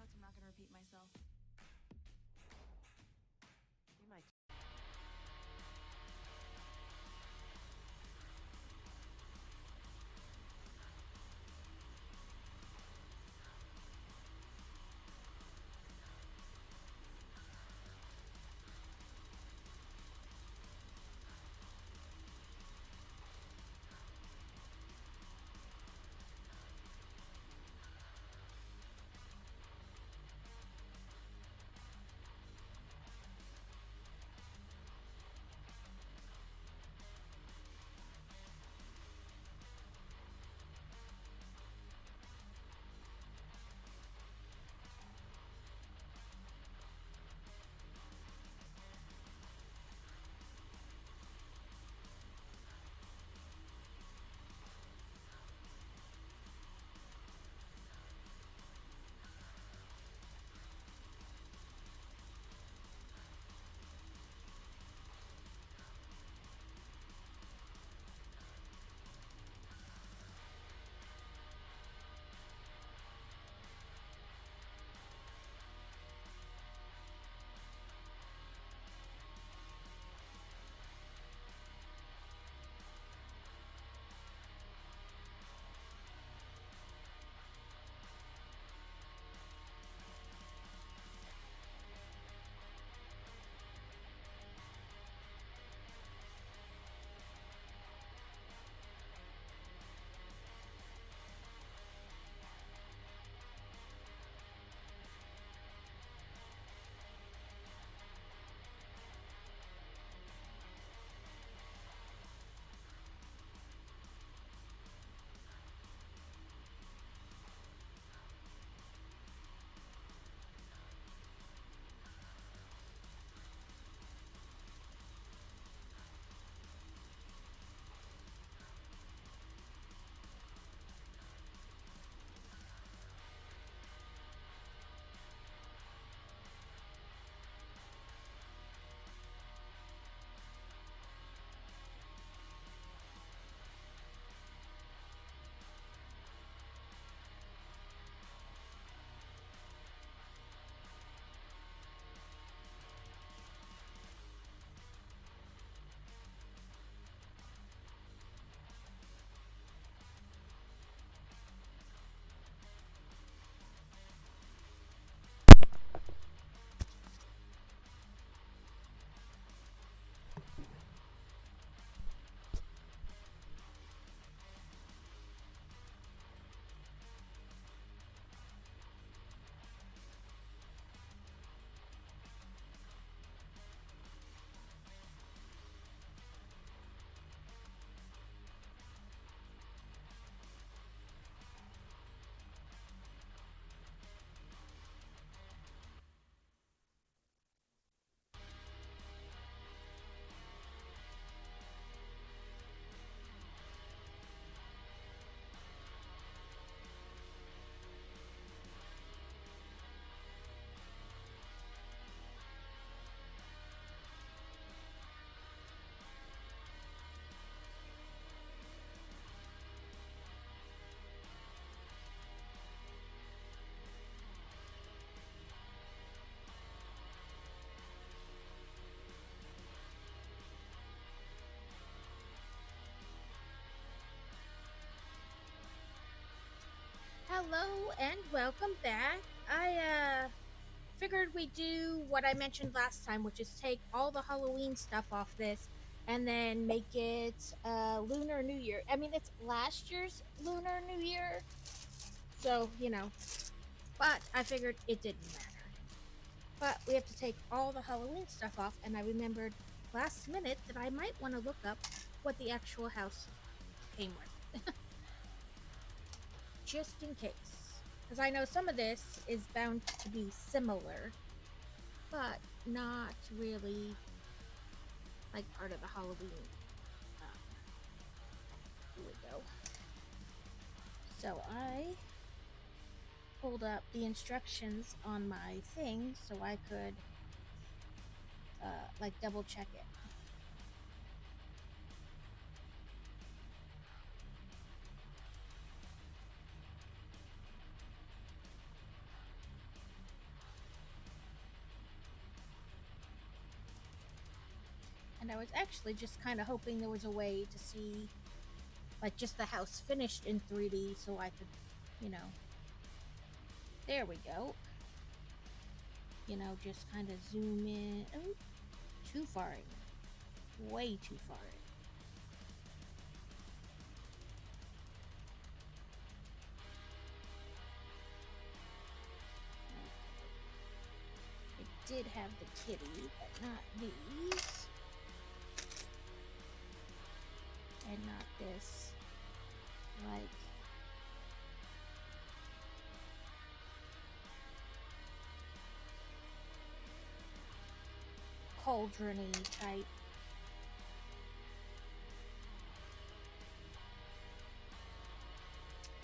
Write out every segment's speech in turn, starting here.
notes. I'm not going to repeat myself. You might. Hello and welcome back. I figured we'd do what I mentioned last time, which is take all the Halloween stuff off this and then make it Lunar New Year. I mean, it's last year's Lunar New Year, so but I figured it didn't matter. But we have to take all the Halloween stuff off, and I remembered last minute that I might want to look up what the actual house came with. Just in case. Because I know some of this is bound to be similar, but not really like part of the Halloween. Here we go. So I pulled up the instructions on my thing so I could like double check it. And I was actually just kind of hoping there was a way to see, like, just the house finished in 3D so I could, you know, there we go. You know, just kind of zoom in. Oh, too far in. Way too far in. It did have the kitty, but not these. And not this. Like, cauldron-y type.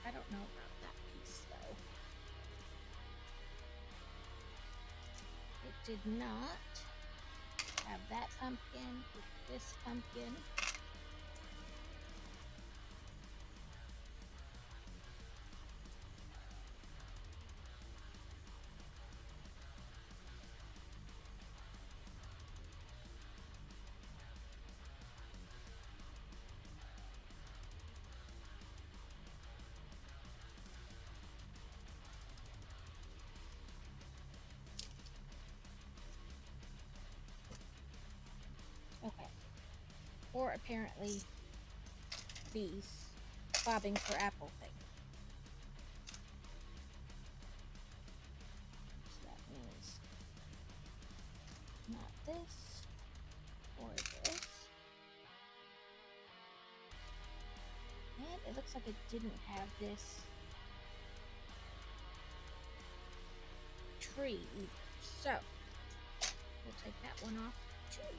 I don't know about that piece though. It did not have that pumpkin with this pumpkin. Okay. Or apparently these bobbing for apple thing. So that means not this or this. And it looks like it didn't have this tree either. So we'll take that one off too.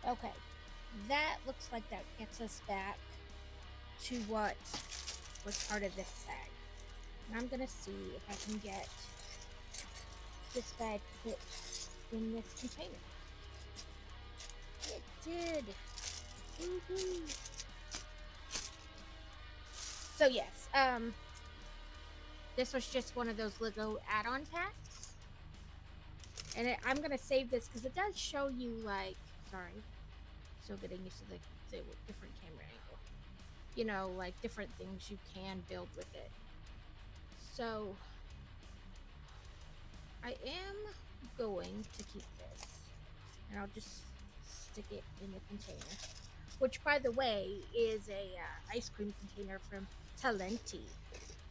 Okay, that looks like that gets us back to what was part of this bag. And I'm gonna see if I can get this bag fit in this container. It did. Woo-hoo. So yes, this was just one of those little add-on packs. And I'm gonna save this because it does show you, like, sorry, still getting used to the different camera angle. You know, like different things you can build with it. So I am going to keep this, and I'll just stick it in the container, which, by the way, is a ice cream container from Talenti.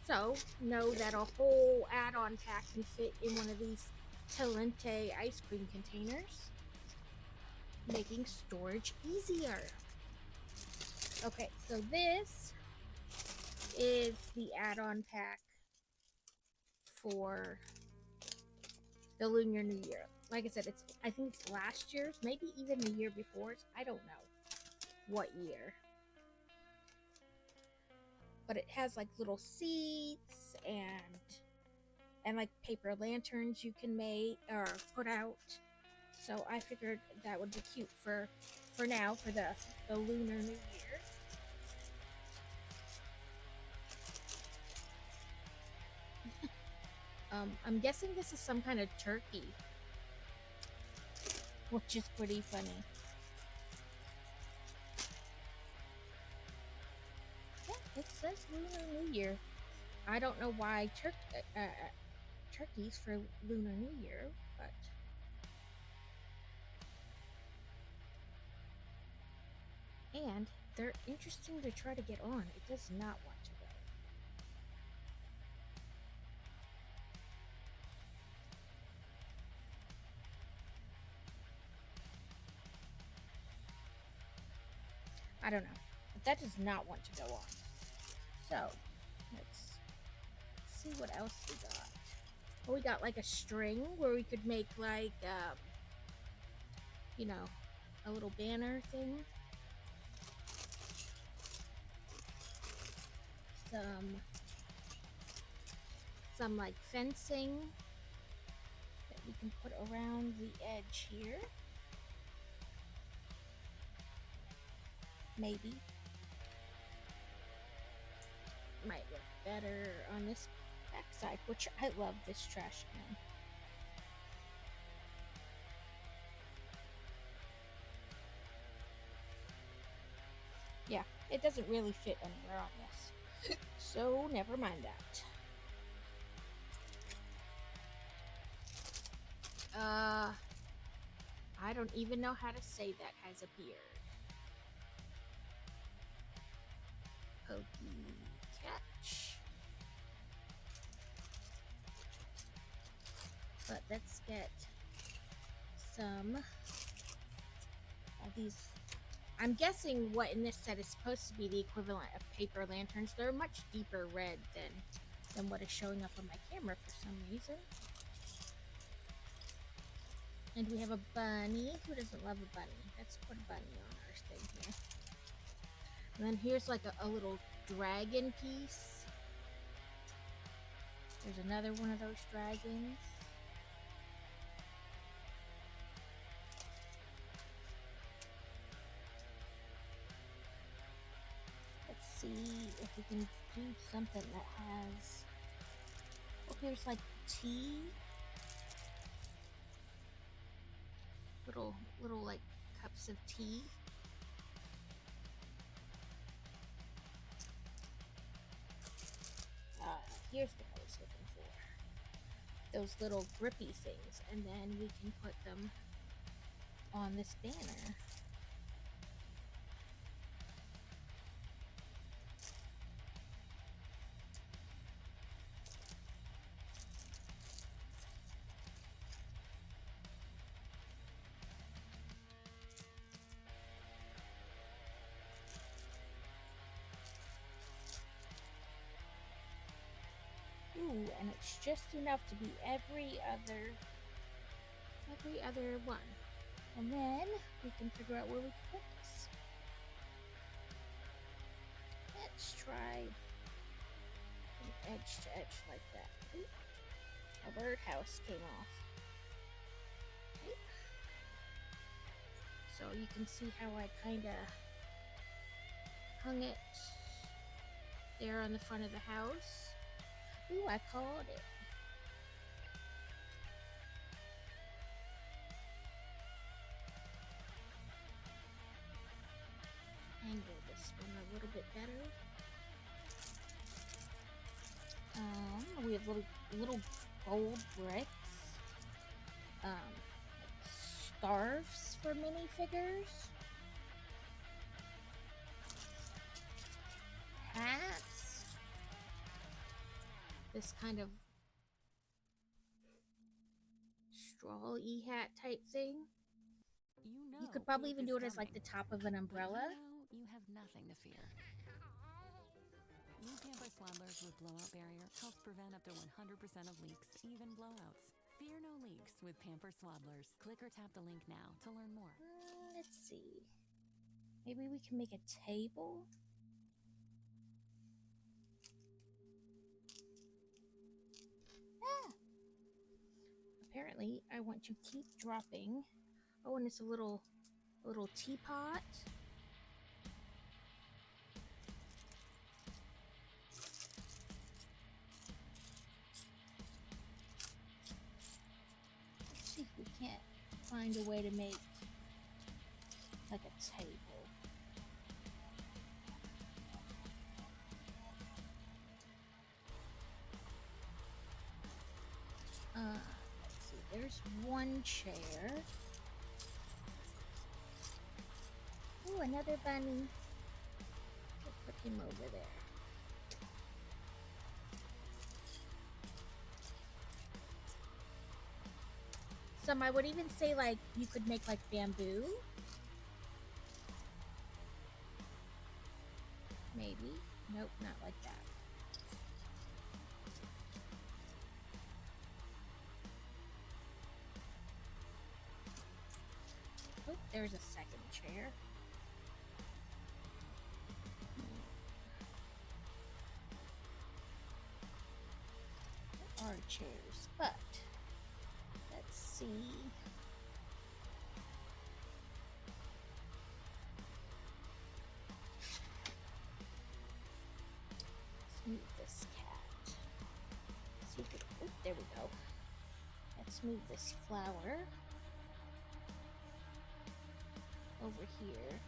So know that a whole add-on pack can fit in one of these Talenti ice cream containers, making storage easier. Okay, so this is the add-on pack for the Lunar New Year. Like I said, I think it's last year's, maybe even the year before. I don't know what year. But it has like little seats and like paper lanterns you can make or put out. So I figured that would be cute for now, for the Lunar New Year. I'm guessing this is some kind of turkey, which is pretty funny. Yeah, it says Lunar New Year. I don't know why turkeys for Lunar New Year, but and they're interesting to try to get on. It does not want to go. I don't know, but that does not want to go on. So let's see what else we got. Well, we got like a string where we could make like you know, a little banner thing. Some like fencing that we can put around the edge here. Maybe. Might look better on this backside, which I love this trash can. it doesn't really fit anywhere on this. So never mind that. I don't even know how to say that has appeared. Pokey catch. But let's get some of these. I'm guessing what in this set is supposed to be the equivalent of paper lanterns. They're much deeper red than what is showing up on my camera for some reason. And we have a bunny. Who doesn't love a bunny? Let's put a bunny on our thing here. And then here's like a little dragon piece. There's another one of those dragons. Let's see if we can do something that has... Oh, here's like tea. Little like cups of tea. Here's what I was looking for. Those little grippy things, and then we can put them on this banner. Ooh, and it's just enough to be every other one. And then we can figure out where we can put this. Let's try an edge to edge like that. Ooh, a birdhouse came off. Okay. So you can see how I kind of hung it there on the front of the house. Ooh, I caught it. Angle this one a little bit better. We have little gold bricks. Scarves for minifigures. Hats. This kind of straw-y hat type thing. You could probably even do it as like the top of an umbrella. You have nothing to fear. New Pamper Swaddlers with blowout barrier helps prevent up to 100% of leaks, even blowouts. Fear no leaks with Pamper Swaddlers. Click or tap the link now to learn more. Let's see. Maybe we can make a table. Apparently, I want to keep dropping. Oh, and it's a little teapot. Let's see if we can't find a way to make like a table. Let's see. There's one chair. Ooh, another bunny. Let's put him over there. Some I would even say like you could make like bamboo. Maybe. Nope, not like that. Oh, there's a second chair. There are chairs, but let's see. Let's move this cat. See if it, oh, there we go. Let's move this flower over here.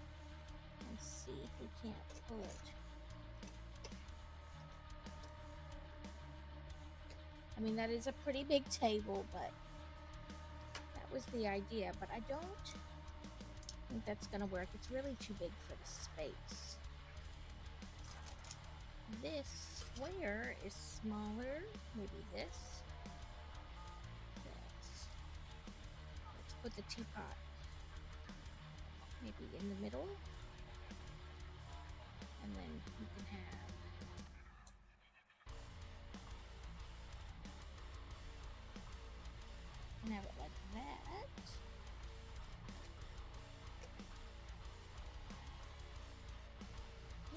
Let's see if we can't put... I mean, that is a pretty big table, but that was the idea. But I don't think that's gonna work. It's really too big for the space. This square is smaller. Maybe this. Let's put the teapot maybe in the middle. And then you can have it like that.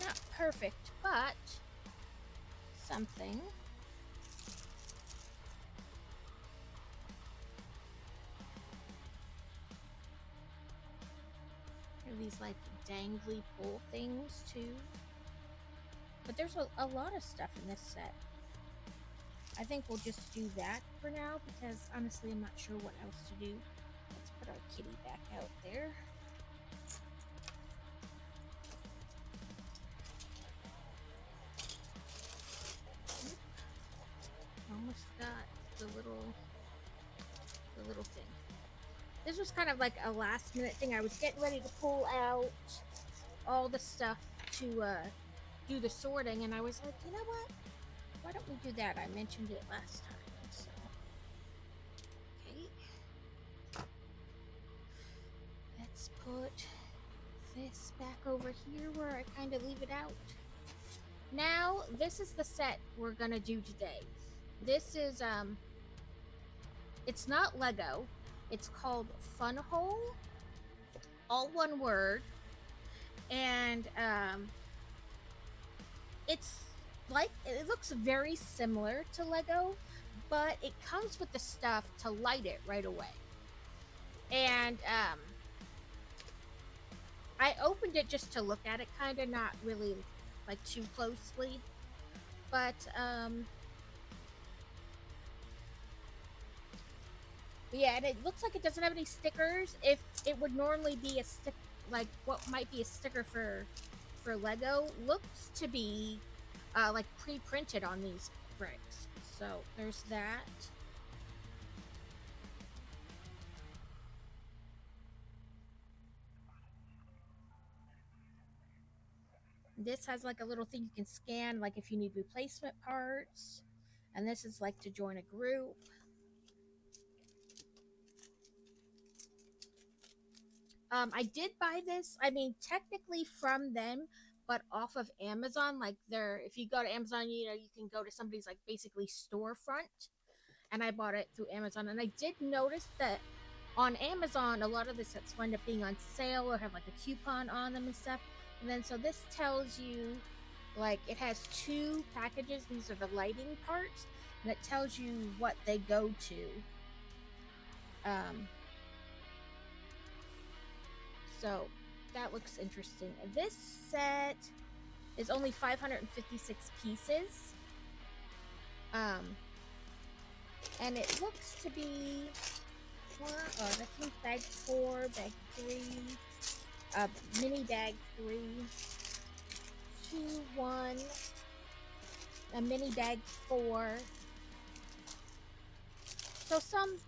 Not perfect, but something. There are these like dangly pole things too. But there's a lot of stuff in this set. I think we'll just do that for now because honestly I'm not sure what else to do. Let's put our kitty back out there. Almost got the little thing. This was kind of like a last minute thing. I was getting ready to pull out all the stuff to do the sorting, and I was like, you know what? Why don't we do that? I mentioned it last time, so. Okay. Let's put this back over here where I kind of leave it out. Now, this is the set we're gonna do today. This is, it's not Lego. It's called Fun Hole. All one word. And, it's like, it looks very similar to Lego, but it comes with the stuff to light it right away. And, I opened it just to look at it, kind of, not really, like, too closely. But, yeah, and it looks like it doesn't have any stickers. If it would normally be a stick, like what might be a sticker for Lego, looks to be like pre-printed on these bricks. So there's that. This has like a little thing you can scan, like if you need replacement parts. And this is like to join a group. I did buy this, I mean, technically from them, but off of Amazon. Like, if you go to Amazon, you know, you can go to somebody's, like, basically storefront. And I bought it through Amazon. And I did notice that on Amazon, a lot of the sets wind up being on sale or have, like, a coupon on them and stuff. And then, so this tells you, like, it has 2 packages. These are the lighting parts. And it tells you what they go to. So that looks interesting. This set is only 556 pieces. And it looks to be that means bag 4, bag 3, mini bag 3, 2, 1, a mini bag 4. So some,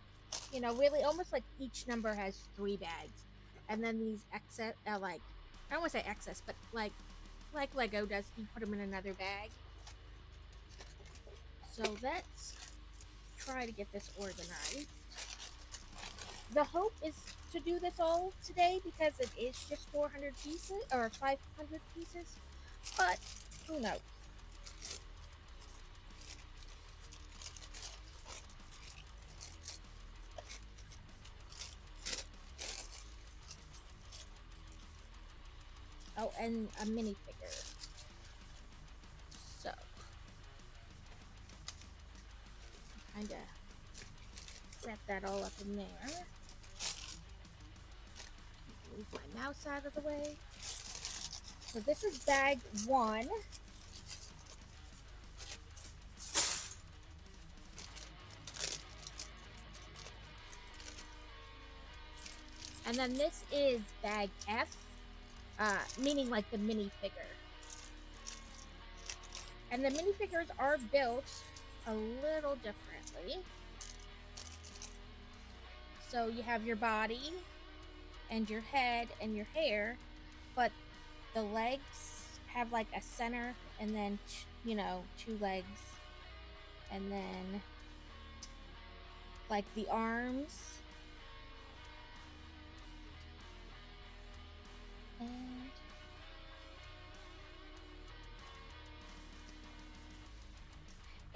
you know, really almost like each number has 3 bags. And then these excess, like, I don't want to say excess, but like Lego does, you put them in another bag. So let's try to get this organized. The hope is to do this all today because it is just 400 pieces, or 500 pieces, but who knows? Oh, and a minifigure. So, kind of set that all up in there. Move my mouse out of the way. So this is bag 1. And then this is bag F. Meaning like the minifigure. And the minifigures are built a little differently. So you have your body and your head and your hair, but the legs have like a center and then, you know, two legs. And then like the arms.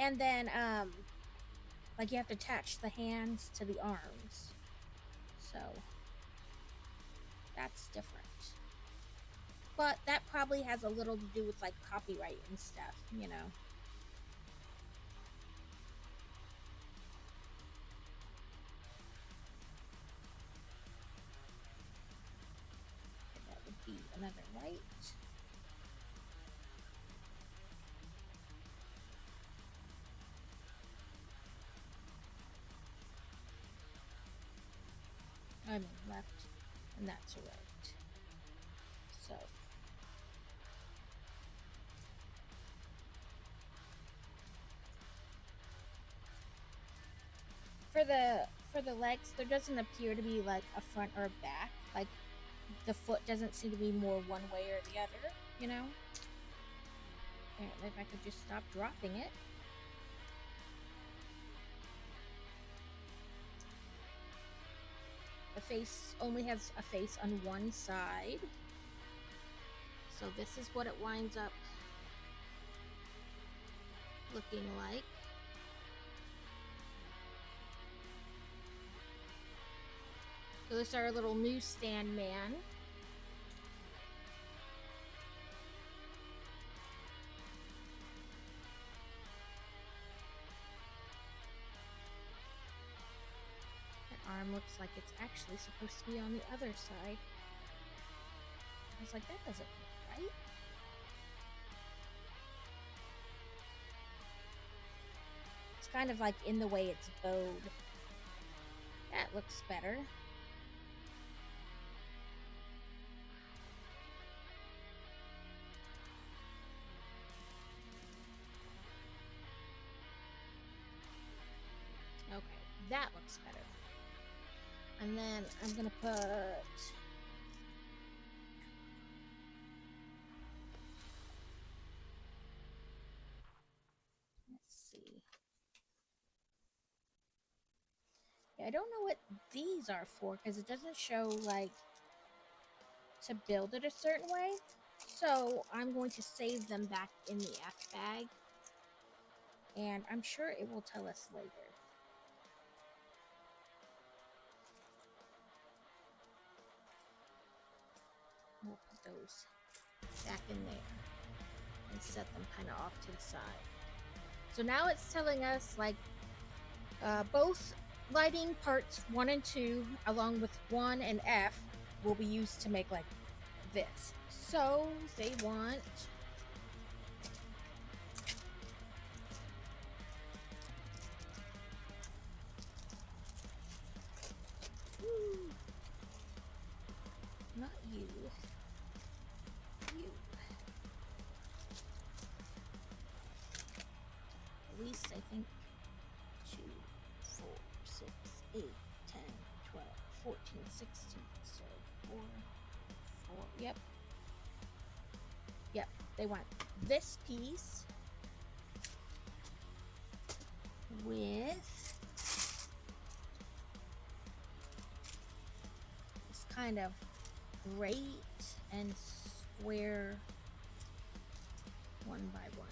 And then like you have to attach the hands to the arms. So that's different. But that probably has a little to do with like copyright and stuff, you know. That would be another light. I mean left, and that's a right. So for the legs, there doesn't appear to be like a front or a back. Like the foot doesn't seem to be more one way or the other, you know? And if I could just stop dropping it. The face only has a face on one side. So this is what it winds up looking like. So this is our little newsstand man. That arm looks like it's actually supposed to be on the other side. I was like, that doesn't look right. It's kind of like in the way it's bowed. That looks better. Okay, that looks better. And then I'm gonna put I don't know what these are for because it doesn't show like to build it a certain way. So I'm going to save them back in the F bag. And I'm sure it will tell us later. We'll put those back in there and set them kind of off to the side. So now it's telling us like both lighting parts 1 and 2 along with 1 and F will be used to make like this. So they want not you. You. At least I think 2, 4, 6, 8, 10, 12, 14, 16. So 4, 4. Yep. Yep. They want this piece with this kind of grate and square 1 by 1.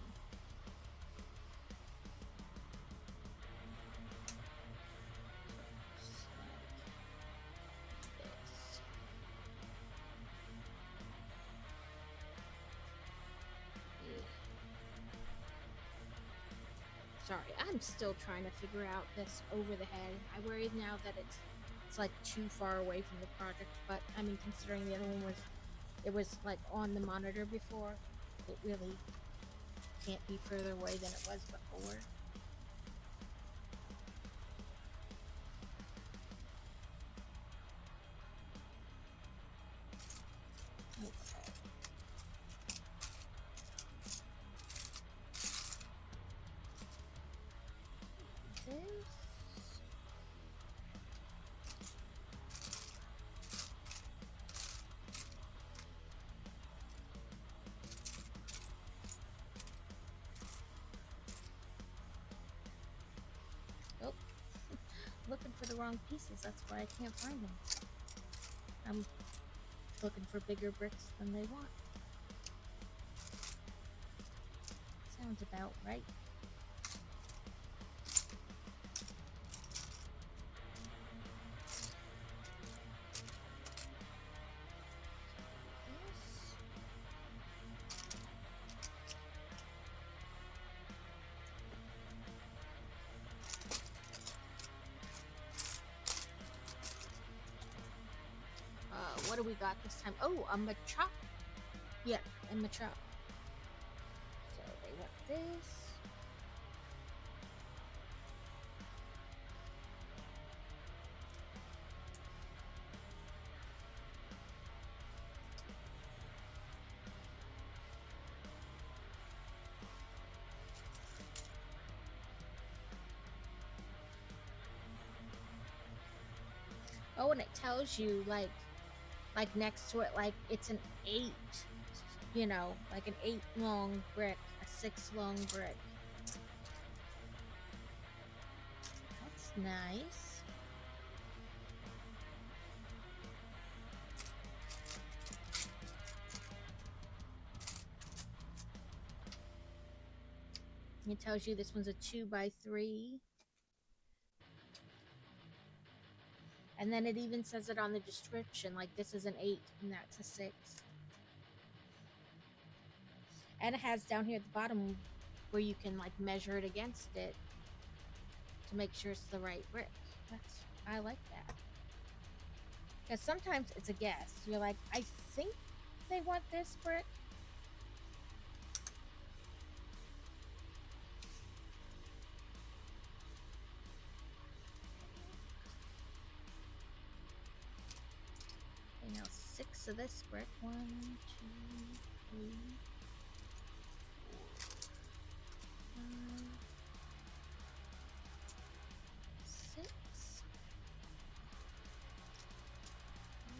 Sorry, I'm still trying to figure out this over the head. I worry now that it's like too far away from the project, but I mean, considering the other one was like on the monitor before, it really can't be further away than it was before. Okay. looking for the wrong pieces. That's why I can't find them. I'm looking for bigger bricks than they want. Sounds about right. What do we got this time? Oh, a Machop. Yeah, a Machop. So they want this. Oh, and it tells you like next to it, like it's an 8, you know, like an 8 long brick, a 6 long brick. That's nice. It tells you this one's a 2x3. And then it even says it on the description, like this is an 8 and that's a 6. And it has down here at the bottom where you can like measure it against it to make sure it's the right brick. I like that. Because sometimes it's a guess. You're like, I think they want this brick. Okay, now 6 of this brick. 1, 2, 3, 4, 5, 6. 1.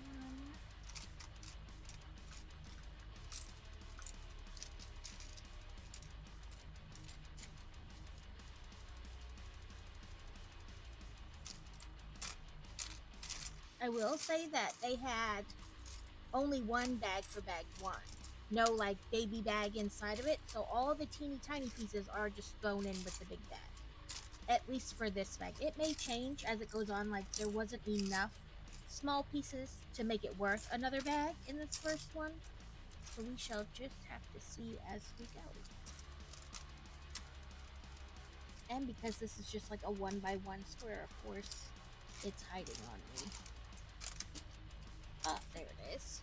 I will say that they had only one bag for bag 1. No like baby bag inside of it, so all the teeny tiny pieces are just thrown in with the big bag. At least for this bag. It may change as it goes on, like there wasn't enough small pieces to make it worth another bag in this first one. So we shall just have to see as we go. And because this is just like a 1x1 square, of course, it's hiding on me. Ah, there it is.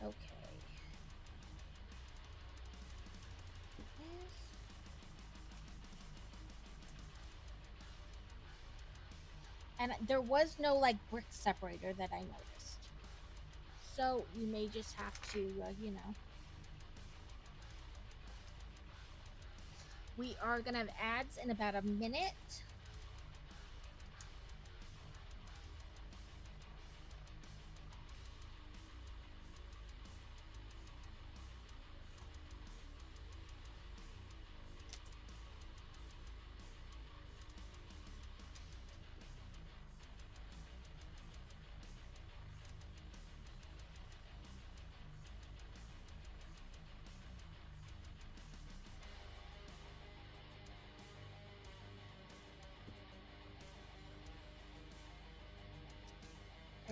Okay. This. And there was no like brick separator that I noticed. So you may just have to, you know. We are going to have ads in about a minute.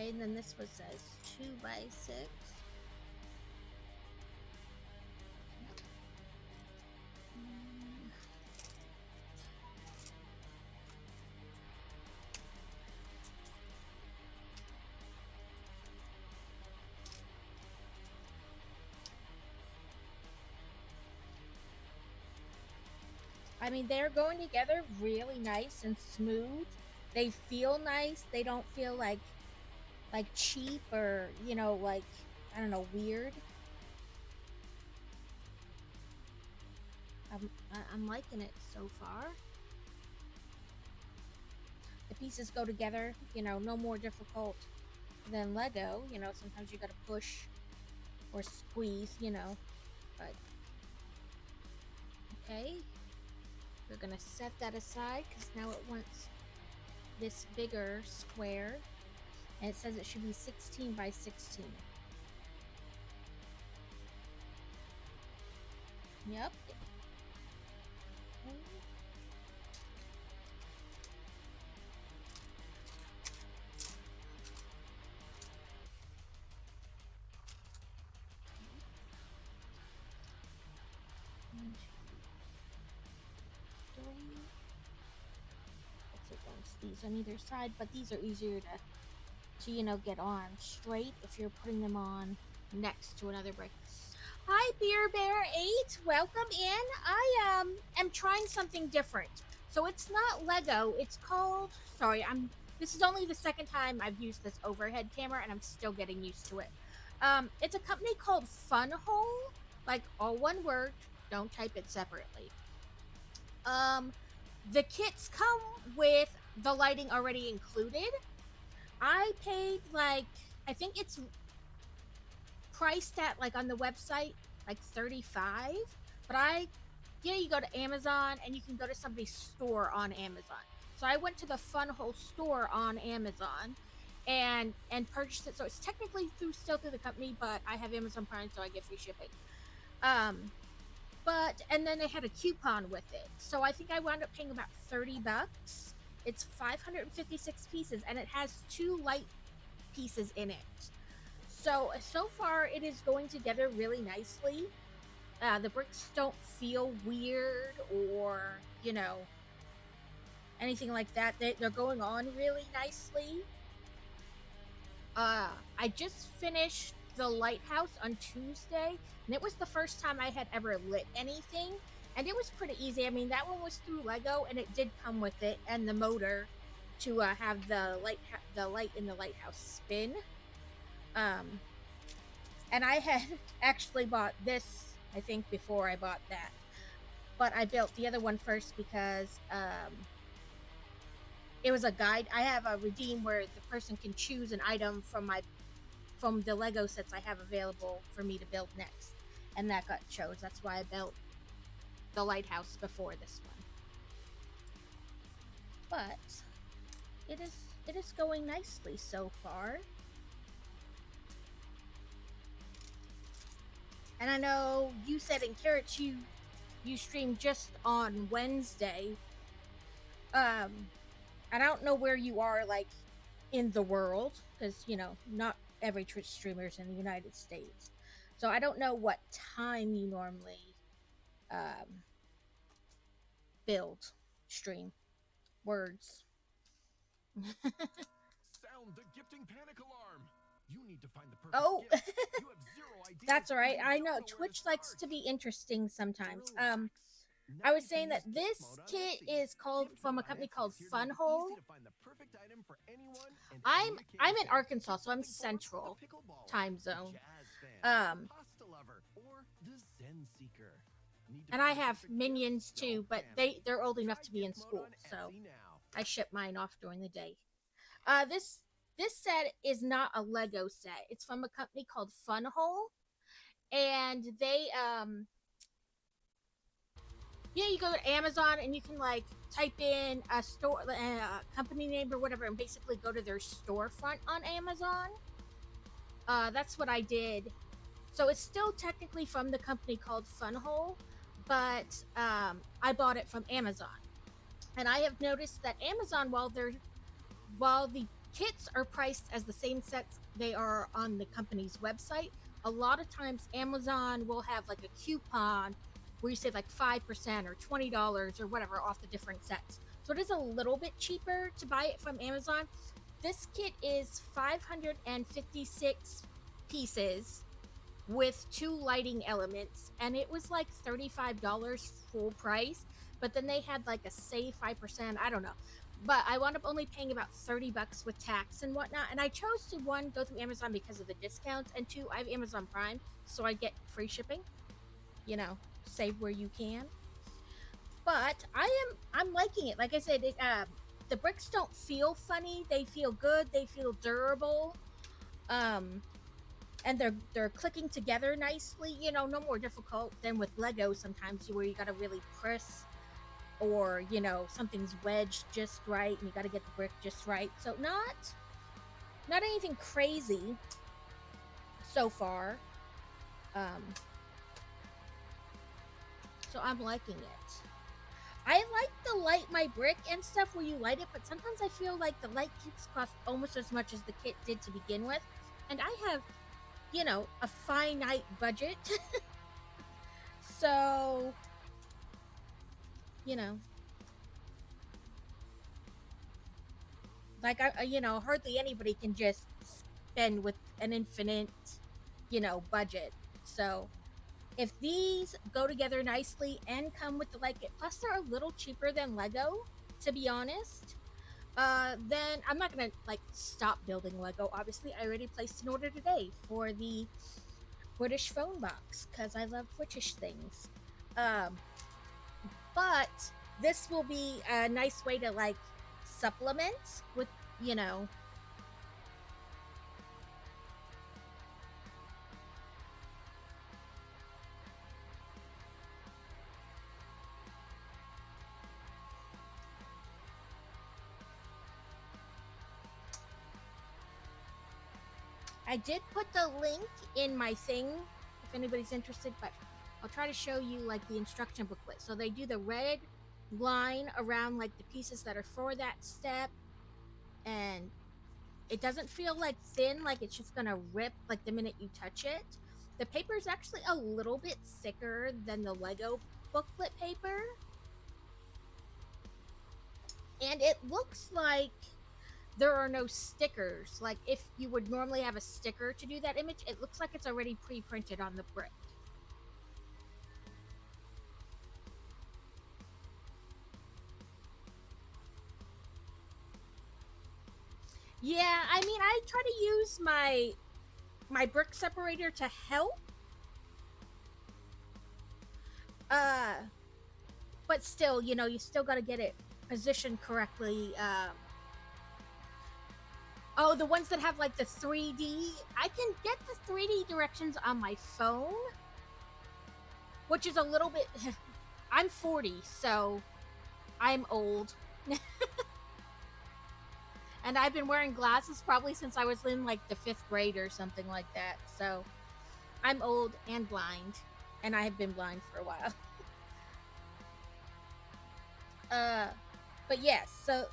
Okay, and then this one says 2x6. I mean, they're going together really nice and smooth. They feel nice. They don't feel like cheap or, you know, like, I don't know, weird. I'm liking it so far. The pieces go together, you know, no more difficult than Lego. You know, sometimes you gotta push or squeeze, you know, but okay. We're gonna to set that aside because now it wants this bigger square. And it says it should be 16 by 16. Yep. These on either side, but these are easier to you know, get on straight if you're putting them on next to another brick. Hi Beer Bear 8, welcome in. I am trying something different. So it's not Lego, it's called, sorry, this is only the second time I've used this overhead camera and I'm still getting used to it. It's a company called Funhole, like all one word, don't type it separately. The kits come with the lighting already included. I paid like, I think it's priced at like on the website like $35, but you go to Amazon and you can go to somebody's store on Amazon. So I went to the Funhole store on Amazon and purchased it. So it's technically still through the company, but I have Amazon Prime, so I get free shipping. And then they had a coupon with it. So I think I wound up paying about $30. It's 556 pieces and it has 2 light pieces in it. So far it is going together really nicely. The bricks don't feel weird or, you know, anything like that. They're going on really nicely. I just finished the lighthouse on Tuesday, and it was the first time I had ever lit anything, and it was pretty easy. I mean, that one was through Lego, and it did come with it and the motor to have the light in the lighthouse spin. And I had actually bought this, I think, before I bought that, but I built the other one first because it was a guide. I have a redeem where the person can choose an item from the Lego sets I have available for me to build next, and that got chose. That's why I built the lighthouse before this one. But it is going nicely so far. And I know you said in Carrots you streamed just on Wednesday. I don't know where you are, like, in the world, because, you know, not every Twitch streamer is in the United States. So I don't know what time you normally build, stream, words. Sound the gifting panic alarm. You need to find the perfect gift. You have zero ideas. That's all right. I know Twitch likes to be interesting sometimes. I was saying that this kit is called from a company called Funhole. I'm in Arkansas, so I'm Central time zone. And I have minions too, but they're old enough to be in school, so I ship mine off during the day. This set is not a Lego set. It's from a company called Funhole, and they you go to Amazon and you can like type in a store, company name or whatever, and basically go to their storefront on Amazon. That's what I did. So it's still technically from the company called Funhole, but I bought it from Amazon. And I have noticed that Amazon, while the kits are priced as the same sets they are on the company's website, a lot of times Amazon will have like a coupon where you save like 5% or $20 or whatever off the different sets. So it is a little bit cheaper to buy it from Amazon. This kit is 556 pieces with 2 lighting elements, and it was like $35 full price, but then they had like a save 5%, I don't know. But I wound up only paying about $30 with tax and whatnot, and I chose to, 1, go through Amazon because of the discounts, and 2, I have Amazon Prime, so I get free shipping. You know, save where you can. But I'm liking it. Like I said, the bricks don't feel funny. They feel good. They feel durable. And they're clicking together nicely. You know, no more difficult than with Lego sometimes, where you gotta really press or something's wedged just right and you got to get the brick just right. So not anything crazy so far. So I'm liking it. I like the light my brick and stuff where you light it, but sometimes I feel like the light kits cost almost as much as the kit did to begin with, and I have a finite budget. So like hardly anybody can just spend with an infinite budget. So if these go together nicely and come with the light kit, plus they're a little cheaper than Lego, to be honest, then I'm not gonna stop building Lego. Obviously, I already placed an order today for the British phone box because I love British things. But this will be a nice way to supplement with I did put the link in my thing if anybody's interested, but I'll try to show you the instruction booklet. So they do the red line around the pieces that are for that step, and it doesn't feel thin, it's just gonna rip the minute you touch it. The paper is actually a little bit thicker than the Lego booklet paper, and it looks like there are no stickers. If you would normally have a sticker to do that image, it looks like it's already pre-printed on the brick. Yeah, I mean, I try to use my brick separator to help. But still, you still got to get it positioned correctly. Oh, the ones that have the 3D. I can get the 3D directions on my phone, which is a little bit. I'm 40, so I'm old. And I've been wearing glasses probably since I was in the 5th grade or something like that. So I'm old and blind, and I have been blind for a while. But yes, so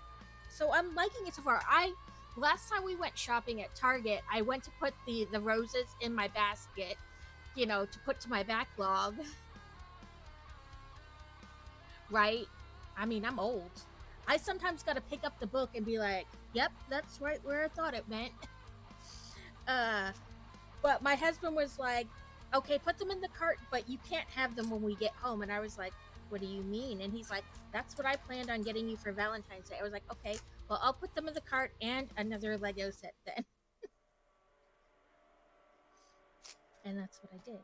I'm liking it so far. Last time we went shopping at Target, I went to put the roses in my basket, to put to my backlog. Right? I mean, I'm old. I sometimes got to pick up the book and be like, yep, that's right where I thought it went. But my husband was like, okay, put them in the cart, but you can't have them when we get home. And I was like, what do you mean? And he's like, that's what I planned on getting you for Valentine's Day. I was like, okay, well, I'll put them in the cart and another Lego set then. And that's what I did.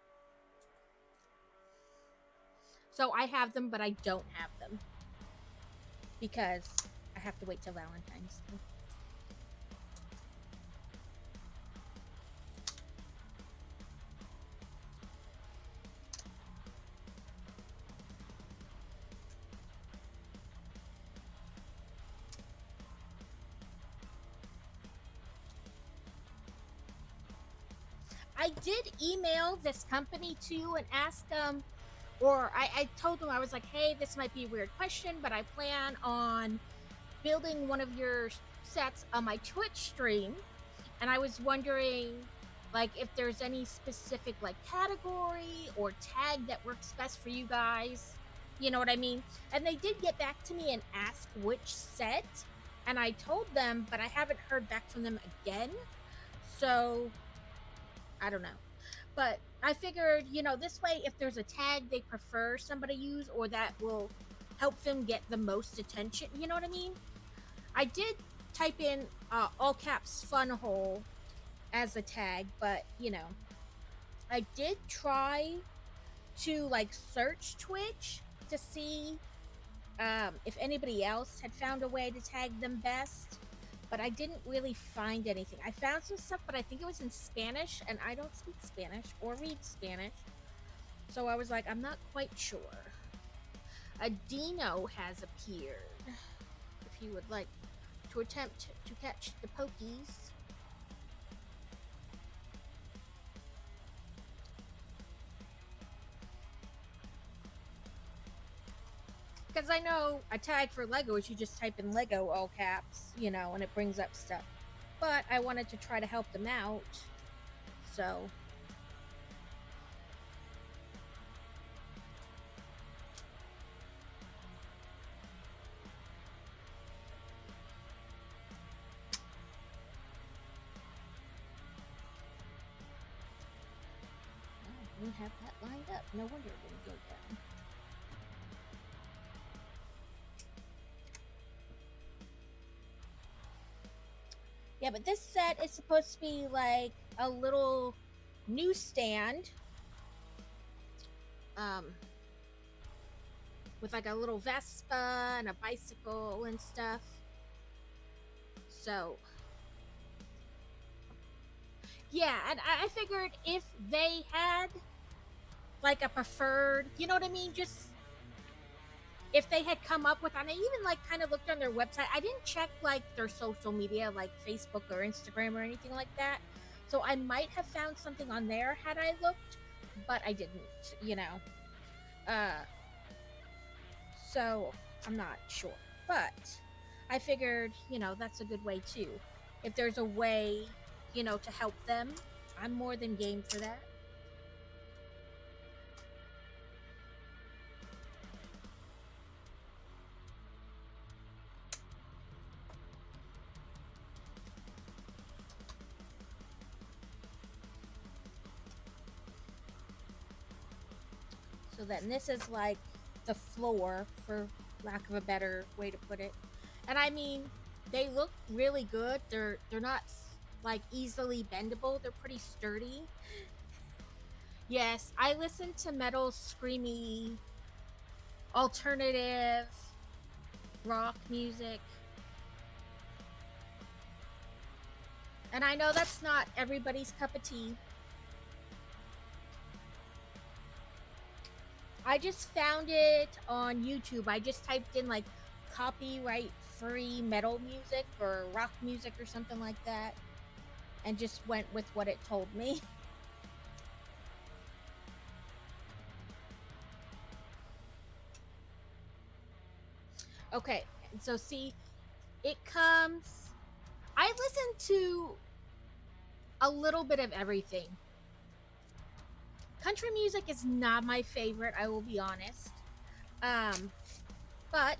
So I have them, but I don't have them because I have to wait till Valentine's Day. I did email this company too and ask them, or I told them, I was like, hey, this might be a weird question, but I plan on building one of your sets on my Twitch stream, and I was wondering if there's any specific category or tag that works best for you guys, you know what I mean? And they did get back to me and ask which set, and I told them, but I haven't heard back from them again, so I don't know. But I figured, this way, if there's a tag they prefer somebody use or that will help them get the most attention, you know what I mean? I did type in all caps fun hole as a tag, but I did try to search Twitch to see if anybody else had found a way to tag them best, but I didn't really find anything. I found some stuff, but I think it was in Spanish, and I don't speak Spanish or read Spanish, so I was like, I'm not quite sure. A Dino has appeared. If you would like to attempt to catch the Pokies. Because I know a tag for Lego is you just type in Lego all caps, you know, and it brings up stuff. But I wanted to try to help them out. So I didn't have that lined up. No wonder it didn't go down. Yeah, but this set is supposed to be like a little newsstand. With like a little Vespa and a bicycle and stuff. So yeah, and I figured if they had like a preferred, you know what I mean, just if they had come up with, and I even like kind of looked on their website. I didn't check like their social media, like Facebook or Instagram or anything like that. So I might have found something on there had I looked, but I didn't, you know. So I'm not sure. But I figured, you know, that's a good way too. If there's a way, you know, to help them, I'm more than game for that. So then this is like the floor, for lack of a better way to put it. And I mean, they look really good. They're not like easily bendable. They're pretty sturdy. Yes, I listen to metal, screamy, alternative rock music. And I know that's not everybody's cup of tea. I just found it on YouTube. I just typed in like copyright free metal music or rock music or something like that, and just went with what it told me. Okay, so see, it comes, I listen to a little bit of everything. Country music is not my favorite, I will be honest. But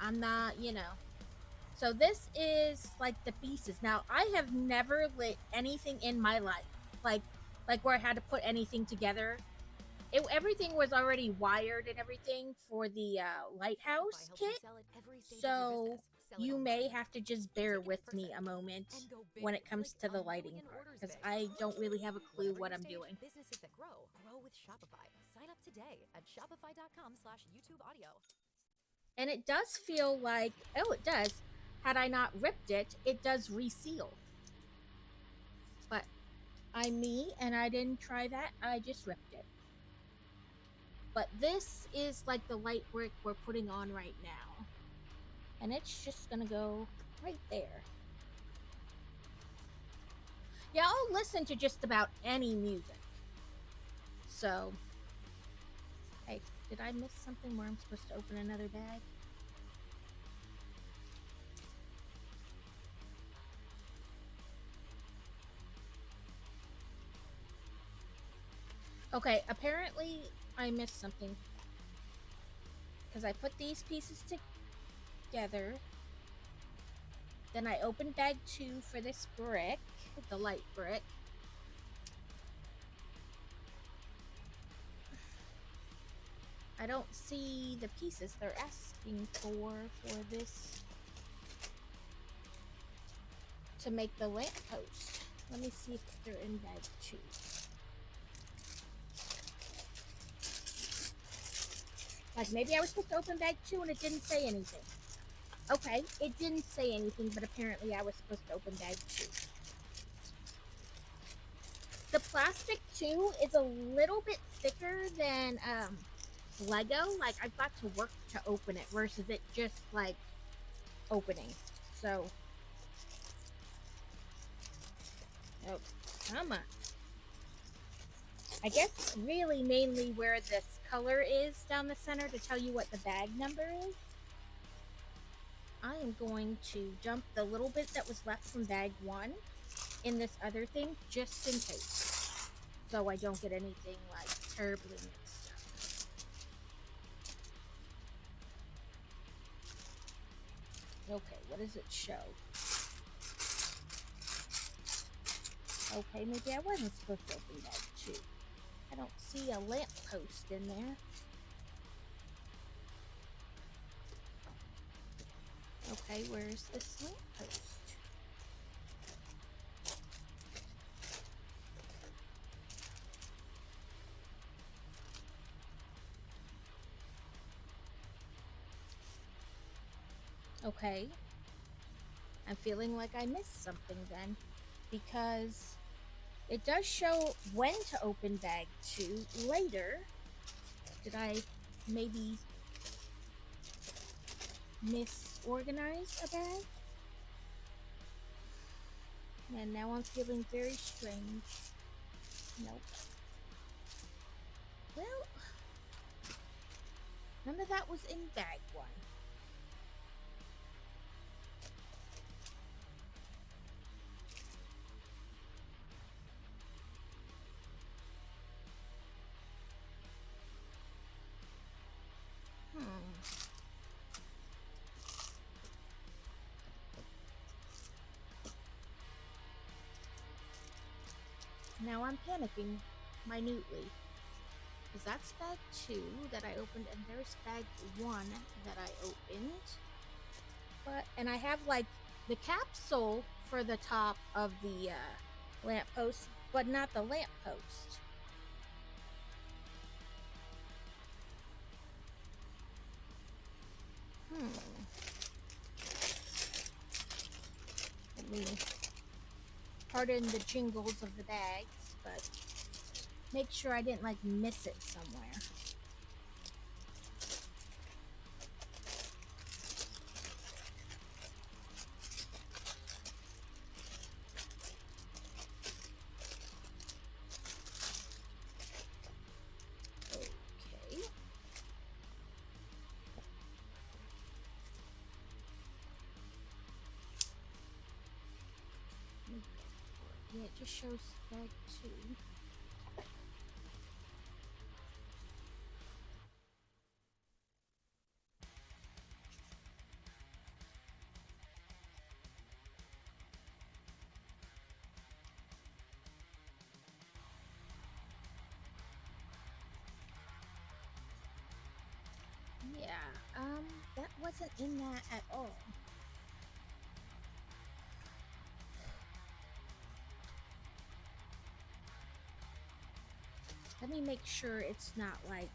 I'm not, you know. So this is like the pieces. Now, I have never lit anything in my life, like where I had to put anything together. Everything was already wired and everything for the lighthouse kit. So you may have to just bear with me a moment when it comes to the lighting part, because I don't really have a clue what I'm doing. Businesses that grow with Shopify. Sign up today at shopify.com/YouTube audio. And it does feel like, oh, it does. Had I not ripped it, it does reseal. But I'm me, and I didn't try that. I just ripped it. But this is like the light brick we're putting on right now. And it's just gonna go right there. Yeah, I'll listen to just about any music. So, hey, did I miss something where I'm supposed to open another bag? Okay, apparently I missed something. Because I put these pieces together. Then I opened bag 2 for this brick, the light brick. I don't see the pieces they're asking for this to make the lamppost. Let me see if they're in bag 2. Like, maybe I was supposed to open bag 2 and it didn't say anything. Okay, it didn't say anything, but apparently I was supposed to open bag 2. The plastic, too, is a little bit thicker than Lego, like I've got to work to open it versus it just like opening. So, oh, come on. I guess really mainly where this color is down the center to tell you what the bag number is. I am going to dump the little bit that was left from bag 1 in this other thing just in case, so I don't get anything like terribly mixed up. Okay, what does it show? Okay, maybe I wasn't supposed to open bag 2. I don't see a lamppost in there. Okay, where's this lamppost? Okay. I'm feeling like I missed something then, because it does show when to open bag 2 later. Did I maybe misorganize a bag? And now I'm feeling very strange. Nope. Well, none of that was in bag 1. Now I'm panicking minutely, because that's bag 2 that I opened, and there's bag 1 that I opened. And I have like the capsule for the top of the lamppost, but not the lamppost. Let me pardon the jingles of the bags, but make sure I didn't like miss it somewhere. Okay. Yeah, it just shows bag 2. Yeah, that wasn't in that at all. Let me make sure it's not like...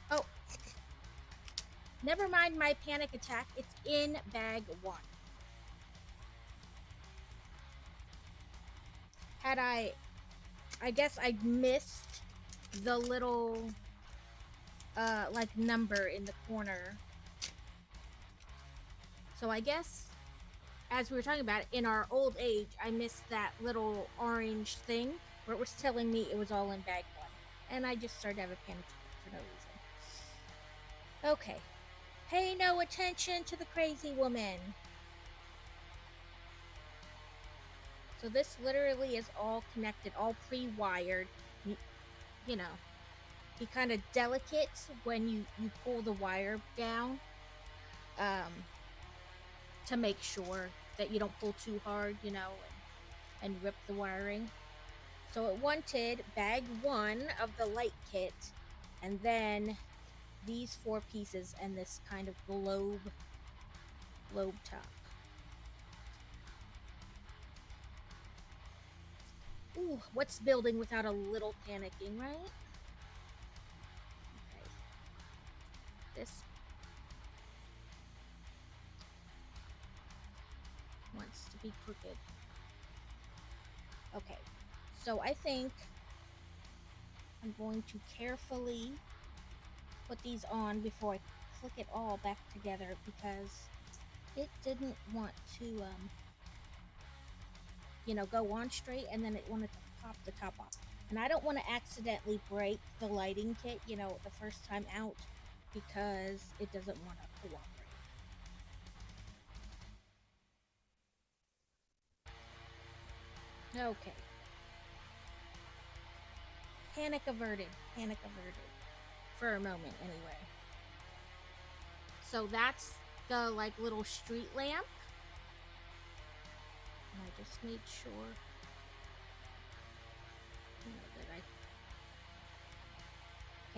Oh! Never mind my panic attack. It's in bag 1. Had I guess I missed the little, like number in the corner. So I guess, as we were talking about, in our old age, I missed that little orange thing where it was telling me it was all in bag 1. And I just started to have a panic attack for no reason. Okay. Pay no attention to the crazy woman. So this literally is all connected, all pre-wired. You know, be kind of delicate when you pull the wire down, to make sure that you don't pull too hard, you know, and rip the wiring. So it wanted bag 1 of the light kit, and then these 4 pieces and this kind of globe top. Ooh, what's building without a little panicking, right? Okay. This wants to be crooked. Okay, so I think I'm going to carefully put these on before I click it all back together because it didn't want to, you know, go on straight, and then it wanted to pop the top off. And I don't want to accidentally break the lighting kit, you know, the first time out because it doesn't want to cooperate. Okay. Panic averted. Panic averted. For a moment, anyway. So that's the, like, little street lamp. And I just made sure, you know, that I...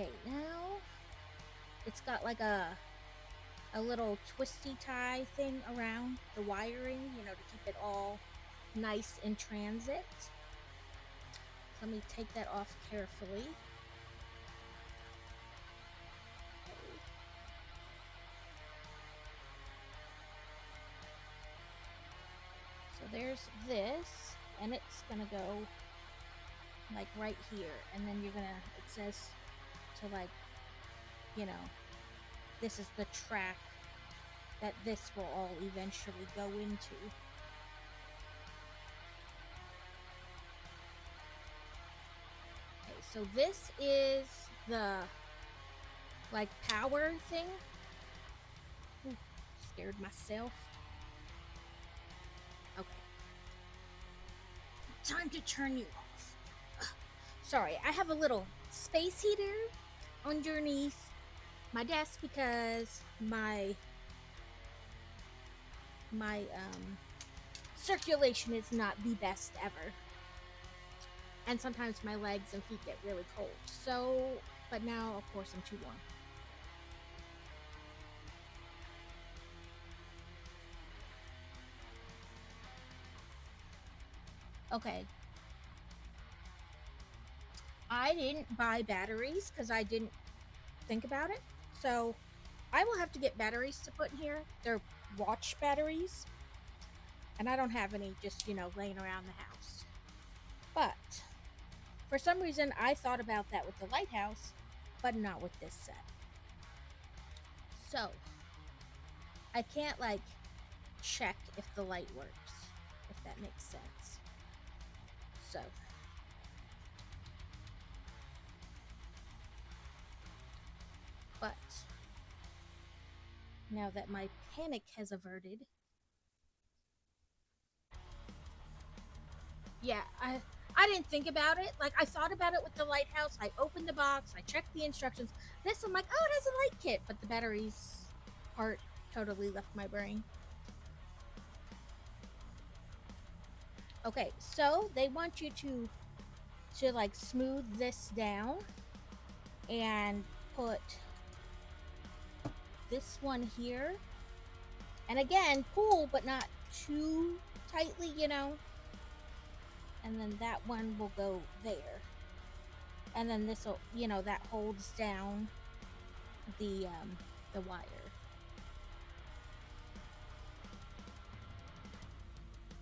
Okay, now it's got like a little twisty tie thing around the wiring, you know, to keep it all nice in transit. Let me take that off carefully. So there's this, and it's gonna go like right here, and then you're gonna, it says to, like, you know, this is the track that this will all eventually go into. Okay, so this is the, like, power thing. Ooh, scared myself. Okay. Time to turn you off. Ugh. Sorry, I have a little space heater underneath my desk because my circulation is not the best ever. And sometimes my legs and feet get really cold. So, but now, of course, I'm too warm. Okay. I didn't buy batteries because I didn't think about it. So, I will have to get batteries to put in here. They're watch batteries. And I don't have any just, you know, laying around the house. But for some reason, I thought about that with the lighthouse, but not with this set. So, I can't, like, check if the light works, if that makes sense. So, but now that my panic has averted, yeah, I didn't think about it. Like, I thought about it with the lighthouse. I opened the box. I checked the instructions. This, I'm like, oh, it has a light kit. But the batteries part totally left my brain. Okay, so they want you to like smooth this down and put this one here. And again, pull, but not too tightly, you know. And then that one will go there. And then this will, you know, that holds down the wire.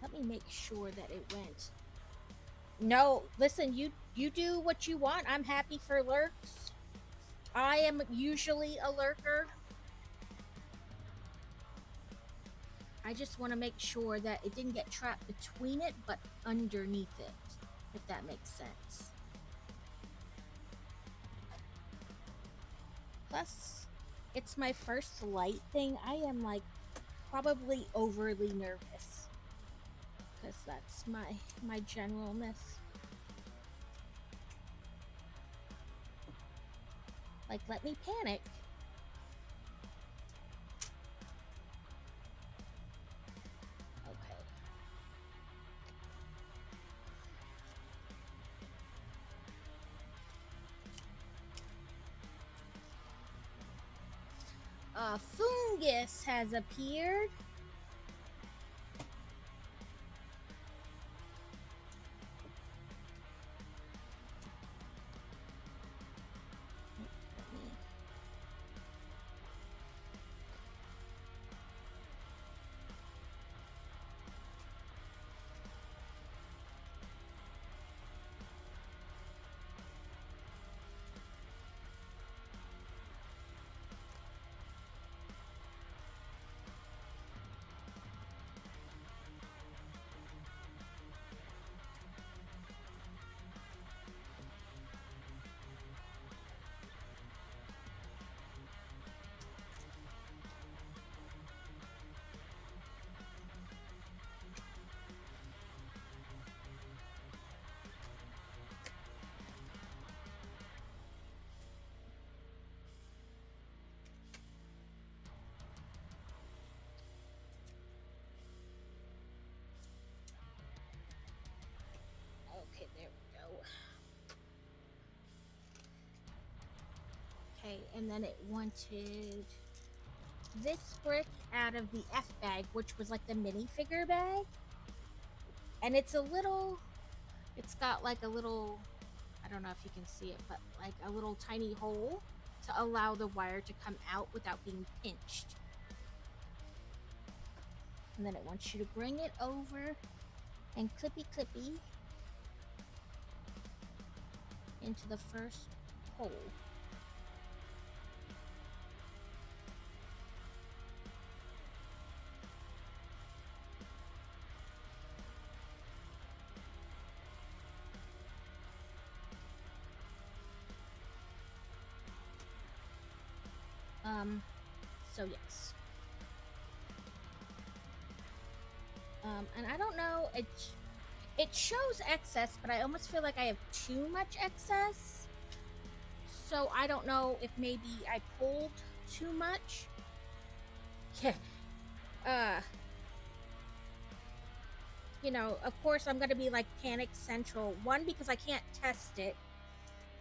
Let me make sure that it went. No, listen, you do what you want. I'm happy for lurks. I am usually a lurker. I just want to make sure that it didn't get trapped between it, but underneath it, if that makes sense. Plus, it's my first light thing. I am, like, probably overly nervous. Because that's my generalness. Like, let me panic. A fungus has appeared. and then it wanted this brick out of the F bag, which was like the minifigure bag. And it's got like a little, I don't know if you can see it, but like a little tiny hole to allow the wire to come out without being pinched. And then it wants you to bring it over and clippy into the first hole. So yes. And I don't know, it shows excess, but I almost feel like I have too much excess. So I don't know if maybe I pulled too much. Yeah. You know, of course I'm gonna be like Panic Central. One, because I can't test it.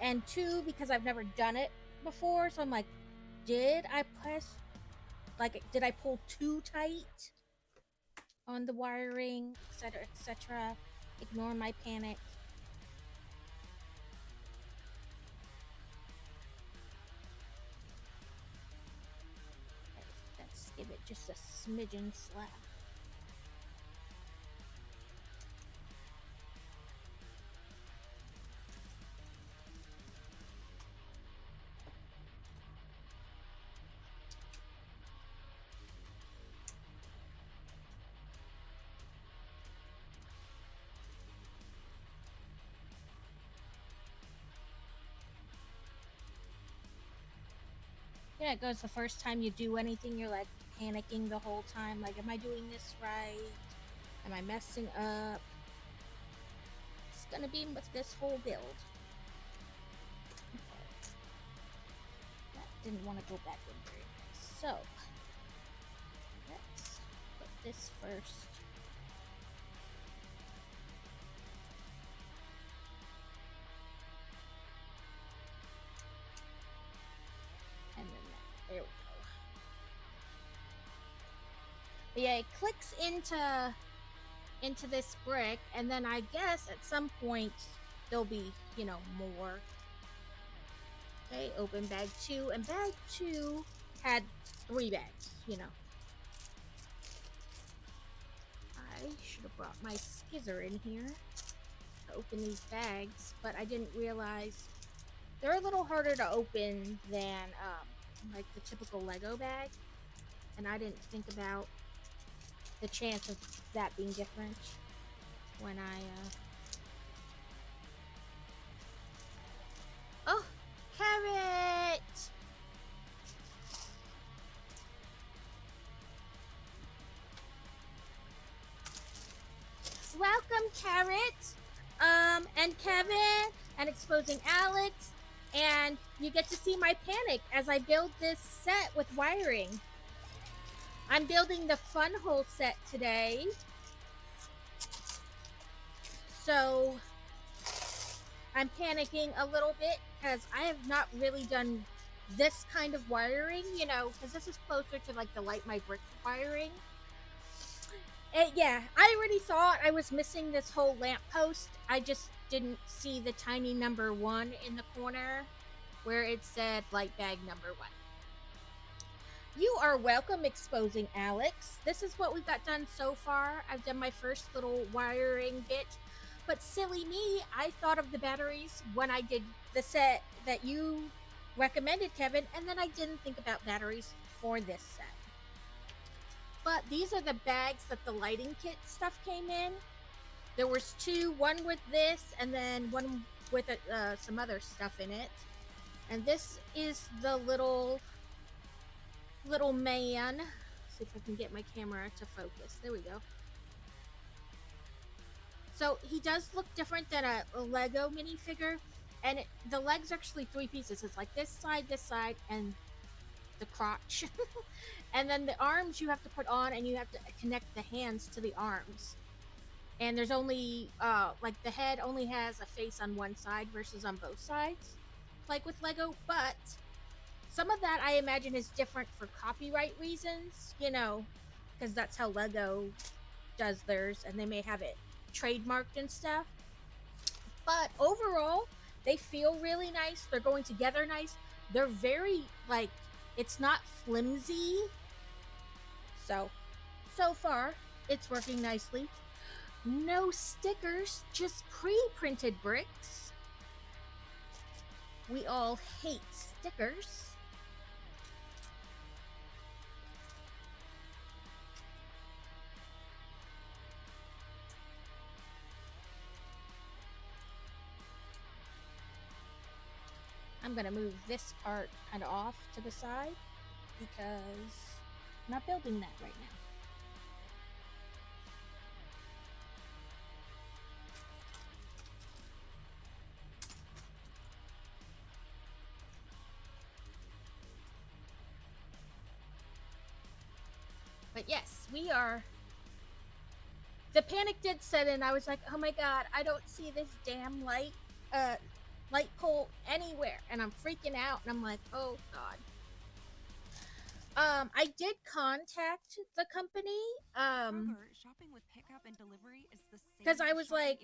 And two, because I've never done it before. So I'm like, did I pull too tight on the wiring, etc., etc.? Ignore my panic. Let's give it just a smidgen slap. Yeah, it goes the first time you do anything, you're like panicking the whole time. Like, am I doing this right? Am I messing up? It's gonna be with this whole build. Okay. That didn't want to go back in very nice. So, let's put this first. And then there we go. But yeah, it clicks into this brick, and then I guess at some point there'll be, you know, more. Okay, open bag 2, and bag 2 had 3 bags, you know. I should have brought my skizzer in here to open these bags, but I didn't realize they're a little harder to open than like the typical Lego bag, and I didn't think about the chance of that being different when I Oh, Carrot! Welcome, Carrot! And Kevin, and Exposing Alex, and you get to see my panic as I build this set with wiring. I'm building the Fun Hole set today. So I'm panicking a little bit because I have not really done this kind of wiring, you know, because this is closer to like the Light My Brick wiring. And yeah, I already thought I was missing this whole lamppost. I just didn't see the tiny number 1 in the corner where it said light bag number 1. You are welcome, Exposing Alex. This is what we've got done so far. I've done my first little wiring bit. But silly me, I thought of the batteries when I did the set that you recommended, Kevin, and then I didn't think about batteries for this set. But these are the bags that the lighting kit stuff came in. There was 2, one with this, and then one with some other stuff in it. And this is the little man. Let's see if I can get my camera to focus. There we go. So he does look different than a Lego minifigure, and the legs are actually 3 pieces. It's like this side, and the crotch. And then the arms you have to put on, and you have to connect the hands to the arms. And there's only, like the head only has a face on one side versus on both sides, like with Lego, but Some of that I imagine is different for copyright reasons, you know, because that's how Lego does theirs, and they may have it trademarked and stuff. But overall, they feel really nice. They're going together nice. They're very, like, it's not flimsy. So far, it's working nicely. No stickers, just pre-printed bricks. We all hate stickers. I'm gonna move this part kind of off to the side because I'm not building that right now. But yes, we are. The panic did set in. I was like, oh my god, I don't see this damn light pole anywhere, and I'm freaking out, and I'm like, oh god. I did contact the company because I was like,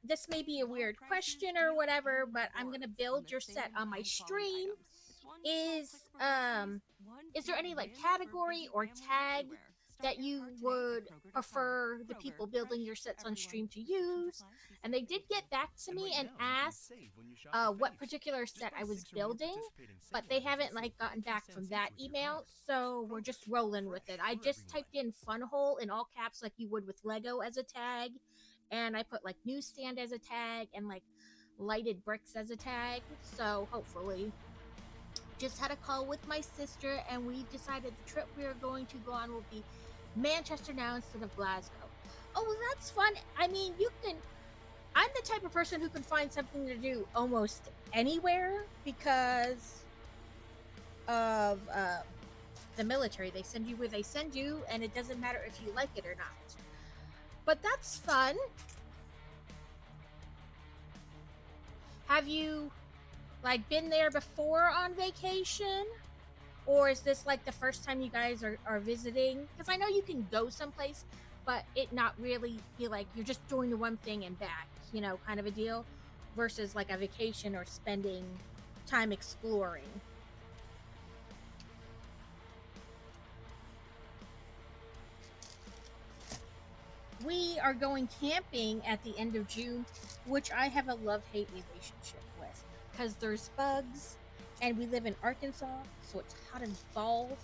this may be a weird question or whatever, but I'm gonna build your set on my stream. Is there any like category or tag that you would prefer the people building your sets on stream to use? And they did get back to me and ask what particular set I was building, but they haven't like gotten back from that email, so we're just rolling with it. I just typed in Funhole in all caps like you would with Lego as a tag, and I put like newsstand as a tag and like lighted bricks as a tag, so hopefully. Just had a call with my sister, and we decided the trip we are going to go on will be Manchester now instead of Glasgow. Oh, well, that's fun. I mean, I'm the type of person who can find something to do almost anywhere because of the military. They send you where they send you, and it doesn't matter if you like it or not. But that's fun. Have you like been there before on vacation, or is this like the first time you guys are visiting? Because I know you can go someplace, but it not really be like you're just doing the one thing and back, you know, kind of a deal, versus like a vacation or spending time exploring. We are going camping at the end of June, which I have a love-hate relationship with. Because there's bugs, and we live in Arkansas, so it's hot as balls.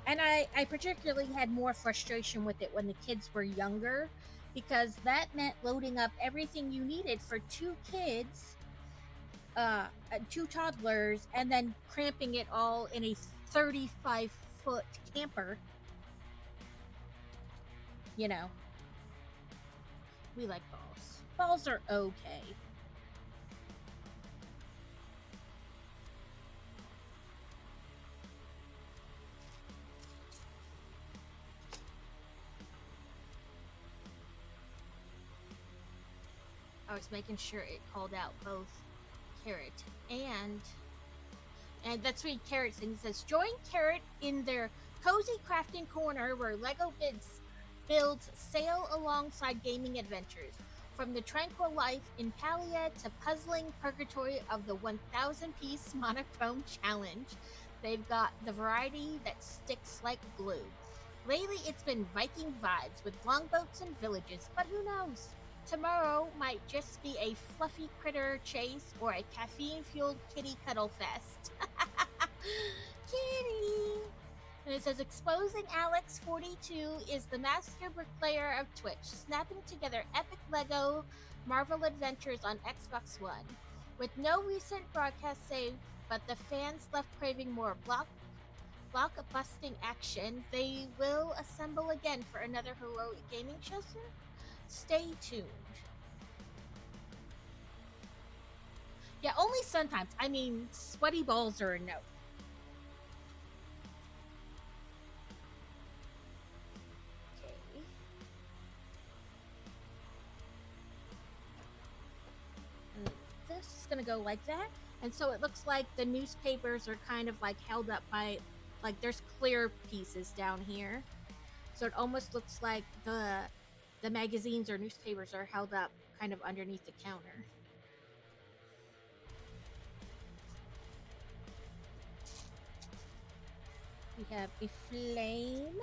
And I particularly had more frustration with it when the kids were younger, because that meant loading up everything you needed for 2 kids, 2 toddlers, and then cramping it all in a 35-foot camper. You know, we like balls. Balls are okay. I was making sure it called out both Carrot and that's what Carrot sings. It says, join Carrot in their cozy crafting corner where Lego builds sail alongside gaming adventures. From the tranquil life in Palia to puzzling purgatory of the 1,000-piece monochrome challenge, they've got the variety that sticks like glue. Lately, it's been Viking vibes with longboats and villages, but who knows? Tomorrow might just be a fluffy critter chase or a caffeine-fueled kitty cuddle fest. Kitty! And it says, Exposing Alex 42 is the master bricklayer of Twitch, snapping together epic Lego Marvel adventures on Xbox One. With no recent broadcast saved, but the fans left craving more block-busting action, they will assemble again for another heroic gaming show soon. Stay tuned. Yeah, only sometimes. I mean, sweaty balls are a no. This is gonna go like that. And so it looks like the newspapers are kind of like held up by, like there's clear pieces down here. So it almost looks like the magazines or newspapers are held up kind of underneath the counter. We have a flame.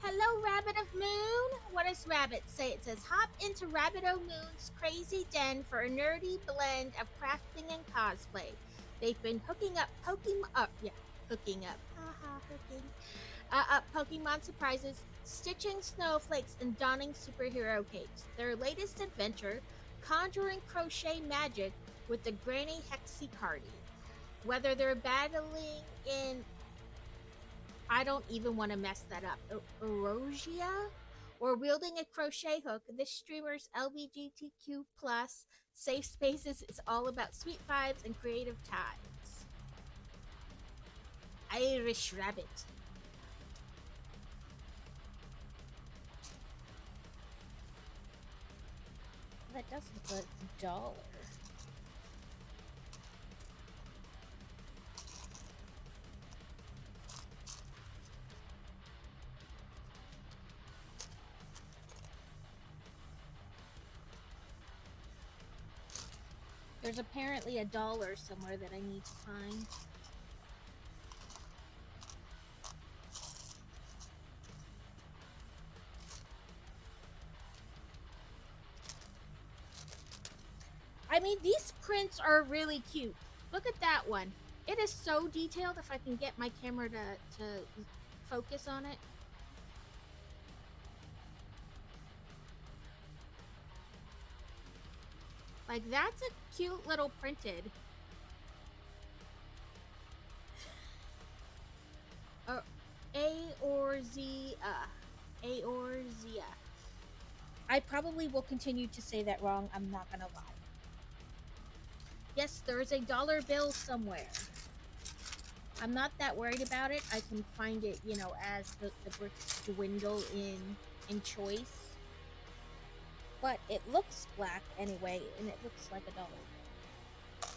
Hello, Rabbit of Moon. What does Rabbit say? It says, hop into Rabbit O' Moon's crazy den for a nerdy blend of crafting and cosplay. They've been hooking up Pokemon surprises, stitching snowflakes, and donning superhero capes. Their latest adventure, conjuring crochet magic with the Granny Hexicardi. Whether they're battling in, I don't even want to mess that up, Erosia, or wielding a crochet hook, this streamer's LGBTQ plus safe spaces is all about sweet vibes and creative times. Irish Rabbit. That does look like a dollar. There's apparently a dollar somewhere that I need to find. I mean, these prints are really cute. Look at that one. It is so detailed if I can get my camera to focus on it. Like, that's a cute little printed. Aorzia. I probably will continue to say that wrong. I'm not gonna lie. Yes, there is a dollar bill somewhere. I'm not that worried about it. I can find it, you know, as the bricks dwindle in choice. But it looks black anyway, and it looks like a dollar bill.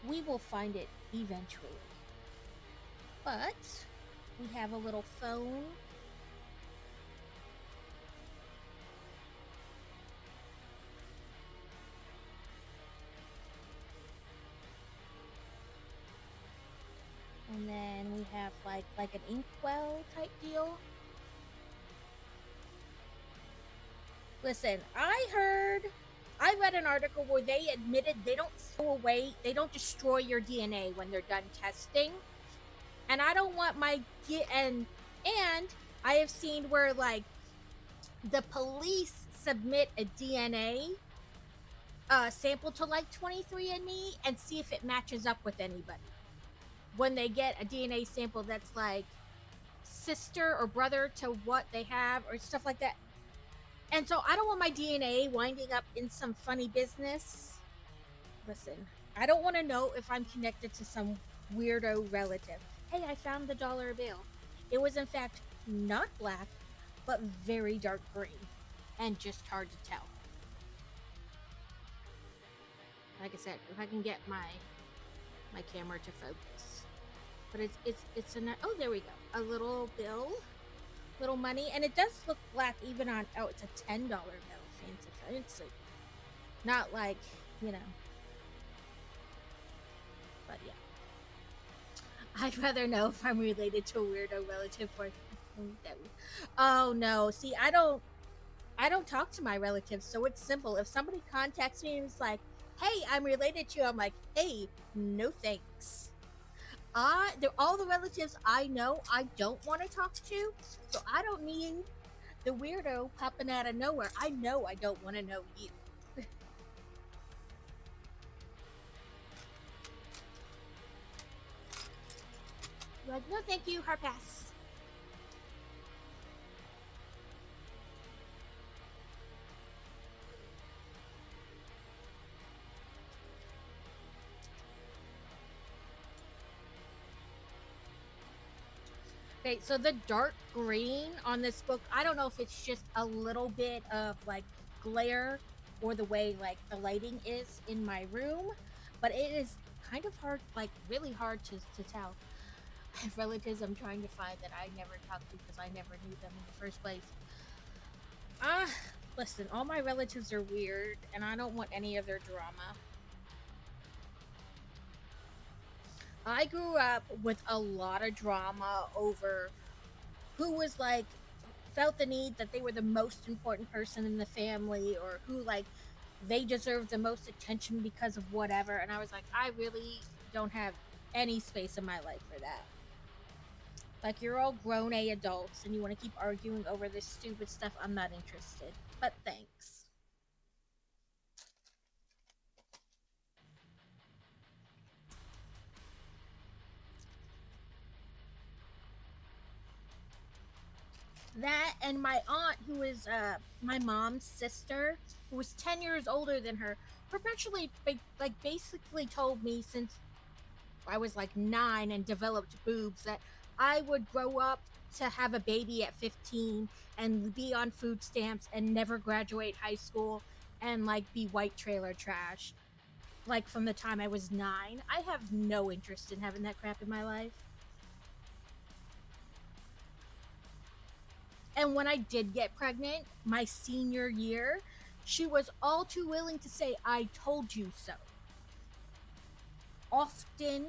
We will find it eventually. But we have a little phone. And then we have like an inkwell type deal. Listen, I read an article where they admitted they don't throw away, they don't destroy your DNA when they're done testing. And I don't want my and I have seen where like the police submit a DNA sample to like 23andMe and see if it matches up with anybody. When they get a DNA sample that's like sister or brother to what they have or stuff like that. And so I don't want my DNA winding up in some funny business. Listen, I don't want to know if I'm connected to some weirdo relative. Hey, I found the dollar bill. It was in fact not black, but very dark green and just hard to tell. Like I said, if I can get my camera to focus. But it's a, oh, there we go. A little bill. Little money, and it does look black even on, oh, it's a $10 bill. Fancy. Not like, you know. But yeah. I'd rather know if I'm related to a weirdo relative or oh no. See, I don't talk to my relatives, so it's simple. If somebody contacts me and is like, hey, I'm related to you, I'm like, hey, no thanks. They're all the relatives I know I don't want to talk to, so I don't need the weirdo popping out of nowhere. I know I don't want to know you. Like, no thank you, hard pass. Okay, so the dark green on this book, I don't know if it's just a little bit of like glare or the way like the lighting is in my room, but it is kind of hard, like really hard to tell. I have relatives I'm trying to find that I never talked to because I never knew them in the first place. Listen, all my relatives are weird, and I don't want any of their drama. I grew up with a lot of drama over who was like, felt the need that they were the most important person in the family, or who like they deserved the most attention because of whatever. And I was like, I really don't have any space in my life for that. Like, you're all grown A adults and you want to keep arguing over this stupid stuff. I'm not interested. But thanks. That and my aunt, who is my mom's sister, who was 10 years older than her, perpetually basically told me since I was like 9 and developed boobs that I would grow up to have a baby at 15 and be on food stamps and never graduate high school and like be white trailer trash. Like from the time I was 9, I have no interest in having that crap in my life. And when I did get pregnant, my senior year, she was all too willing to say, I told you so. Often.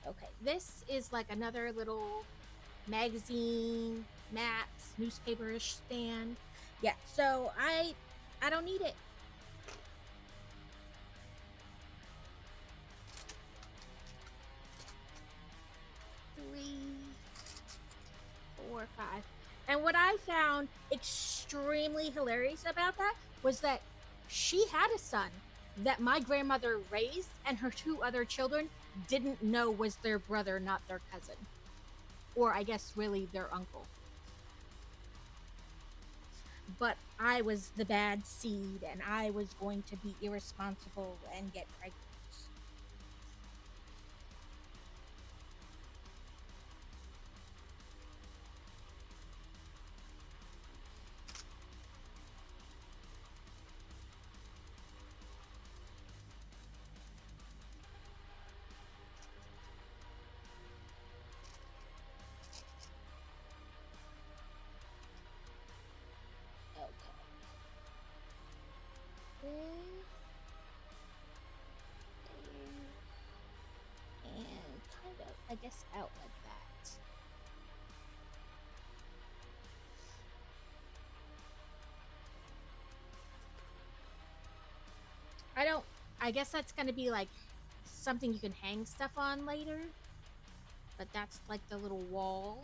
Okay, this is like another little magazine, maps, newspaper-ish stand. Yeah, so I don't need it. 3, 4, 5. And what I found extremely hilarious about that was that she had a son that my grandmother raised, and her 2 other children didn't know was their brother, not their cousin. Or I guess really their uncle. But I was the bad seed, and I was going to be irresponsible and get pregnant. And kind of, I guess, out like that. I guess that's gonna be like something you can hang stuff on later. But that's like the little wall.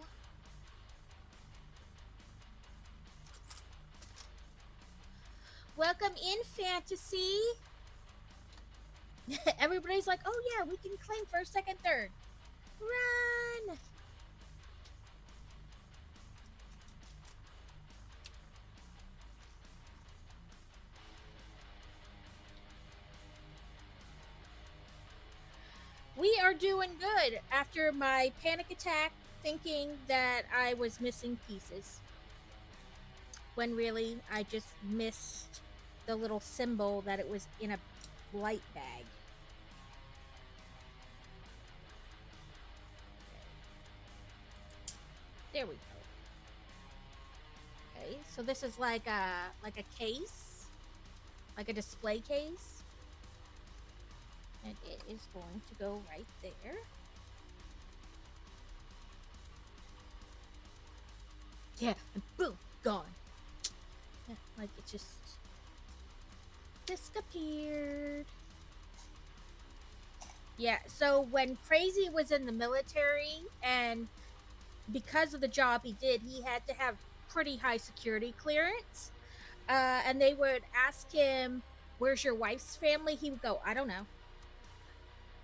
Welcome in, Fantasy. Everybody's like, oh yeah, we can claim first, second, third. Run! We are doing good after my panic attack thinking that I was missing pieces. When really, I just missed the little symbol that it was in a light bag. There we go. Okay, so this is like a case, like a display case, and it is going to go right there. Yeah, and boom, gone. Yeah, like it just disappeared. Yeah, so when Crazy was in the military, and because of the job he did, he had to have pretty high security clearance. And they would ask him, where's your wife's family? He would go, I don't know.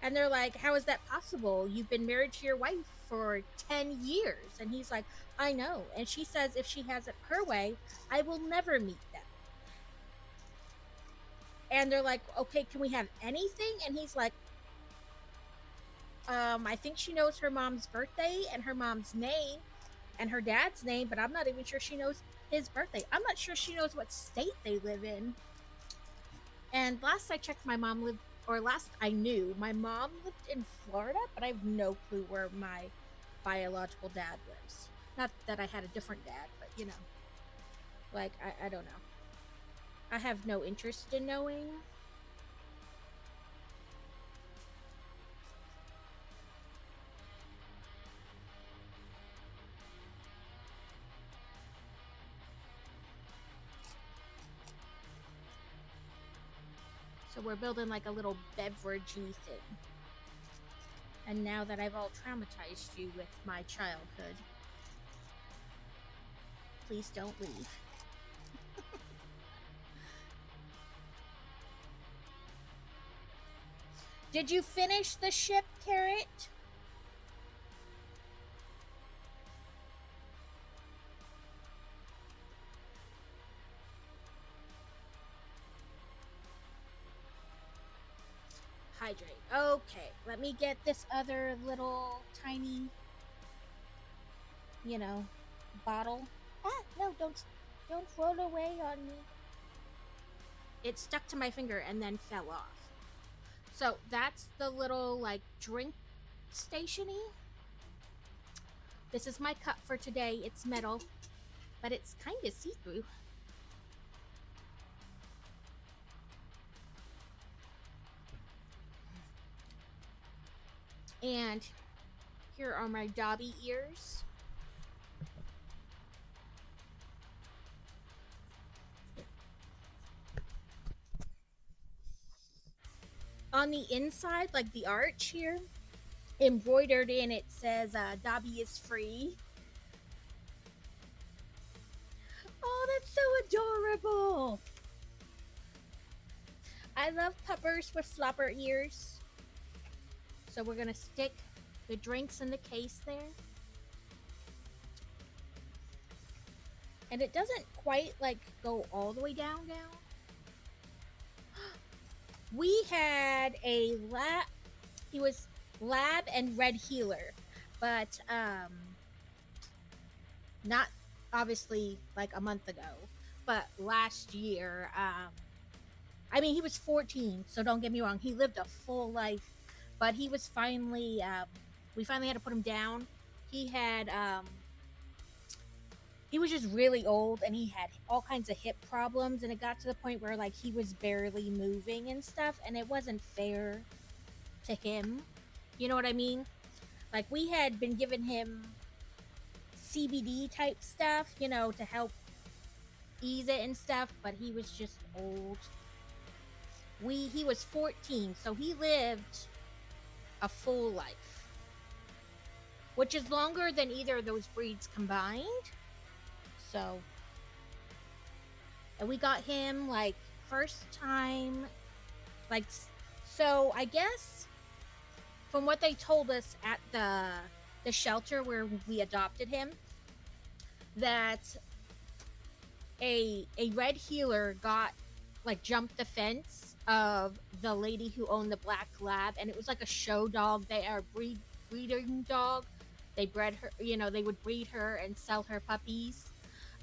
And they're like, how is that possible? You've been married to your wife for 10 years. And he's like, I know. And she says if she has it her way, I will never meet them. And they're like, okay, can we have anything? And he's like, I think she knows her mom's birthday and her mom's name and her dad's name, but I'm not even sure she knows his birthday. I'm not sure she knows what state they live in. And last I checked, my mom lived, or last I knew, my mom lived in Florida, but I have no clue where my biological dad lives. Not that I had a different dad, but you know, like, I don't know. I have no interest in knowing. So we're building like a little beveragey thing. And now that I've all traumatized you with my childhood, please don't leave. Did you finish the ship, Carrot? Hydrate. Okay, let me get this other little tiny, you know, bottle. Ah, no, don't roll away on me. It stuck to my finger and then fell off. So that's the little like drink stationy. This is my cup for today. It's metal, but it's kind of see-through. And here are my Dobby ears. On the inside, like the arch here, embroidered in, it says Dobby is free. Oh, that's so adorable. I love puppers with flopper ears. So we're gonna stick the drinks in the case there. And it doesn't quite like go all the way down. We had a lab, he was lab and red healer, but not obviously like a month ago, but last year. I mean, he was 14, so don't get me wrong, he lived a full life, but he was finally, we finally had to put him down. He had, he was just really old, and he had all kinds of hip problems, and it got to the point where like he was barely moving and stuff, and it wasn't fair to him. You know what I mean? Like, we had been giving him CBD type stuff, you know, to help ease it and stuff, but he was just old. He was 14, so he lived a full life, which is longer than either of those breeds combined. So, and we got him like first time, like, so I guess from what they told us at the shelter where we adopted him, that a red healer got like jumped the fence of the lady who owned the black lab, and it was like a show dog. They are breeding dog. They bred her, you know, they would breed her and sell her puppies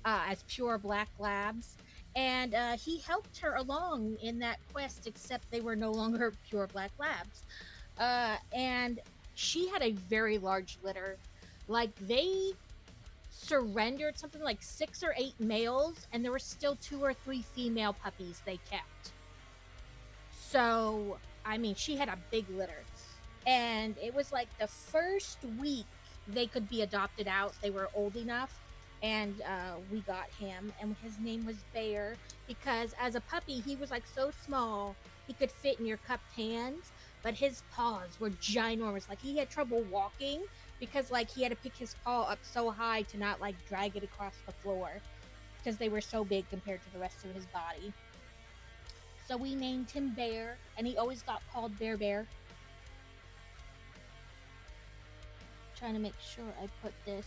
as pure black labs, and he helped her along in that quest, except they were no longer pure black labs. And she had a very large litter. Like, they surrendered something like 6 or 8 males, and there were still 2 or 3 female puppies they kept. So, I mean, she had a big litter. And it was like the first week they could be adopted out. They were old enough. And we got him. And his name was Bear. Because as a puppy, he was like so small, he could fit in your cupped hands. But his paws were ginormous. Like, he had trouble walking because, like, he had to pick his paw up so high to not, like, drag it across the floor. Because they were so big compared to the rest of his body. So we named him Bear, and he always got called Bear Bear. Trying to make sure I put this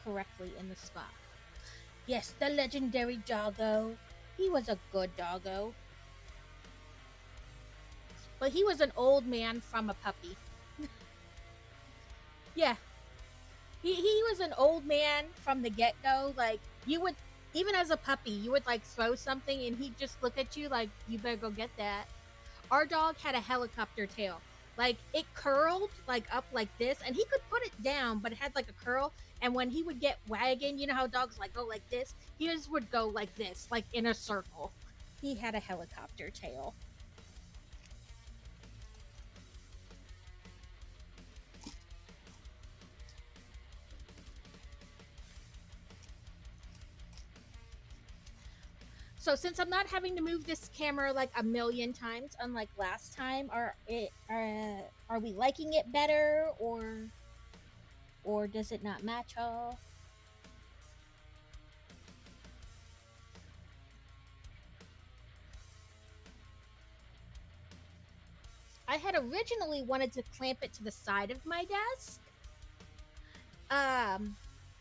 correctly in the spot. Yes, the legendary doggo. He was a good doggo. But he was an old man from a puppy. Yeah. He was an old man from the get-go. Like, you would, even as a puppy, you would like throw something and he'd just look at you like, you better go get that. Our dog had a helicopter tail. Like, it curled like up like this, and he could put it down, but it had like a curl. And when he would get wagging, you know how dogs like go like this? He just would go like this, like in a circle. He had a helicopter tail. So since I'm not having to move this camera like a million times, unlike last time, are we liking it better, or does it not match all? I had originally wanted to clamp it to the side of my desk,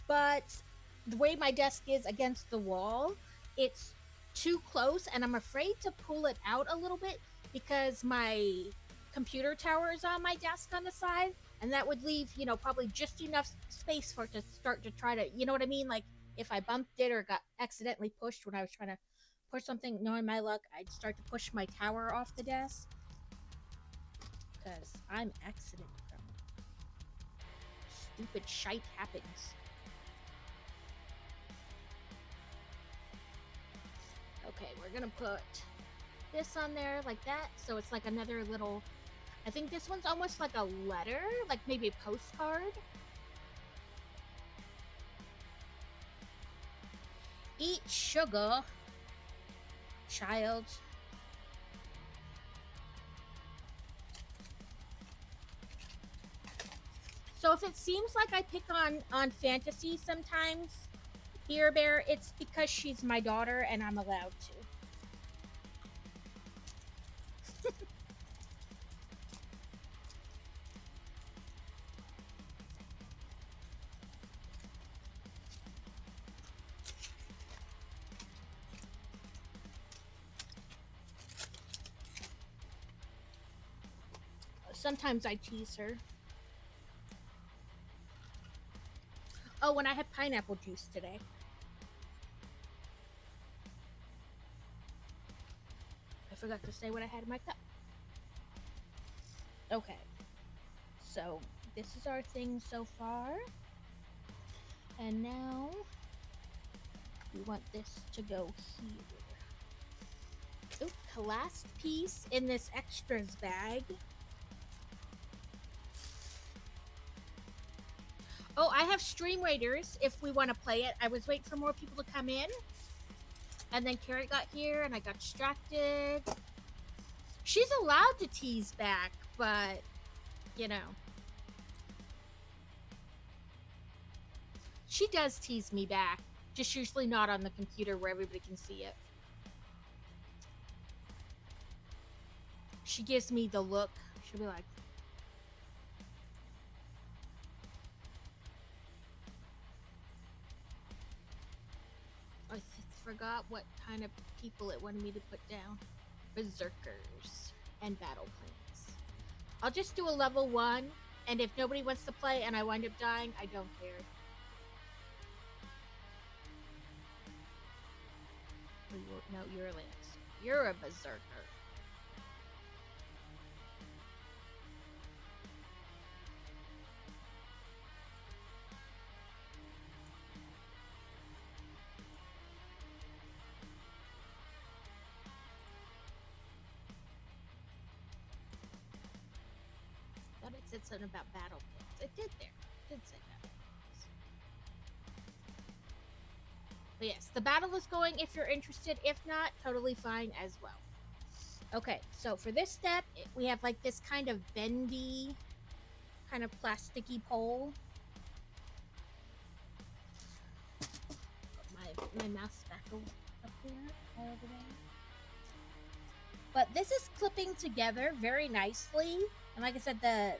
but the way my desk is against the wall, it's too close, and I'm afraid to pull it out a little bit because my computer tower is on my desk on the side, and that would leave, you know, probably just enough space for it to start to try to, you know what I mean? Like, if I bumped it or got accidentally pushed when I was trying to push something, knowing my luck, I'd start to push my tower off the desk. Because I'm accident prone. Stupid shite happens. Okay, we're gonna put this on there like that, so it's like another little, I think this one's almost like a letter, like maybe a postcard. Eat sugar, child. So if it seems like I pick on Fantasy sometimes, Beer Bear, it's because she's my daughter and I'm allowed to. Sometimes I tease her. Oh, and I had pineapple juice today. I forgot to say what I had in my cup. Okay. So, this is our thing so far. And now, we want this to go here. Oop, the last piece in this extras bag. Oh, I have Stream Raiders if we want to play it. I was waiting for more people to come in. And then Carrot got here and I got distracted. She's allowed to tease back, but, you know. She does tease me back. Just usually not on the computer where everybody can see it. She gives me the look. She'll be like, I forgot what kind of people it wanted me to put down. Berserkers and battle clans. I'll just do a level 1, and if nobody wants to play and I wind up dying, I don't care. No, you're a Lance. You're a berserker. Thought it said something about battle clans. It did there. It did say battle clans. But yes, the battle is going if you're interested. If not, totally fine as well. Okay, so for this step, we have like this kind of bendy, kind of plasticky pole. Put my mouse back up there, over there. But this is clipping together very nicely. And like I said, the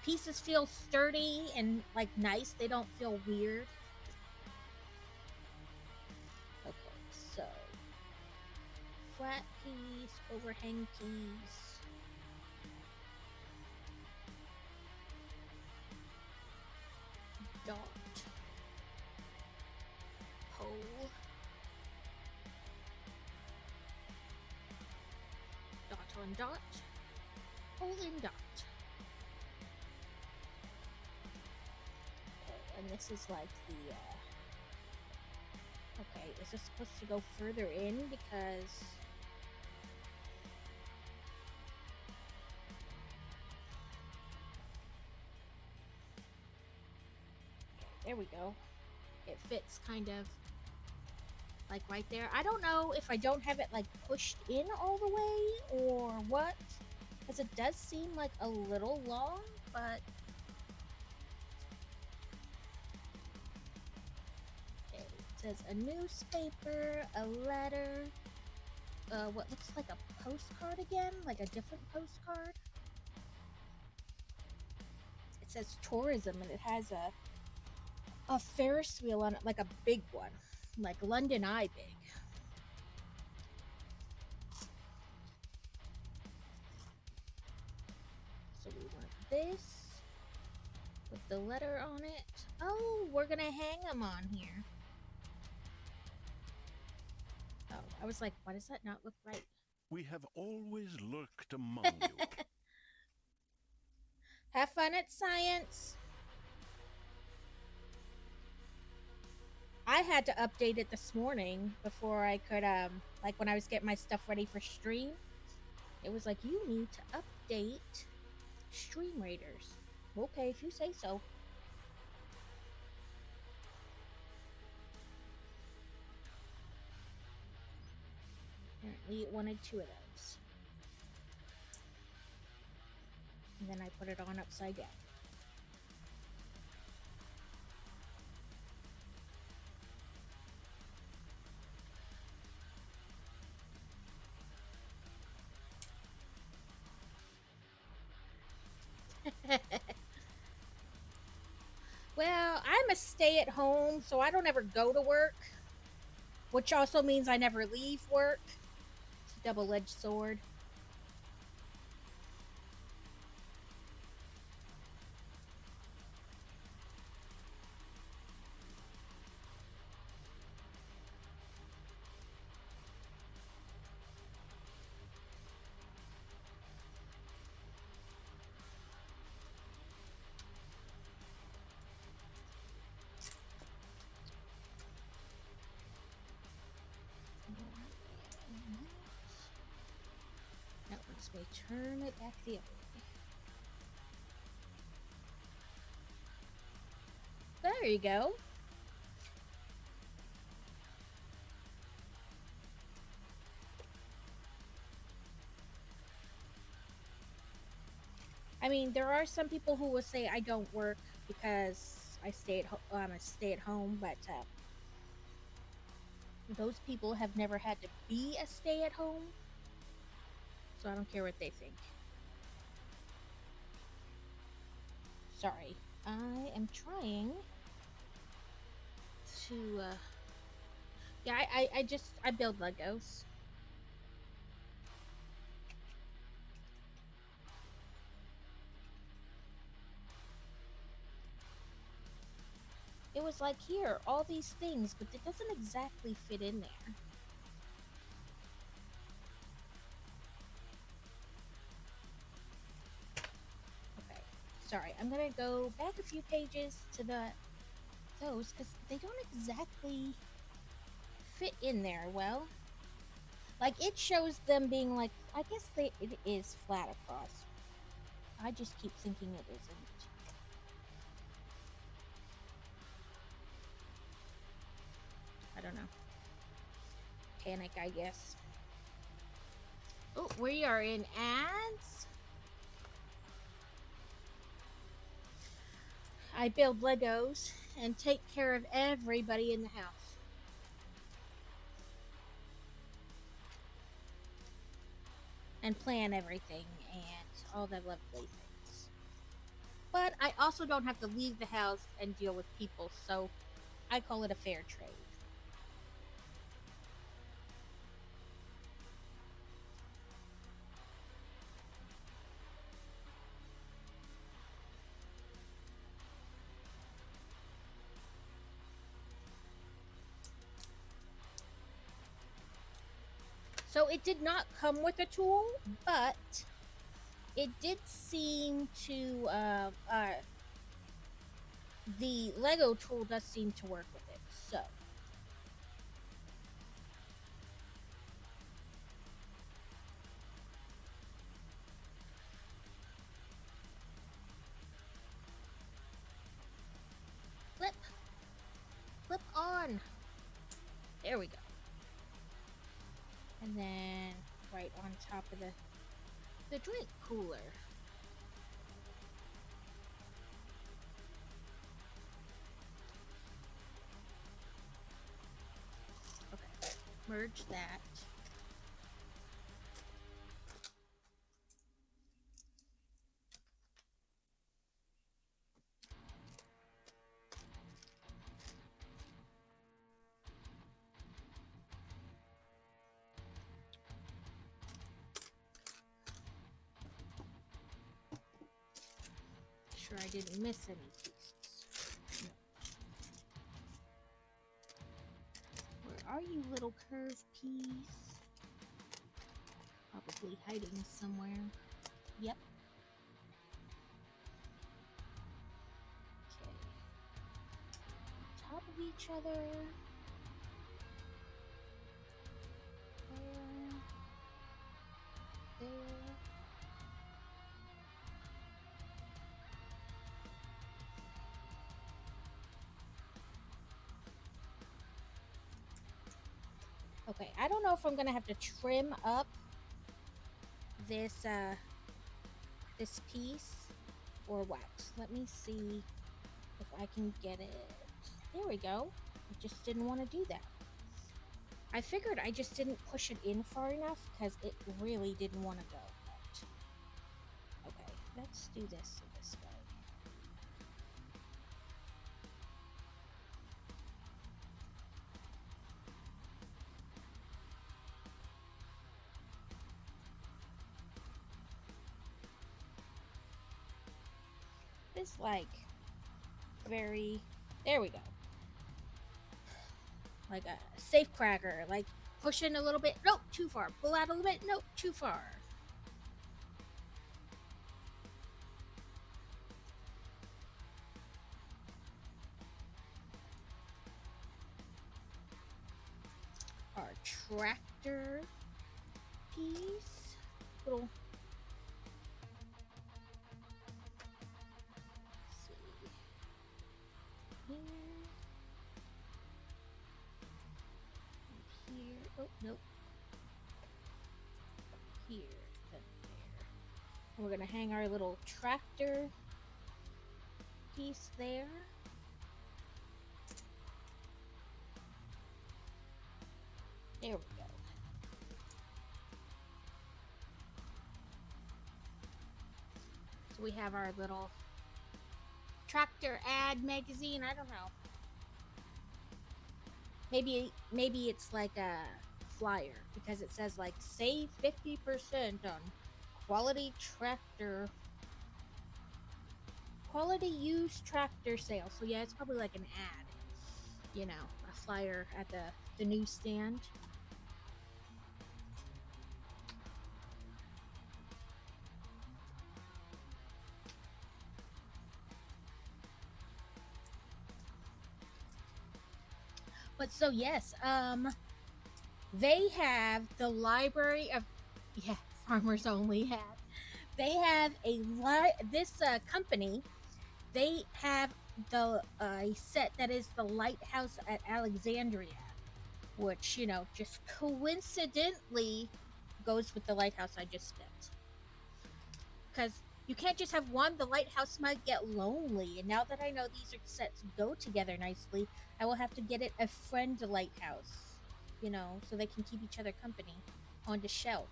pieces feel sturdy and like nice. They don't feel weird. Okay, so flat piece, overhang piece. One dot. Hole in dot. Okay, and this is like the, okay, is this supposed to go further in? Because... there we go. It fits kind of like right there. I don't know if I don't have it like pushed in all the way or what, because it does seem like a little long, but okay, it says a newspaper, a letter, what looks like a postcard again, like a different postcard. It says tourism and it has a Ferris wheel on it, like a big one, like London Eye big. So we want this with the letter on it. Oh, we're gonna hang them on here. Oh, I was like, why does that not look right? We have always lurked among you. Have fun at science. I had to update it this morning before I could, like when I was getting my stuff ready for stream. It was like, you need to update Stream Raiders. Okay, if you say so. Apparently it wanted 2 of those. And then I put it on upside down. Well, I'm a stay-at-home, so I don't ever go to work, which also means I never leave work. It's a double-edged sword. Now once we turn it back the other way. There you go. I mean, there are some people who will say I don't work because I stay at home. I'm a stay-at-home, but those people have never had to be a stay-at-home, so I don't care what they think. Sorry, I am trying to. Yeah, I build Legos. It was like, here, all these things, but it doesn't exactly fit in there. Okay, sorry, I'm gonna go back a few pages to those, because they don't exactly fit in there well. Like, it shows them being like, I guess it is flat across. I just keep thinking it isn't. I don't know. Panic, I guess. Oh, we are in ads. I build Legos and take care of everybody in the house. And plan everything and all the lovely things. But I also don't have to leave the house and deal with people, so I call it a fair trade. So it did not come with a tool, but it did seem to, the Lego tool does seem to work with it, so. Flip. Flip on. There we go. And then right on top of the drink cooler. Okay, merge that. Sure I didn't miss any pieces. No. Where are you, little curved piece? Probably hiding somewhere. Yep. Okay. On top of each other. There. Okay, I don't know if I'm gonna have to trim up this this piece or what. Let me see if I can get it. There we go. I just didn't want to do that. I figured I just didn't push it in far enough because it really didn't want to go. But, okay, let's do this this way. This like very, there we go, like a safe cracker, like push in a little bit, nope, too far, pull out a little bit, nope, too far. Our tractor piece, little, oh, nope. Here, then there. And we're gonna hang our little tractor piece there. There we go. So we have our little tractor ad magazine. I don't know. Maybe it's like a flyer because it says like save 50% on quality used tractor sale. So yeah, it's probably like an ad, you know, a flyer at the newsstand. But so yes, they have the library of, yeah, Farmers Only hat. They have this company. They have the a set that is the Lighthouse at Alexandria, which, you know, just coincidentally goes with the lighthouse I just built. Because you can't just have one. The lighthouse might get lonely, and now that I know these sets go together nicely, I will have to get it a friend lighthouse, you know, so they can keep each other company on the shelf.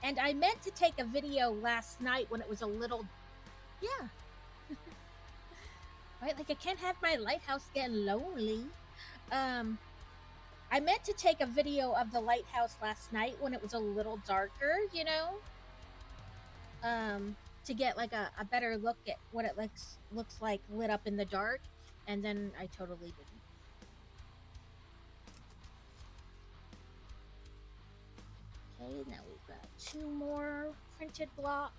And I meant to take a video last night when it was a little, yeah. Right, like I can't have my lighthouse get lonely. I meant to take a video of the lighthouse last night when it was a little darker, you know. to get like a better look at what it looks like lit up in the dark, and then I totally didn't. Okay, now we've got 2 more printed blocks.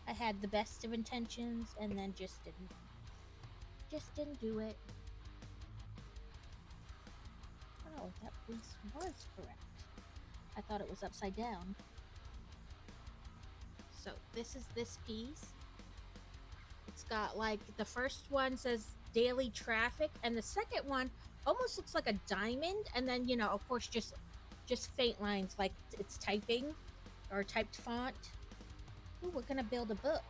I had the best of intentions and then just didn't do it. Oh, that piece was correct. I thought it was upside down. So this is this piece. It's got like, the first one says daily traffic, and the second one almost looks like a diamond, and then, you know, of course, just faint lines like it's typing or typed font. Ooh, we're gonna build a book.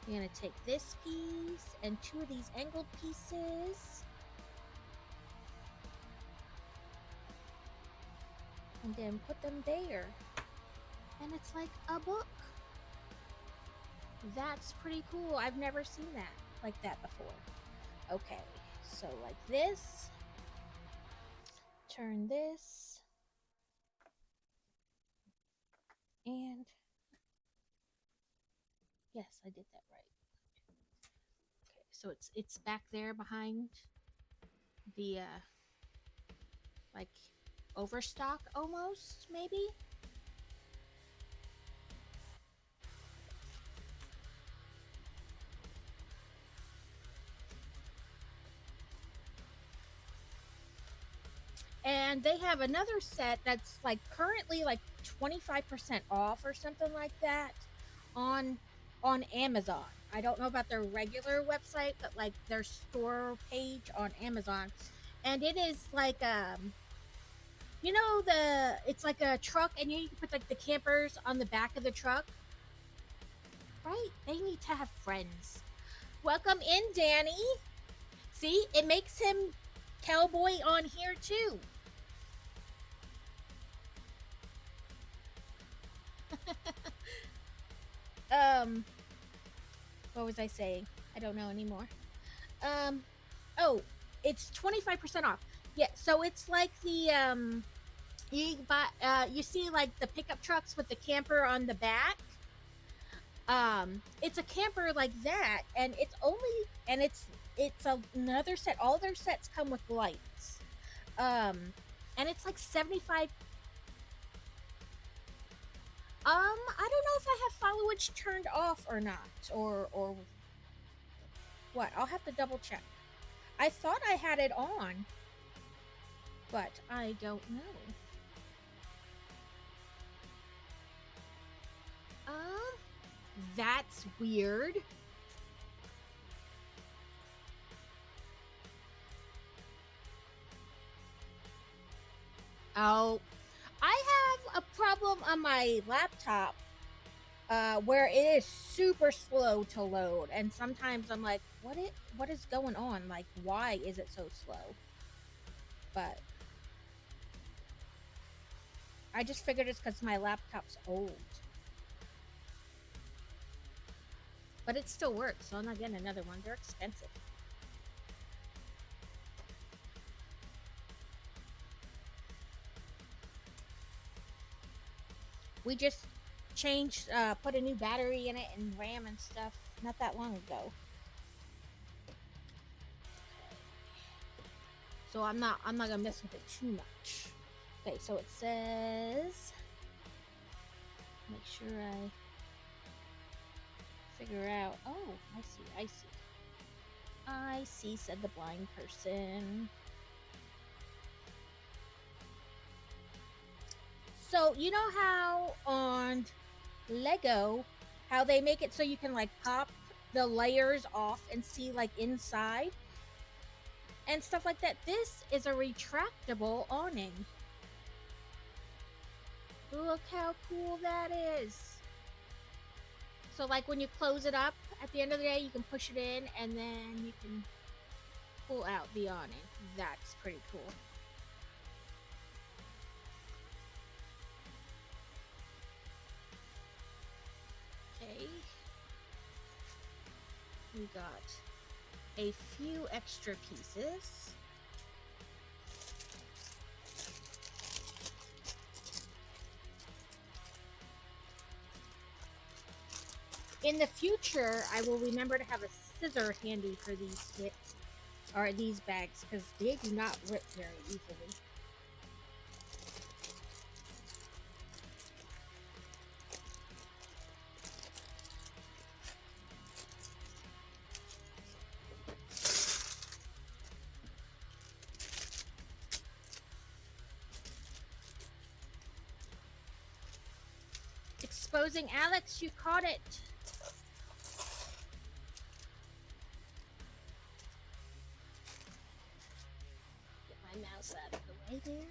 We're gonna take this piece and 2 of these angled pieces, and then put them there, and it's like a book. That's pretty cool. I've never seen that like that before. Okay, so like this, turn this, and yes, I did that right. Okay, so it's back there behind the like overstock almost, maybe. And they have another set that's like currently like 25% off or something like that on Amazon. I don't know about their regular website, but like their store page on Amazon. And it is like you know, it's like a truck, and you can put like the campers on the back of the truck. Right? They need to have friends. Welcome in, Danny. See, it makes him cowboy on here too. What was I saying? I don't know anymore. Oh, it's 25% off. Yeah, so it's like the you see like the pickup trucks with the camper on the back. It's a camper like that, and it's another set. All their sets come with lights. And it's like 75. I don't know if I have followage turned off or not, or what. I'll have to double check. I thought I had it on, but I don't know. That's weird. Oh, I have a problem on my laptop where it is super slow to load, and sometimes I'm like, what is going on? Like, why is it so slow? But I just figured it's because my laptop's old. But it still works, so I'm not getting another one. They're expensive. We just changed, put a new battery in it and RAM and stuff not that long ago. So I'm not gonna mess with it too much. Okay, so it says, make sure I figure out. Oh, I see, said the blind person. So, you know how on Lego, how they make it so you can like pop the layers off and see like inside and stuff like that? This is a retractable awning. Look how cool that is. So like when you close it up at the end of the day, you can push it in and then you can pull out the awning. That's pretty cool. Okay. We got a few extra pieces. In the future, I will remember to have a scissor handy for these kits, or these bags, because they do not rip very easily. Exposing Alex, you caught it. Get my mouse out of the way there.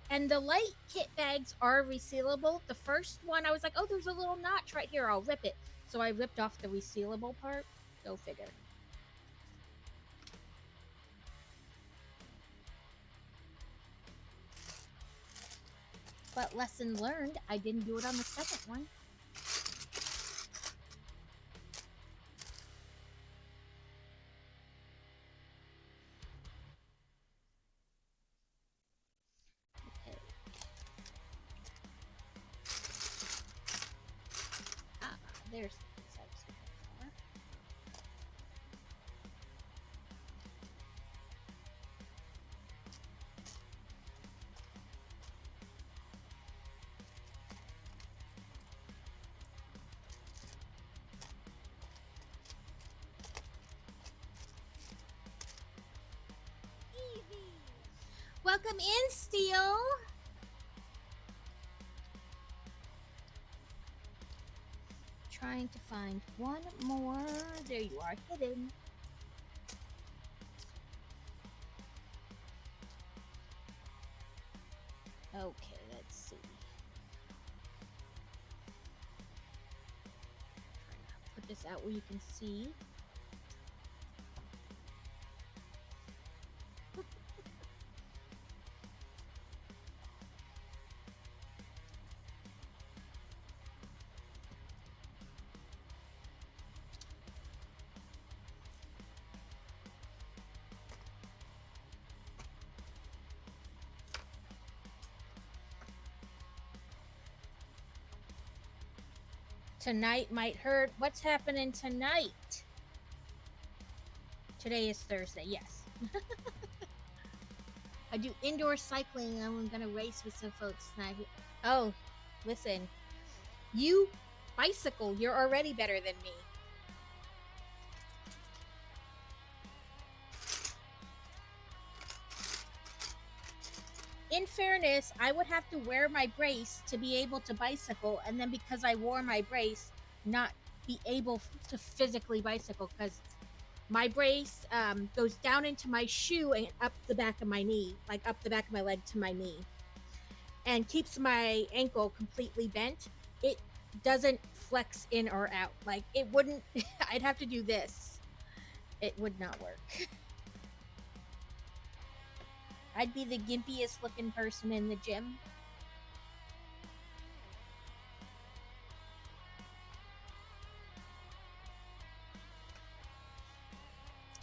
And the light kit bags are resealable. The first one, I was like, oh, there's a little notch right here. I'll rip it. So I ripped off the resealable part. Go figure. But lesson learned, I didn't do it on the second one. Okay. Ah, there's the piece I was looking for. Welcome in, Steel. Trying to find one more. There you are, hidden. Okay, let's see. Put this out where you can see. Tonight might hurt. What's happening tonight? Today is Thursday, yes. I do indoor cycling. I'm gonna race with some folks tonight. Oh, listen. You bicycle. You're already better than me. In fairness, I would have to wear my brace to be able to bicycle, and then because I wore my brace, not be able to physically bicycle, because my brace goes down into my shoe and up the back of my knee, like up the back of my leg to my knee, and keeps my ankle completely bent. It doesn't flex in or out. Like, it wouldn't, I'd have to do this. It would not work. I'd be the gimpiest looking person in the gym.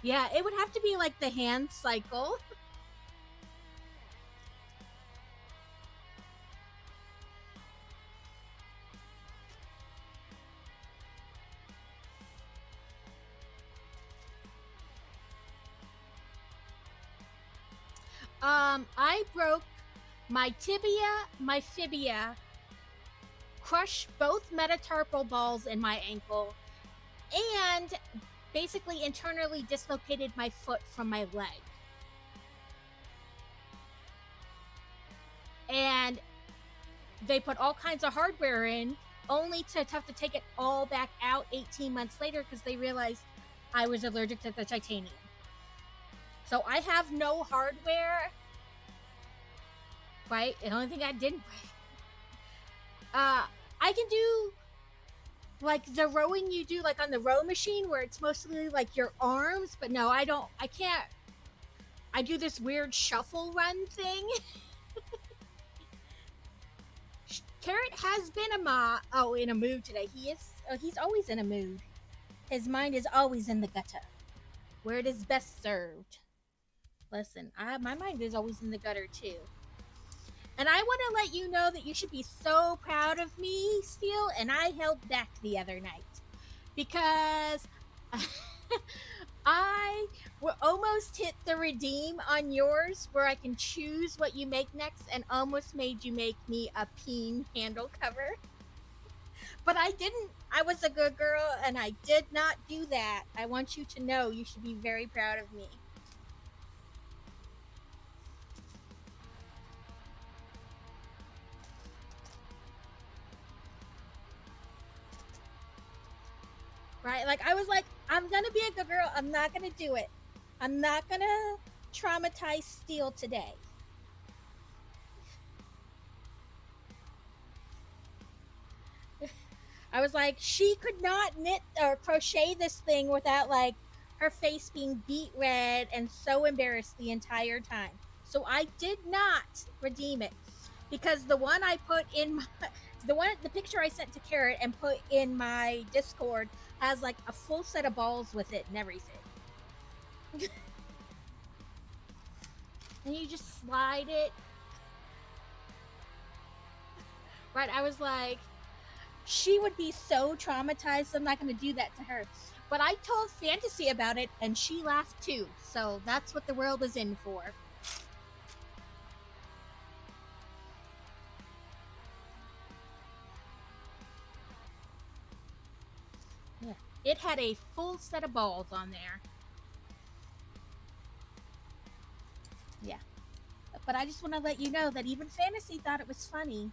Yeah, it would have to be like the hand cycle. I broke my tibia, my fibia, crushed both metatarsal balls in my ankle, and basically internally dislocated my foot from my leg. And they put all kinds of hardware in, only to have to take it all back out 18 months later because they realized I was allergic to the titanium. So I have no hardware. Right? The only thing I didn't break. I can do like the rowing you do like on the row machine where it's mostly like your arms, but no, I can't. I do this weird shuffle run thing. Carrot has been in a mood today. He's always in a mood. His mind is always in the gutter, where it is best served. Listen, my mind is always in the gutter too. And I want to let you know that you should be so proud of me, Steel, and I held back the other night. Because I almost hit the redeem on yours where I can choose what you make next and almost made you make me a peen handle cover. But I didn't. I was a good girl and I did not do that. I want you to know you should be very proud of me. Right? Like, I was like, I'm gonna be a good girl. I'm not gonna do it. I'm not gonna traumatize Steel today. I was like, she could not knit or crochet this thing without like her face being beet red and so embarrassed the entire time. So I did not redeem it because the one I put in my, the picture I sent to Carrot and put in my Discord has like a full set of balls with it and everything. And you just slide it. Right, I was like, she would be so traumatized, so I'm not going to do that to her. But I told Fantasy about it, and she laughed too. So that's what the world is in for. Yeah. It had a full set of balls on there. Yeah. But I just want to let you know that even Fantasy thought it was funny.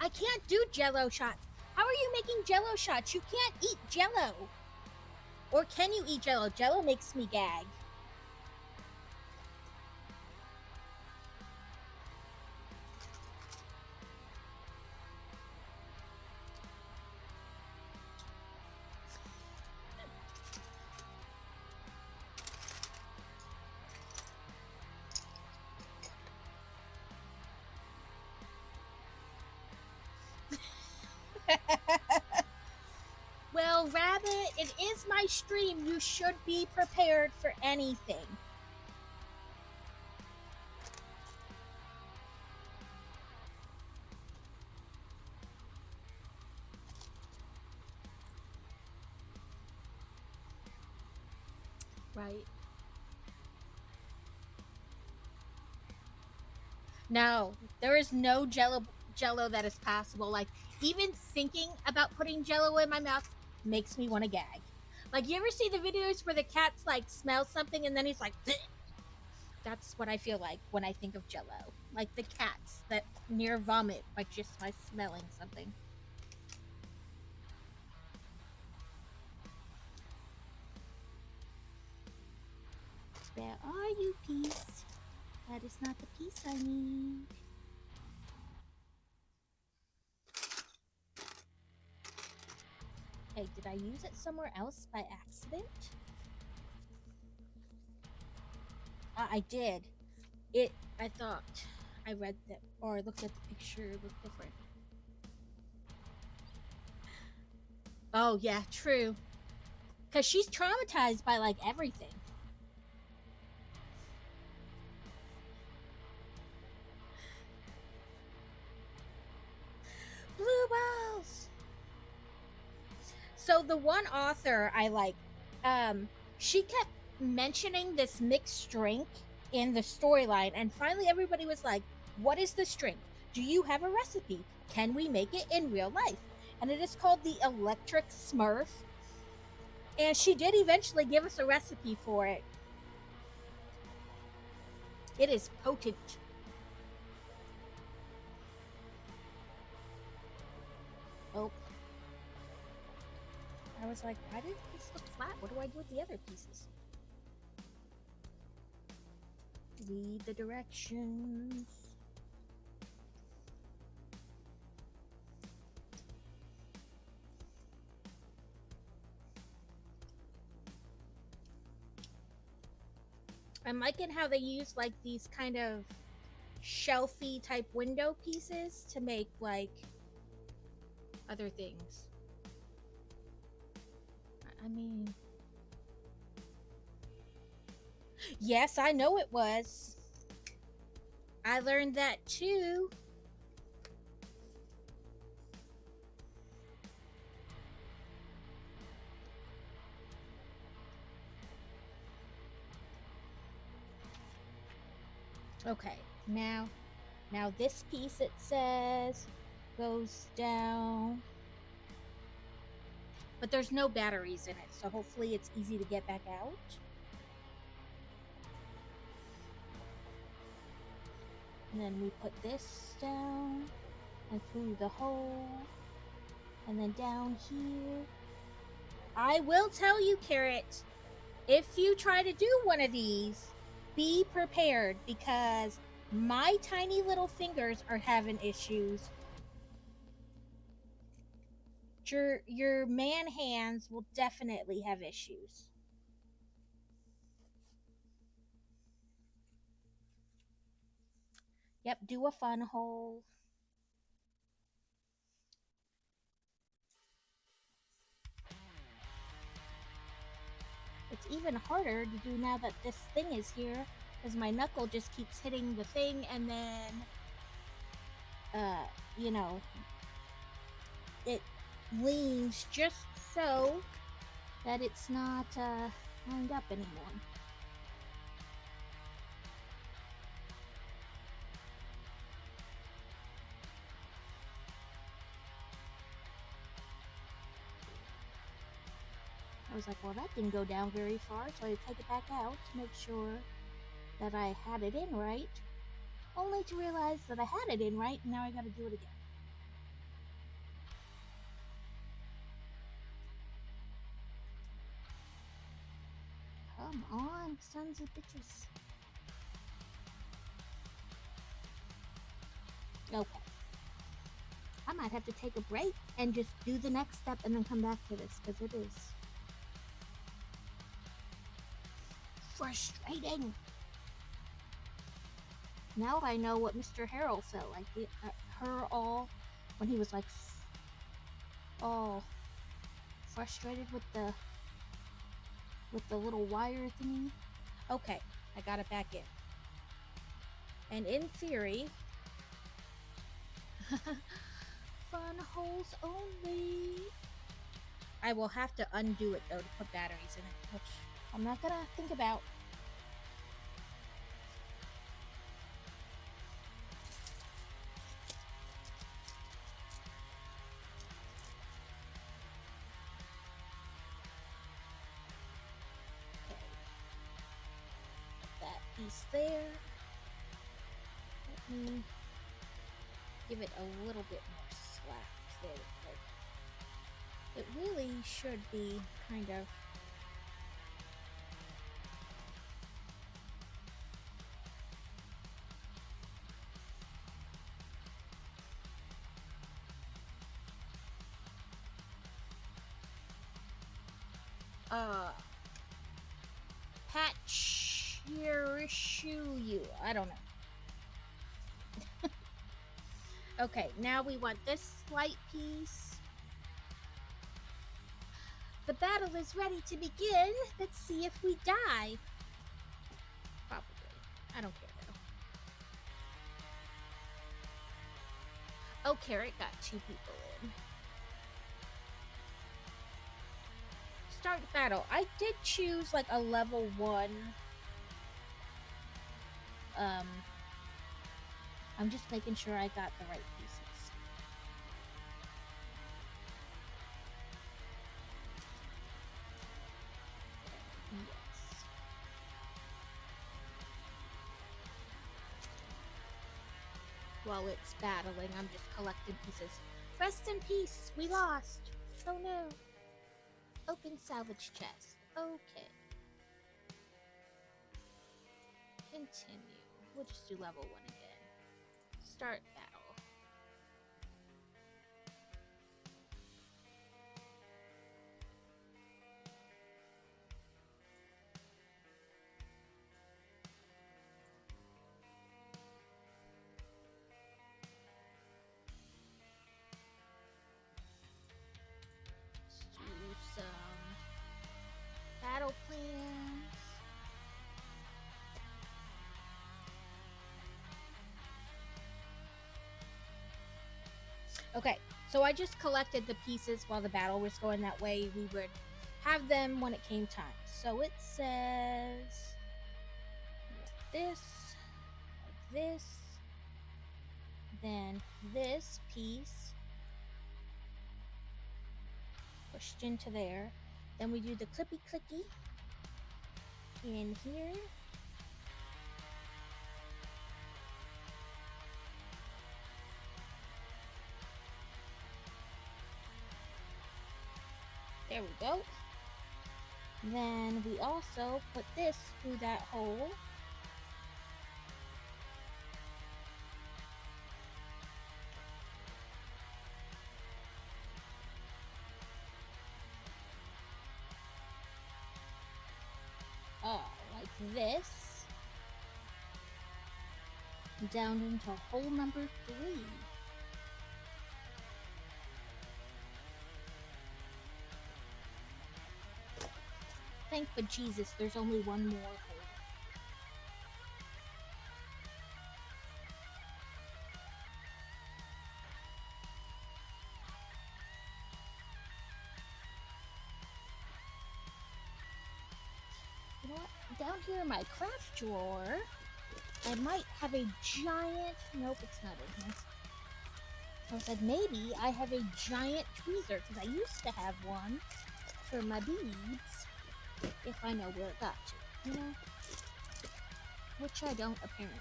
I can't do Jello shots. How are you making Jello shots? You can't eat Jello. Or can you eat Jello? Jello makes me gag. Well, Rabbit, it is my stream. You should be prepared for anything. Right. No, there is no Jello that is passable. Like, even thinking about putting Jello in my mouth makes me want to gag. Like, you ever see the videos where the cat's like smells something and then he's like, bleh? That's what I feel like when I think of Jello. Like the cats that near vomit by just by smelling something. Where are you, Peace? That is not the piece I need. Hey, did I use it somewhere else by accident? I did. I thought I read that, or I looked at the picture, it looked different. Oh, yeah, true. Because she's traumatized by, like, everything. Blue balls! So the one author I like, she kept mentioning this mixed drink in the storyline, and finally everybody was like, what is this drink? Do you have a recipe? Can we make it in real life? And it is called the Electric Smurf. And she did eventually give us a recipe for it. It is potent. Oh. I was like, why did this look flat? What do I do with the other pieces? Read the directions. I'm liking how they use like these kind of shelfy type window pieces to make like other things. I mean, yes, I know it was. I learned that too. Okay, now this piece, it says, goes down. But there's no batteries in it, so hopefully it's easy to get back out. And then we put this down and through the hole and then down here. I will tell you, Carrot, if you try to do one of these, be prepared because my tiny little fingers are having issues. Your man hands will definitely have issues. Yep, do a fun hole. It's even harder to do now that this thing is here, because my knuckle just keeps hitting the thing and then, you know, it leans just so that it's not lined up anymore. I was like, well, that didn't go down very far, so I take it back out to make sure that I had it in right, only to realize that I had it in right, and now I gotta do it again. Come on, sons of bitches. Okay. I might have to take a break and just do the next step and then come back to this, because it is frustrating. Now I know what Mr. Harrell felt like. When he was like all frustrated with the little wire thingy. Okay, I got it back in. And in theory, fun holes only. I will have to undo it though to put batteries in it, which I'm not gonna think about. Piece there. Let me give it a little bit more slack. There we go. It really should be kind of patch your issue. I don't know. Okay, now we want this light piece. The battle is ready to begin. Let's see if we die. Probably. I don't care though. Oh, Carrot got 2 people in. Start battle. I did choose like a level 1. I'm just making sure I got the right pieces. Yes. While it's battling, I'm just collecting pieces. Rest in peace, we lost. Oh no. Open salvage chest. Okay. Continue. We'll just do level 1 again. Start battle. Okay, so I just collected the pieces while the battle was going. That way we would have them when it came time. So it says this, like this, then this piece pushed into there. Then we do the clippy clicky in here. There we go. Then we also put this through that hole. Like this. Down into hole number 3. Thank bejesus, there's only one more hole. You know what? Down here in my craft drawer, I might have a giant... Nope, it's not in here. I said maybe I have a giant tweezer, because I used to have one for my beads. If I know where it got to, you know? Which I don't, apparently.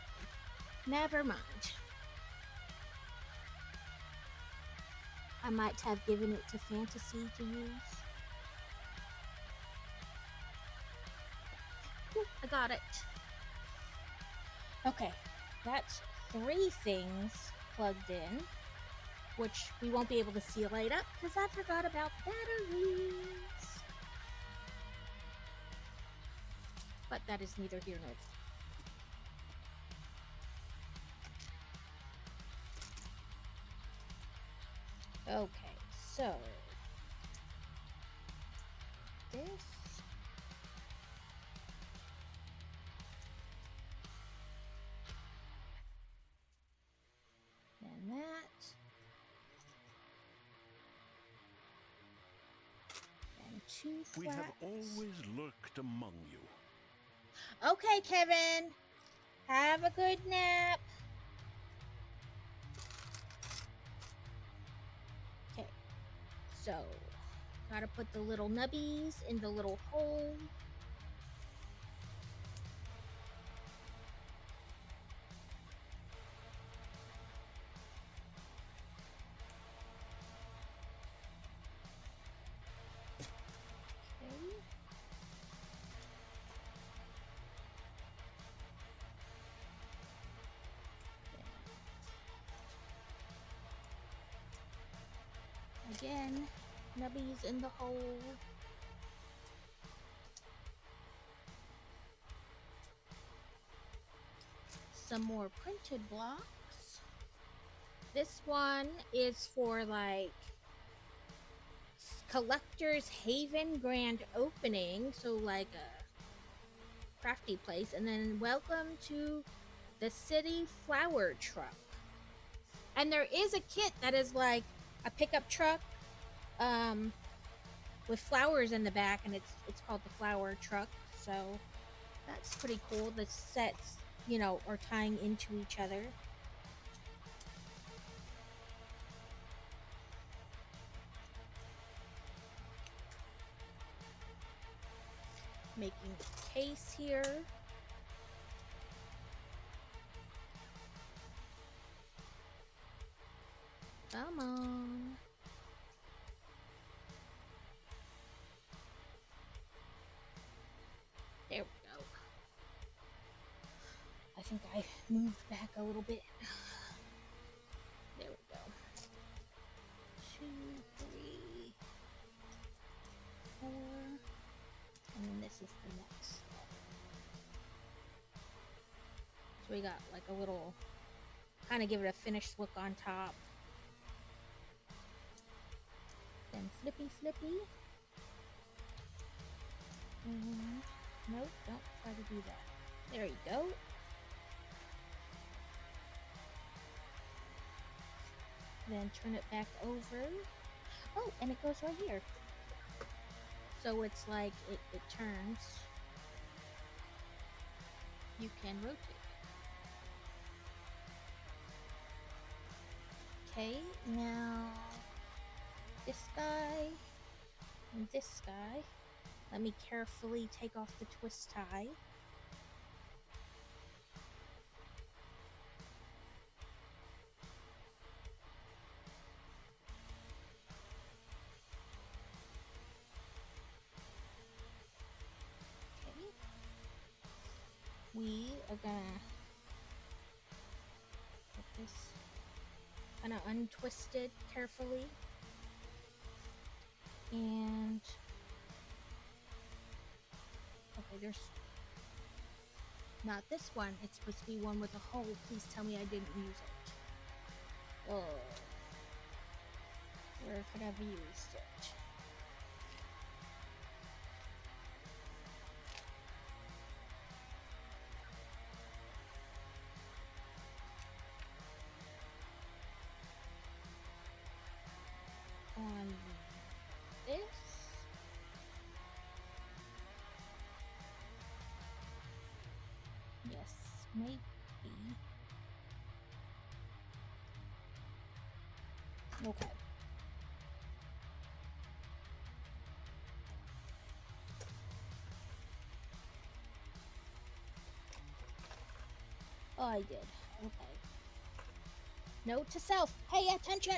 Never mind. I might have given it to Fantasy to use. Ooh, I got it. Okay, that's 3 things plugged in, which we won't be able to see light up because I forgot about batteries. But that is neither here nor there. Okay, so this. And that. And 2 flaps. We have always lurked among you. Okay, Kevin. Have a good nap. Okay. So, gotta put the little nubbies in the little hole. Again, nubbies in the hole. Some more printed blocks. This one is for like Collector's Haven grand opening, so like a crafty place, and then welcome to the city flower truck. And there is a kit that is like a pickup truck with flowers in the back, and it's called the flower truck. So that's pretty cool. The sets, you know, are tying into each other. Making the case here. Come on. There we go. I think I moved back a little bit. There we go. 2, 3, 4. And then this is the next step. So we got like a little, kind of give it a finished look on top. Then flippy flippy. Nope, don't try to do that. There you go. Then turn it back over. Oh, and it goes right here. So it's like it turns. You can rotate. Okay, now this guy and this guy. Let me carefully take off the twist tie. Okay. We are gonna get this kind of untwisted carefully. And okay, there's not this one. It's supposed to be one with a hole. Please tell me I didn't use it. Oh, where could I have used it? On this. Yes, maybe. Okay. Oh, I did. Okay. Note to self, pay attention!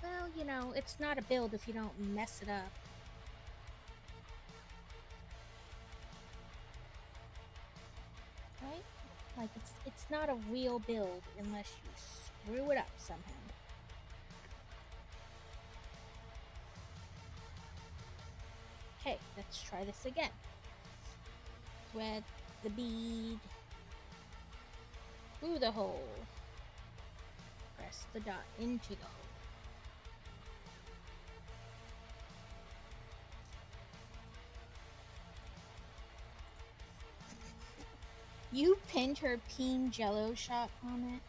Well, you know, it's not a build if you don't mess it up. Right? Like, it's not a real build unless you screw it up somehow. Okay, let's try this again. Thread the bead through the hole. Press the dot into the hole. You pinned her peen jello shot comment.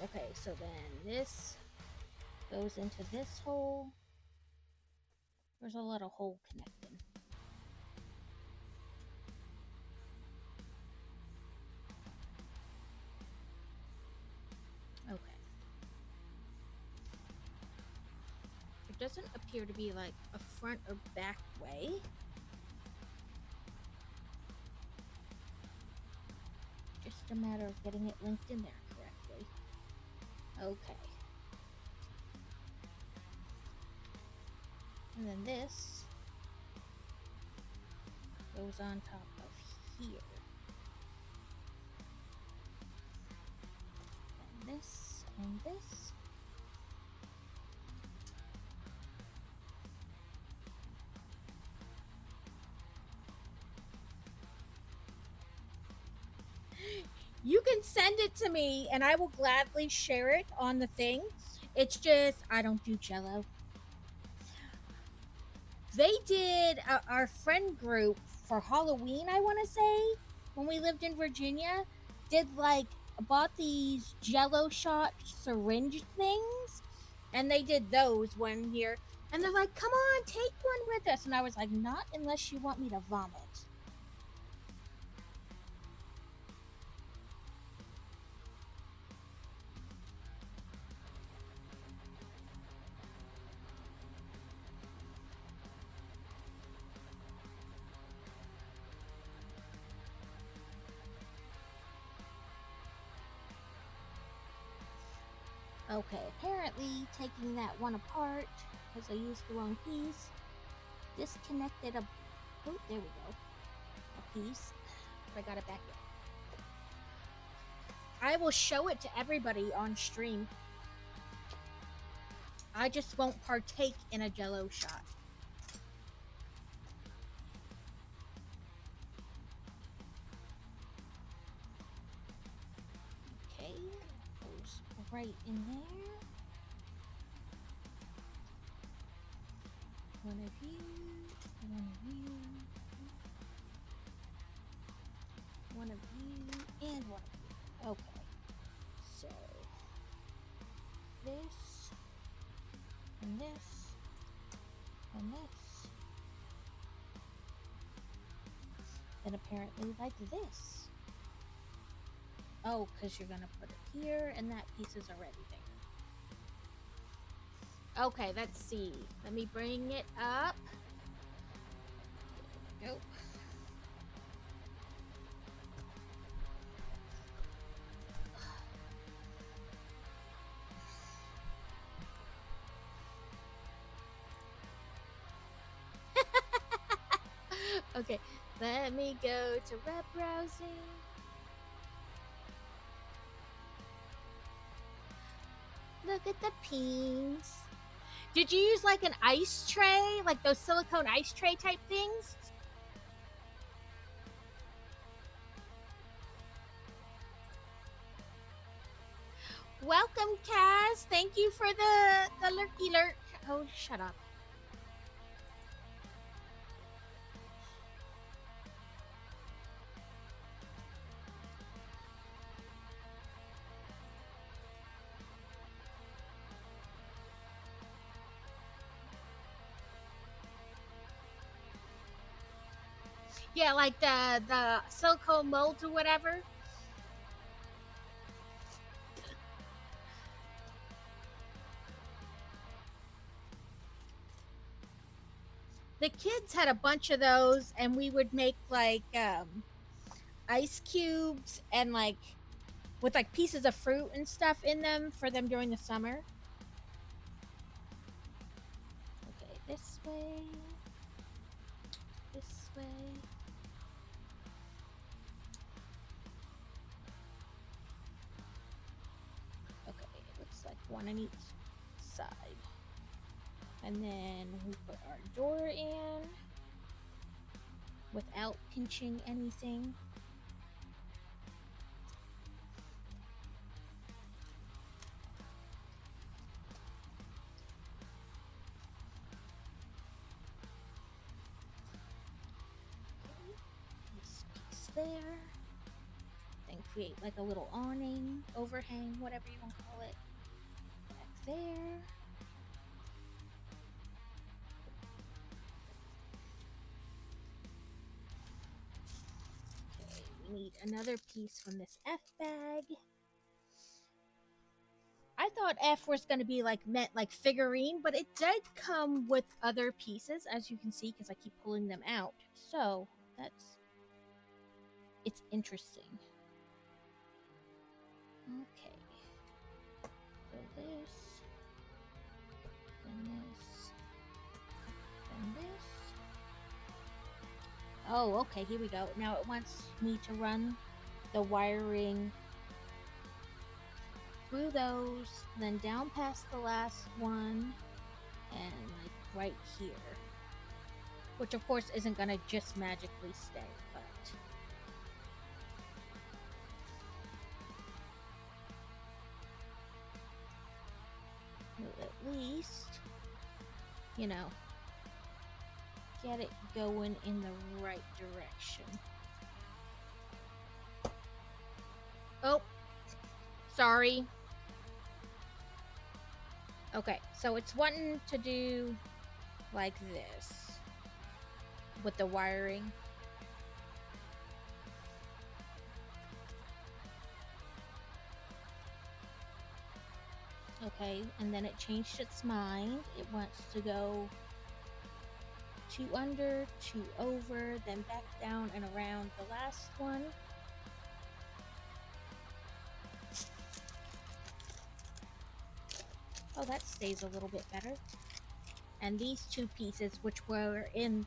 Okay, so then this goes into this hole. There's a little hole connecting. Okay. There doesn't appear to be like a front or back way. Just a matter of getting it linked in there correctly. Okay. And then this goes on top of here. And this and this. You can send it to me and I will gladly share it on the thing. It's just, I don't do Jello. They did our friend group for Halloween, I want to say, when we lived in Virginia, did like, bought these Jello shot syringe things, and they did those one year. And they're like, come on, take one with us. And I was like, not unless you want me to vomit. Okay, apparently taking that one apart, because I used the wrong piece, disconnected a... Oh, there we go. A piece. But I got it back in. I will show it to everybody on stream. I just won't partake in a Jello shot. Okay, goes right in there. One of you, one of you, one of you, and one of you. Okay. So, this, and this, and this. And apparently like this. Oh, because you're going to put it here, and that piece is already there. Okay, let's see. Let me bring it up. There we go. Okay, let me go to web browsing. Look at the pins. Did you use like an ice tray? Like those silicone ice tray type things? Welcome, Kaz. Thank you for the lurky lurk. Oh, shut up. Yeah, like the silicone molds or whatever. The kids had a bunch of those, and we would make like ice cubes and like with like pieces of fruit and stuff in them for them during the summer. Okay, this way. This way. Okay, it looks like one on each side. And then we put our door in without pinching anything. This piece there. Then create like a little awning, overhang, whatever you want to call it. Back there. Need another piece from this F bag. I thought F was going to be like meant like figurine, but it did come with other pieces, as you can see, because I keep pulling them out. So it's interesting. Okay. So this, and this, and this. Oh, okay, here we go. Now it wants me to run the wiring through those, then down past the last one, and like right here. Which of course isn't gonna just magically stay, but... at least, you know, get it going in the right direction. Oh, sorry. Okay, so it's wanting to do like this with the wiring. Okay, and then it changed its mind. It wants to go 2 under, 2 over, then back down and around the last one. Oh, that stays a little bit better. And these 2 pieces, which were in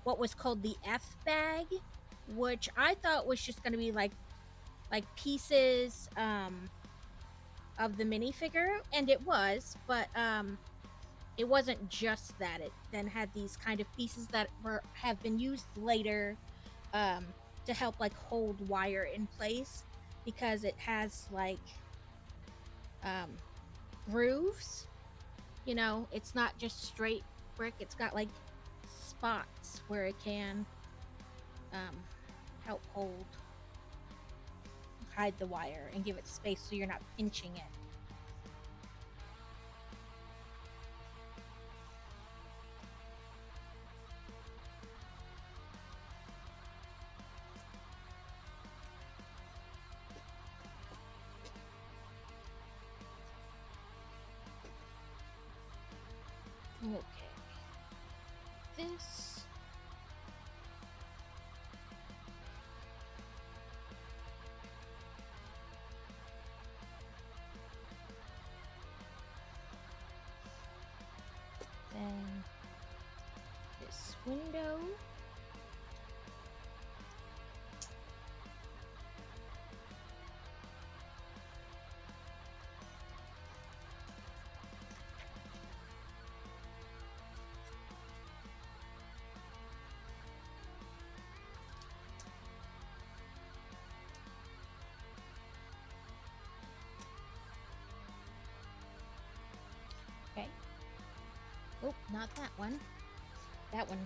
what was called the F bag, which I thought was just going to be like pieces of the minifigure, and it was, but it wasn't just that. It then had these kind of pieces that have been used later to help like hold wire in place, because it has like grooves. You know, it's not just straight brick, it's got like spots where it can help hide the wire and give it space so you're not pinching it. Okay. This. Then this window. Okay. Oh, not that one. That one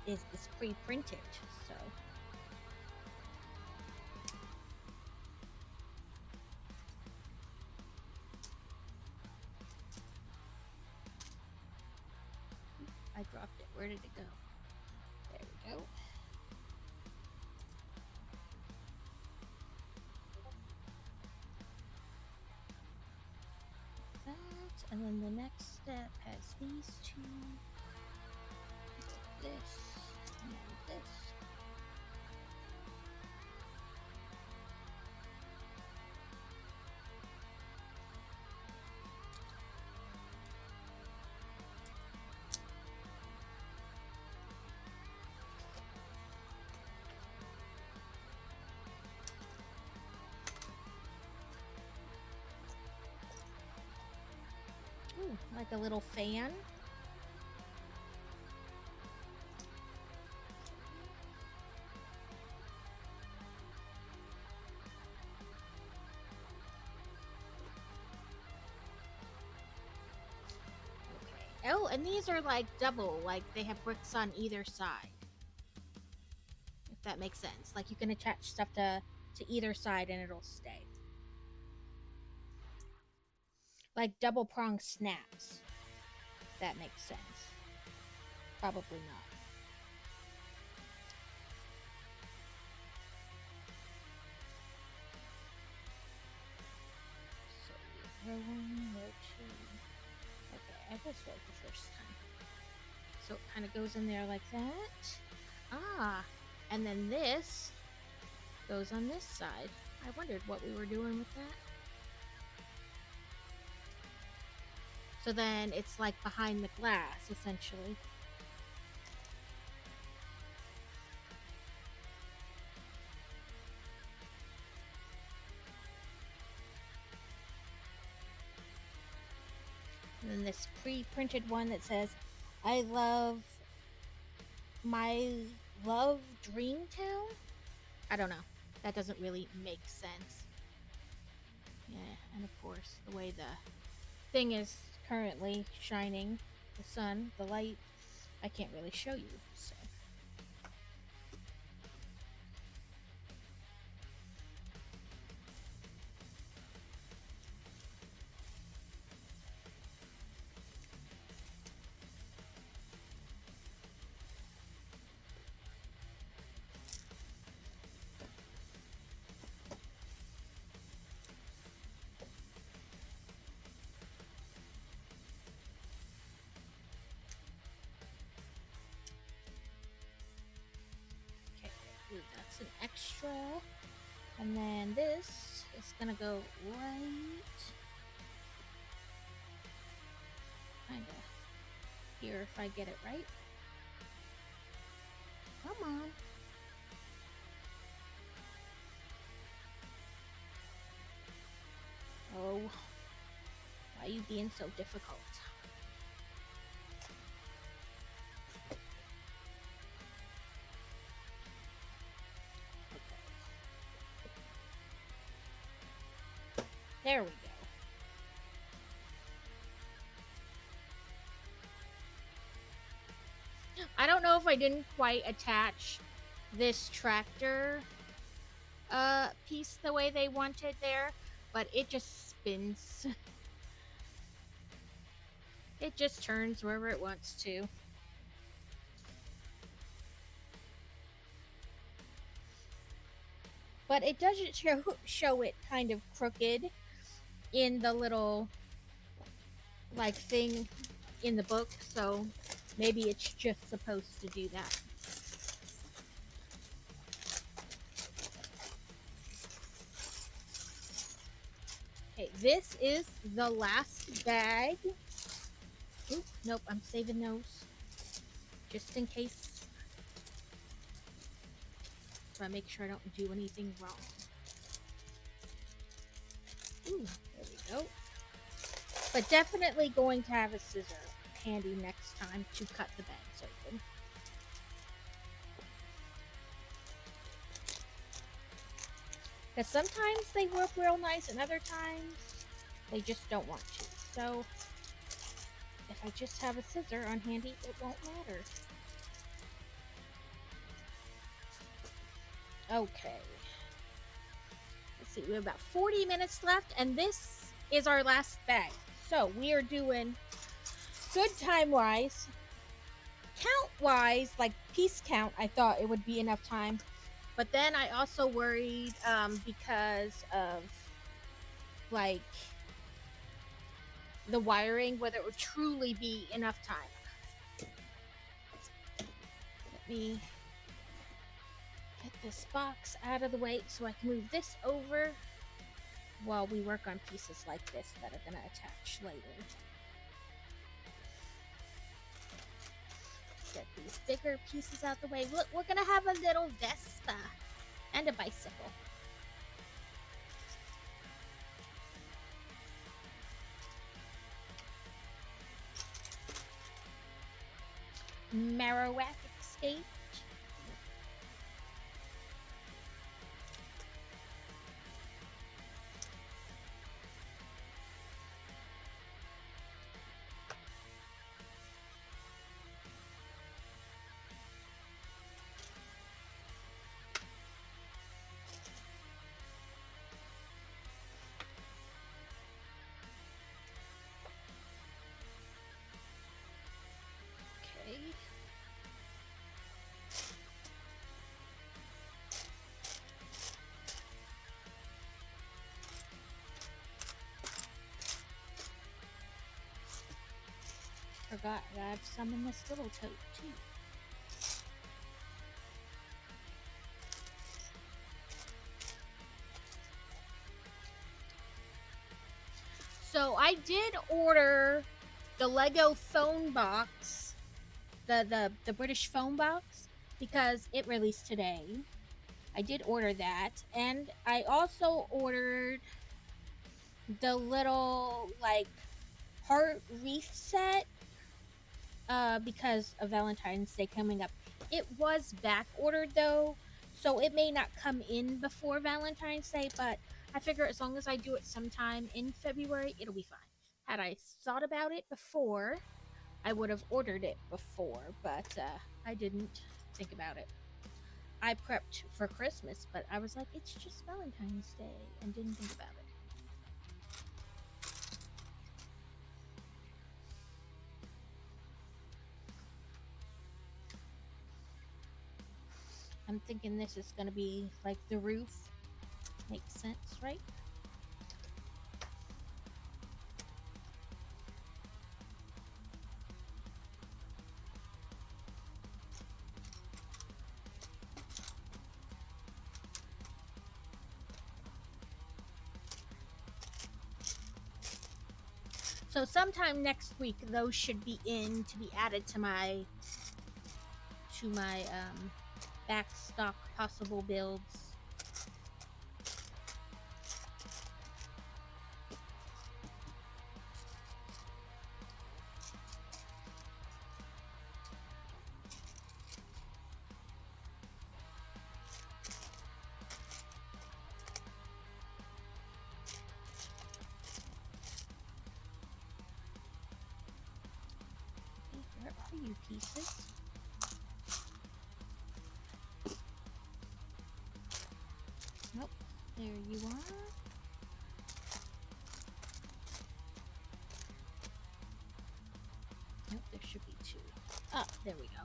is pre-printed, so. I dropped it. Where did it go? There we go. That, and then the next step has these two. This, and then this. Ooh, like a little fan. Okay. Oh, and these are like double, like they have bricks on either side. If that makes sense. Like you can attach stuff to either side and it'll stay. Like double prong snaps. If that makes sense. Probably not. So row 1, row 2. Okay, I was right the first time. So it kind of goes in there like that. Ah, and then this goes on this side. I wondered what we were doing with that. So then it's like behind the glass, essentially. And then this pre-printed one that says, I love Dreamtown? I don't know. That doesn't really make sense. Yeah, and of course, the way the thing is currently shining, the sun, the light, I can't really show you, so. That's an extra, and then this is gonna go right kind of here if I get it right. Come on. Oh, why are you being so difficult? There we go. I don't know if I didn't quite attach this tractor piece the way they wanted there, but it just spins. It just turns wherever it wants to. But it doesn't show it kind of crooked in the little like thing in the book, so maybe it's just supposed to do that. Okay, this is the last bag. Oop, nope, I'm saving those just in case. So I make sure I don't do anything wrong. Ooh, there we go. But definitely going to have a scissor handy next time to cut the bags open. Because sometimes they work real nice and other times they just don't want to. So if I just have a scissor on handy, it won't matter. Okay. Let's see, we have about 40 minutes left, and this is our last bag. So we are doing good time-wise. Count-wise, like piece count, I thought it would be enough time. But then I also worried because of like the wiring, whether it would truly be enough time. Let me get this box out of the way so I can move this over while we work on pieces like this that are going to attach later. Get these bigger pieces out the way. Look, we're going to have a little Vespa and a bicycle. Marowak Escape. Okay. Forgot I have some in this little tote too. So I did order the Lego phone box, the British phone box, because it released today. I did order that, and I also ordered the little like heart wreath set because of Valentine's Day coming up. It was back ordered though, so it may not come in before Valentine's Day, but I figure as long as I do it sometime in February, it'll be fine. Had I thought about it before, I would have ordered it before, but I didn't think about it. I prepped for Christmas, but I was like, it's just Valentine's Day, and didn't think about it. I'm thinking this is going to be like the roof. Makes sense, right? So sometime next week, those should be in to be added to my back stock possible builds. Where are you, pieces? There you are. Nope, there should be 2. Oh, there we go.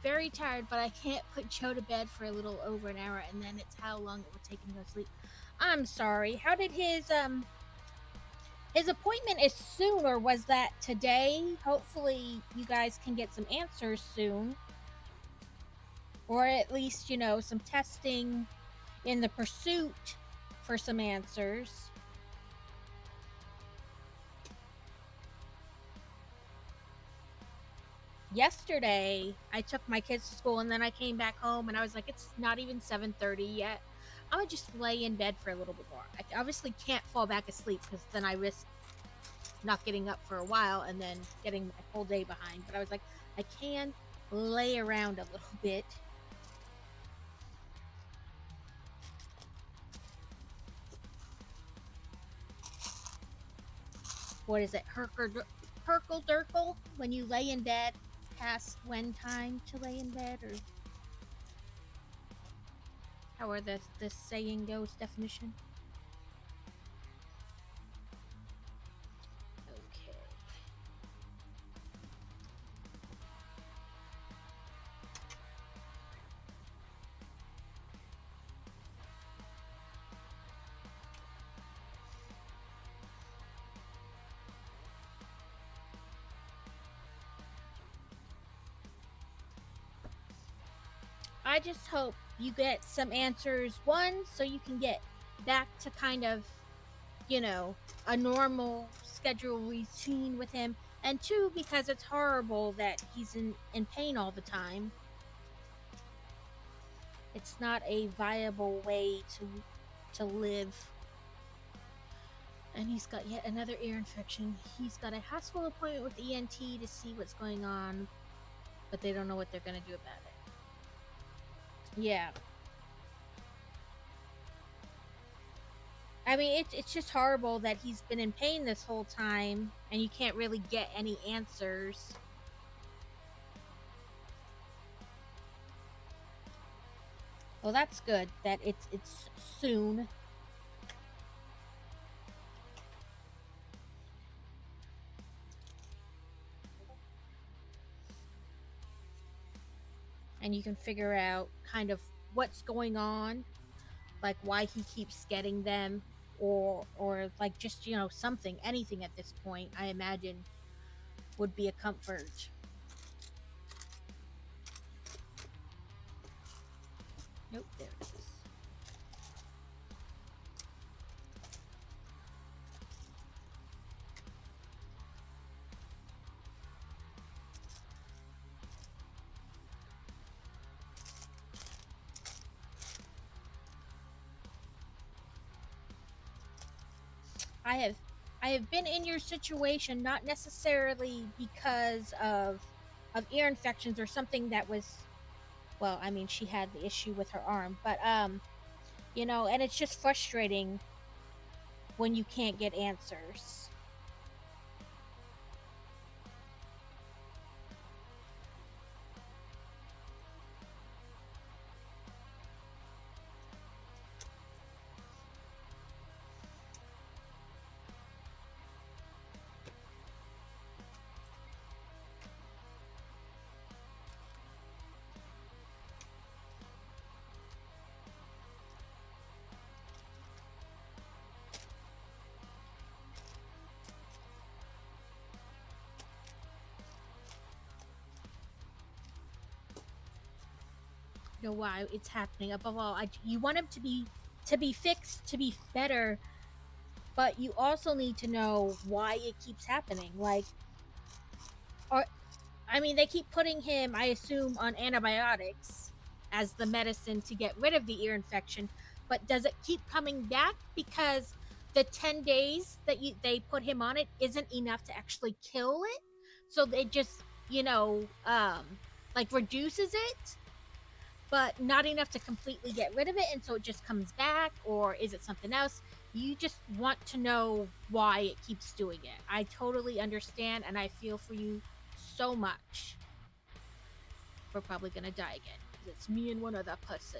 Very tired, but I can't put Joe to bed for a little over an hour, and then it's how long it would take him to go to sleep. I'm sorry. How did his appointment is soon, or was that today? Hopefully you guys can get some answers soon. Or at least, you know, some testing in the pursuit for some answers. Yesterday, I took my kids to school and then I came back home and I was like, it's not even 7:30 yet. I'm gonna just lay in bed for a little bit more. I obviously can't fall back asleep because then I risk not getting up for a while and then getting my whole day behind. But I was like, I can lay around a little bit. What is it? Herkle Durkle? When you lay in bed past when time to lay in bed? Or how are the saying goes definition? Okay. I just hope you get some answers. 1, so you can get back to kind of, you know, a normal schedule routine with him. And 2, because it's horrible that he's in pain all the time. It's not a viable way to live. And he's got yet another ear infection. He's got a hospital appointment with the ENT to see what's going on, but they don't know what they're going to do about it. Yeah. I mean, it's just horrible that he's been in pain this whole time, and you can't really get any answers. Well, that's good that it's soon. And you can figure out kind of what's going on, like why he keeps getting them, or like just, you know, anything at this point, I imagine would be a comfort. Nope, there it is. I have been in your situation, not necessarily because of ear infections or something that was, well, I mean, she had the issue with her arm, but you know, and it's just frustrating when you can't get answers. Know why it's happening. Above all, you want him to be fixed, to be better, but you also need to know why it keeps happening. Like, or I mean, they keep putting him, I assume, on antibiotics as the medicine to get rid of the ear infection, but does it keep coming back because the 10 days that they put him on it isn't enough to actually kill it? So they just, you know, like reduces it, but not enough to completely get rid of it, and so it just comes back? Or is it something else? You just want to know why it keeps doing it. I totally understand, and I feel for you so much. We're probably gonna die again. It's me and one other person.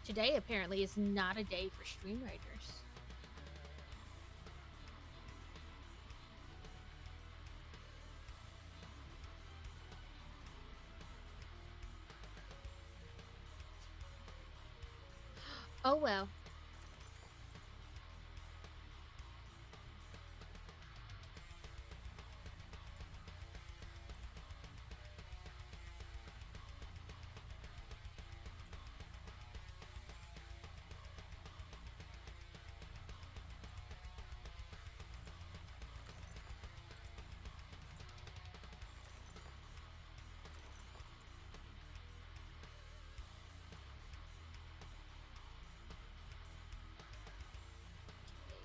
Today apparently is not a day for stream raiders. Oh well.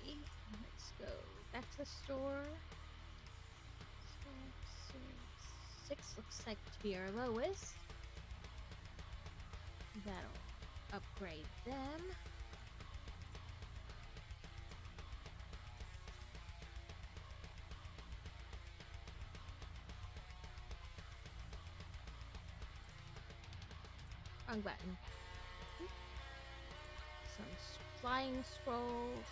Okay, let's go back to the store. Six looks like to be our lowest. That'll upgrade them. Wrong button. Some flying scrolls,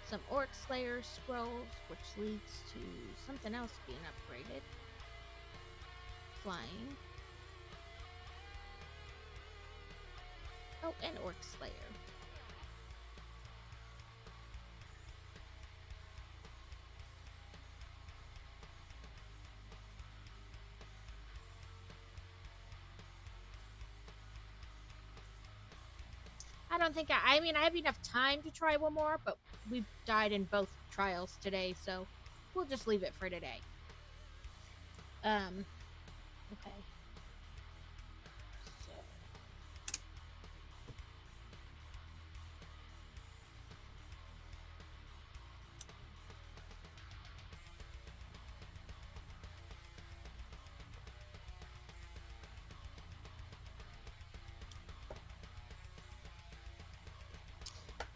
some Orc Slayer scrolls, which leads to something else being upgraded. Flying. Oh, and Orc Slayer. I don't think I mean, I have enough time to try one more, but we've died in both trials today, so we'll just leave it for today. Okay. So.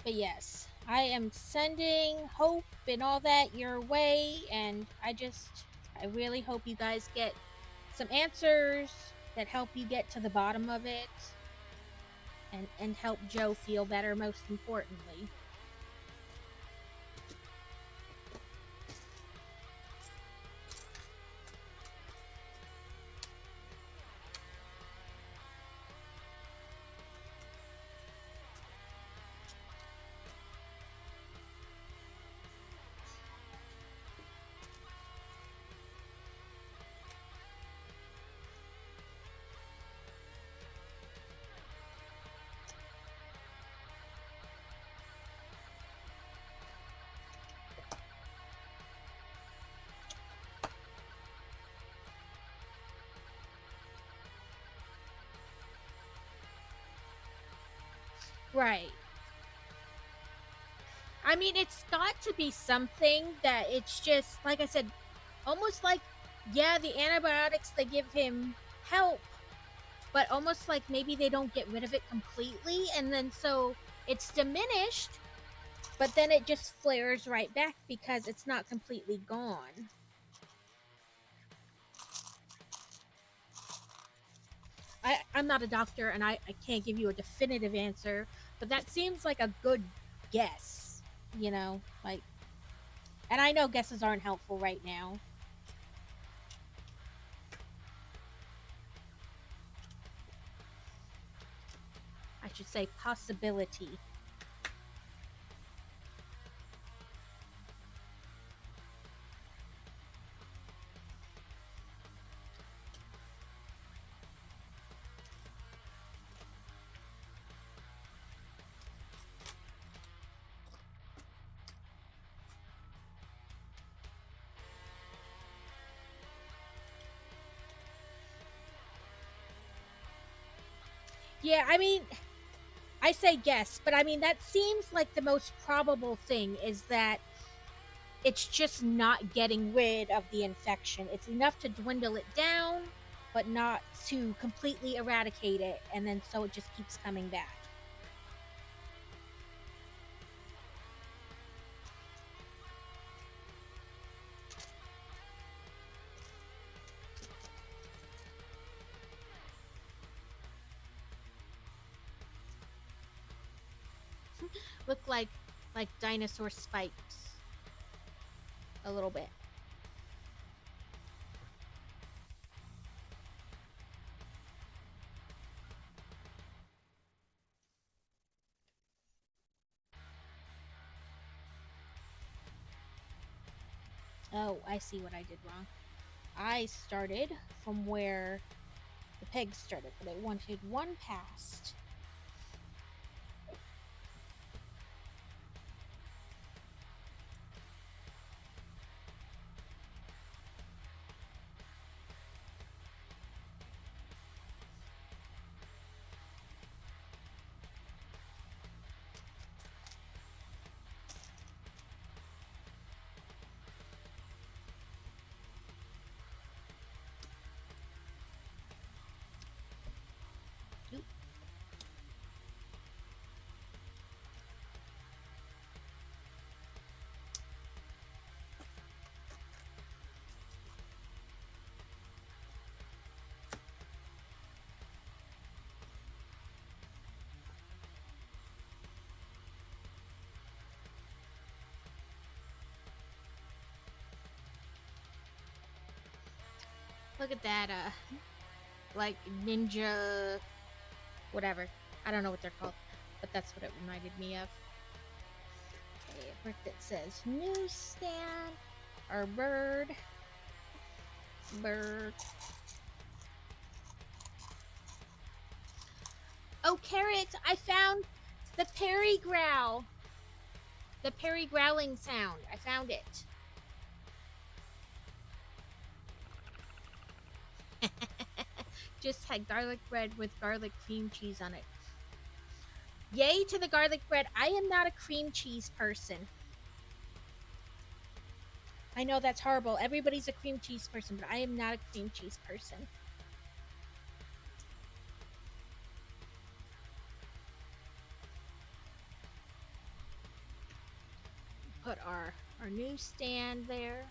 But yes, I am sending hope and all that your way, and I really hope you guys get some answers that help you get to the bottom of it and help Joe feel better, most importantly. Right. I mean, it's got to be something that it's just, like I said, almost like, yeah, the antibiotics, they give him help, but almost like maybe they don't get rid of it completely, and then so it's diminished, but then it just flares right back because it's not completely gone. I'm not a doctor, and I can't give you a definitive answer, but that seems like a good guess, you know? Like, and I know guesses aren't helpful right now. I should say possibility. Yeah, I mean, I say guess, but I mean, that seems like the most probable thing is that it's just not getting rid of the infection. It's enough to dwindle it down, but not to completely eradicate it, and then so it just keeps coming back. look like dinosaur spikes a little bit. Oh, I see what I did wrong. I started from where the pegs started, but I wanted one past. Look at that, like ninja, whatever. I don't know what they're called, but that's what it reminded me of. Okay, a brick that says newsstand, or bird. Oh, Carrot, I found the Perry growl. The Perry growling sound. I found it. Just had garlic bread with garlic cream cheese on it. Yay to the garlic bread. I am not a cream cheese person. I know that's horrible. Everybody's a cream cheese person, but I am not a cream cheese person. Put our newsstand there.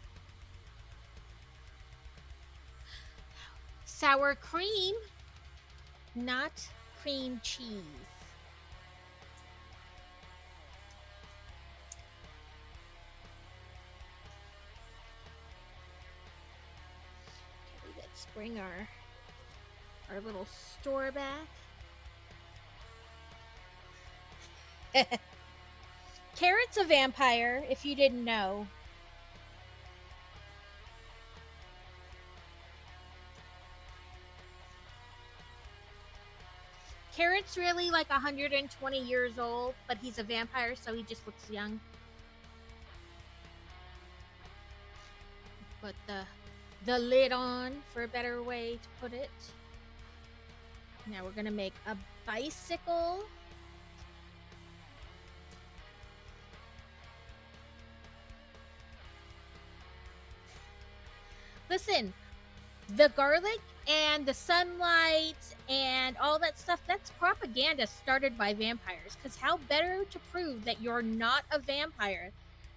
Sour cream, not cream cheese. Okay, let's bring our little store back. Carrot's a vampire, if you didn't know. Carrot's really like 120 years old, but he's a vampire, so he just looks young. Put the lid on, for a better way to put it. Now we're gonna make a bicycle. Listen, the garlic and the sunlight and all that stuff, that's propaganda started by vampires. Because how better to prove that you're not a vampire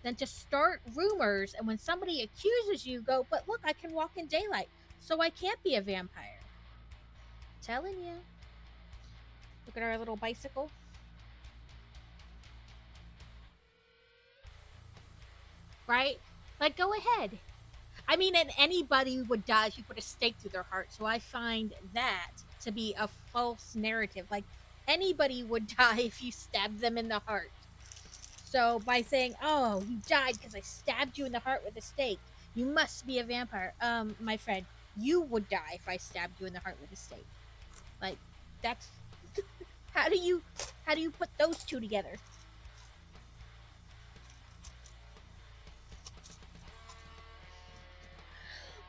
than to start rumors, and when somebody accuses you, go, but look, I can walk in daylight, so I can't be a vampire. Telling you. Look at our little bicycle. Right? Like, go ahead. I mean, and anybody would die if you put a stake through their heart. So I find that to be a false narrative. Like, anybody would die if you stabbed them in the heart. So by saying, oh, you died because I stabbed you in the heart with a stake, you must be a vampire. My friend, you would die if I stabbed you in the heart with a stake. Like, that's... How do you put those two together?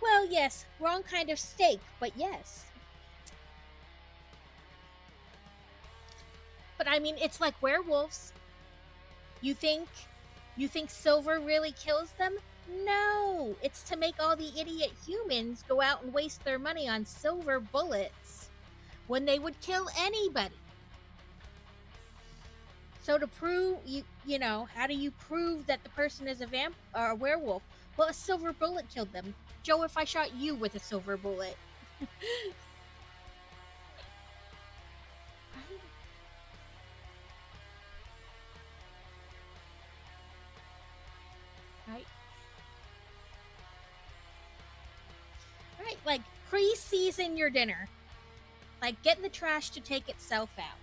Well, yes, wrong kind of steak, but yes. But I mean, it's like werewolves. You think silver really kills them? No, it's to make all the idiot humans go out and waste their money on silver bullets when they would kill anybody. So to prove, you know, how do you prove that the person is a werewolf? Well, a silver bullet killed them. Joe, if I shot you with a silver bullet. like pre-season your dinner. Like, get in the trash to take itself out.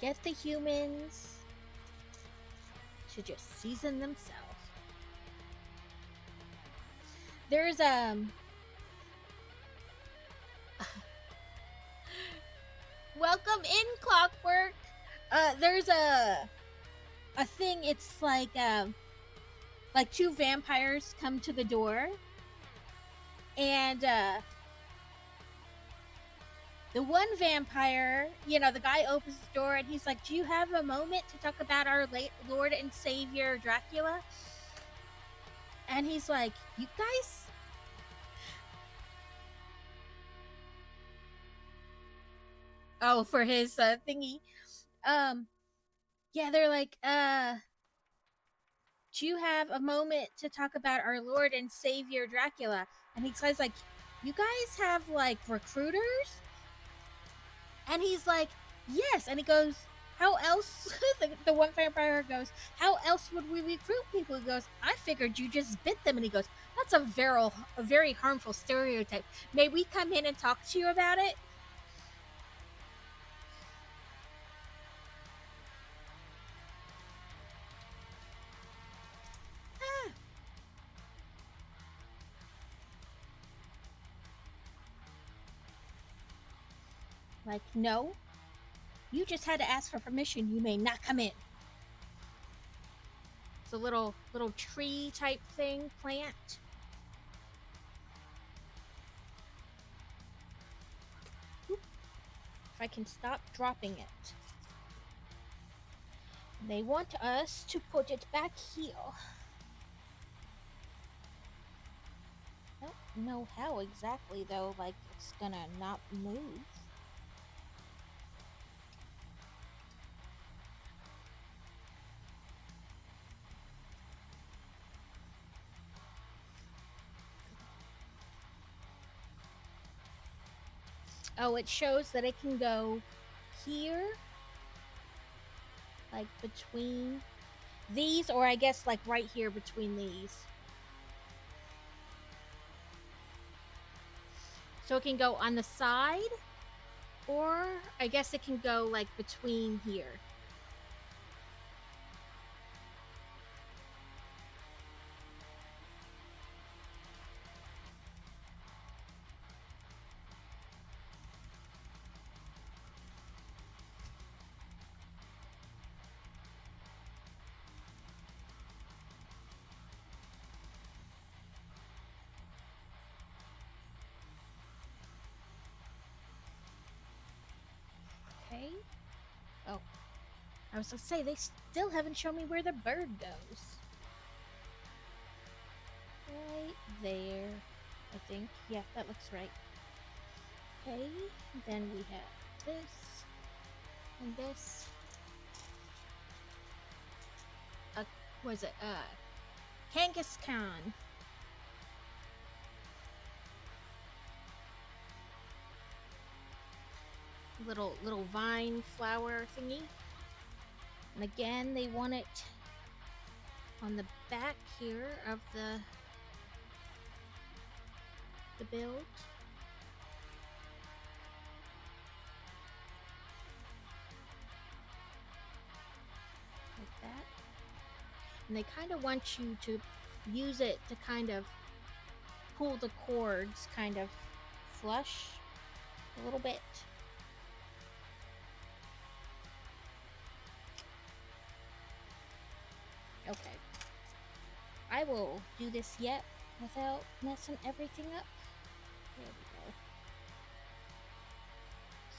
Get the humans to just season themselves. There's welcome in, Clockwork. There's a thing. It's like two vampires come to the door, and the one vampire, you know, the guy opens the door and he's like, "Do you have a moment to talk about our late Lord and Savior Dracula?" And he's like, "You guys." Oh, for his thingy. Yeah, they're like, "Do you have a moment to talk about our Lord and Savior Dracula?" And he says, like, "You guys have, like, recruiters?" And he's like, "Yes." And he goes, "How else?" the one vampire goes, "How else would we recruit people?" He goes, "I figured you just bit them." And he goes, "That's a very harmful stereotype. May we come in and talk to you about it?" Like, "No, you just had to ask for permission. You may not come in." It's a little tree type thing, plant. Oop. If I can stop dropping it. They want us to put it back here. I don't know how exactly, though, like, it's gonna not move. Oh, it shows that it can go here, like between these, or I guess like right here between these. So it can go on the side, or I guess it can go like between here. Okay. Oh, I was gonna say, they still haven't shown me where the bird goes. Right there, I think. Yeah, that looks right. Okay, then we have this and this. Was it Kangaskhan? Little vine flower thingy. And again, they want it on the back here of the build. Like that. And they kind of want you to use it to kind of pull the cords kind of flush a little bit. Okay. I will do this yet without messing everything up. There we go.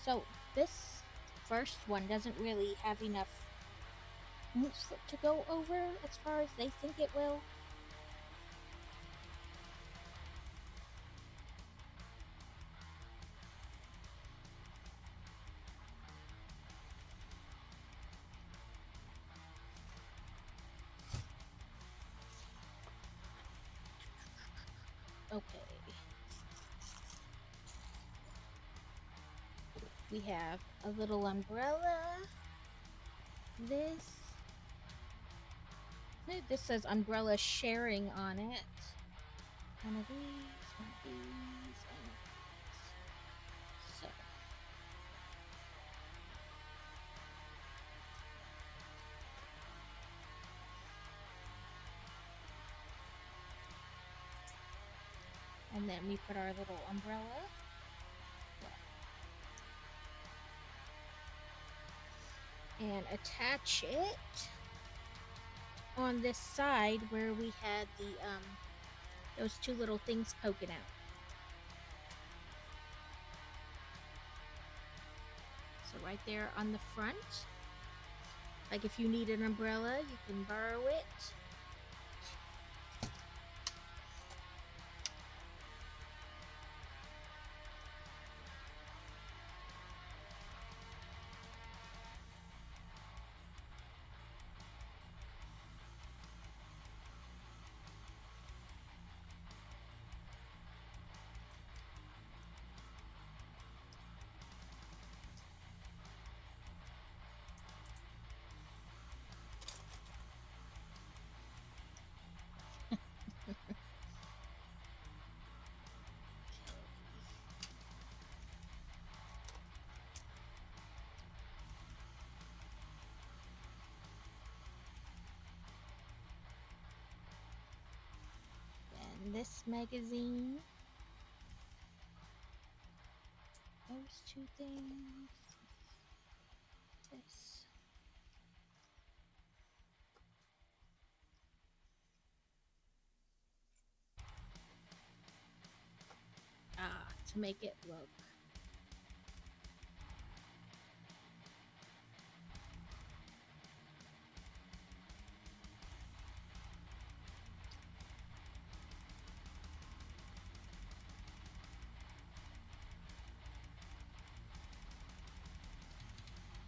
So this first one doesn't really have enough oomph to go over as far as they think it will. Okay. We have a little umbrella. This. This says umbrella sharing on it. One of these, one of these, and so. And then we put our little umbrella. And attach it on this side where we had the those two little things poking out. So right there on the front. Like if you need an umbrella, you can borrow it. This magazine, those two things, this. To make it look.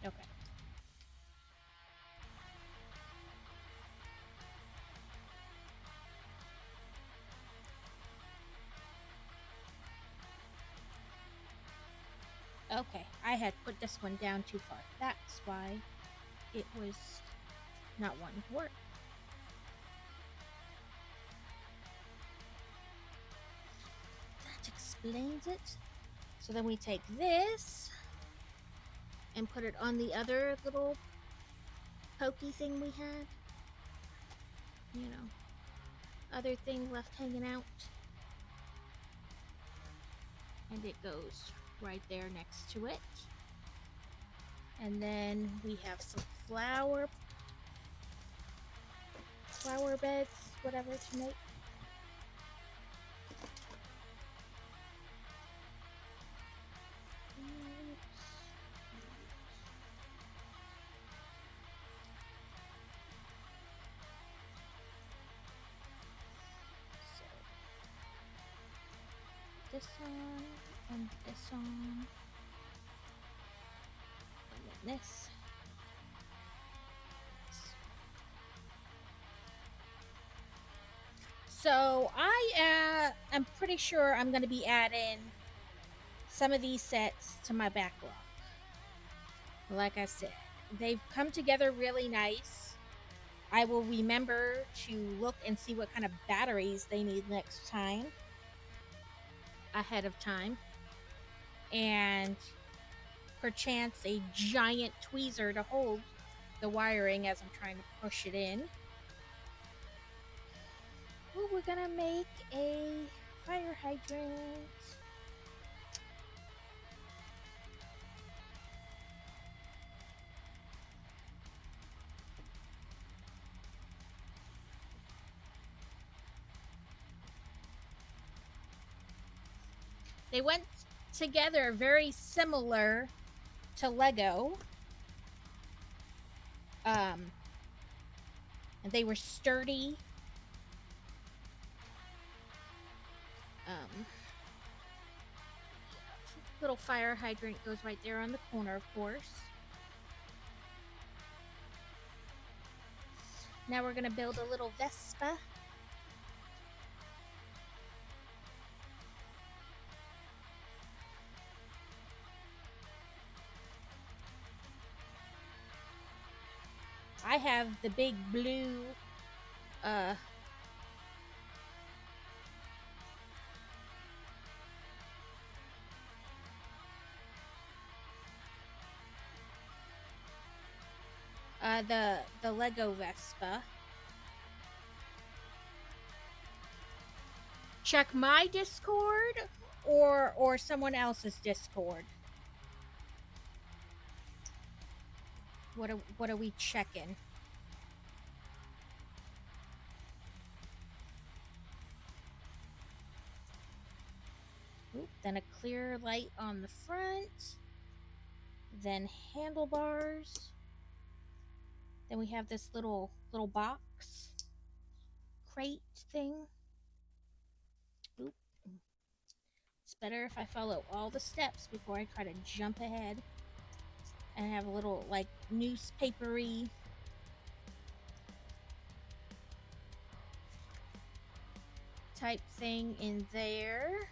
Okay. Okay, I had put this one down too far. That's why it was not wanting to work. That explains it. So then we take this and put it on the other little pokey thing we had. You know, other thing left hanging out. And it goes right there next to it. And then we have some flower beds, whatever, to make. This on and this on, and then this. So I am pretty sure I'm going to be adding some of these sets to my backlog. Like I said, they've come together really nice. I will remember to look and see what kind of batteries they need next time, ahead of time, and perchance a giant tweezer to hold the wiring as I'm trying to push it in. Ooh, we're gonna make a fire hydrant. They went together very similar to Lego. And they were sturdy. Little fire hydrant goes right there on the corner, of course. Now we're gonna build a little Vespa. I have the big blue uh the Lego Vespa. Check my Discord or someone else's Discord. What are we checking? Oop, then a clear light on the front. Then handlebars. Then we have this little box crate thing. Oop. It's better if I follow all the steps before I try to jump ahead. And I have a little like newspapery type thing in there.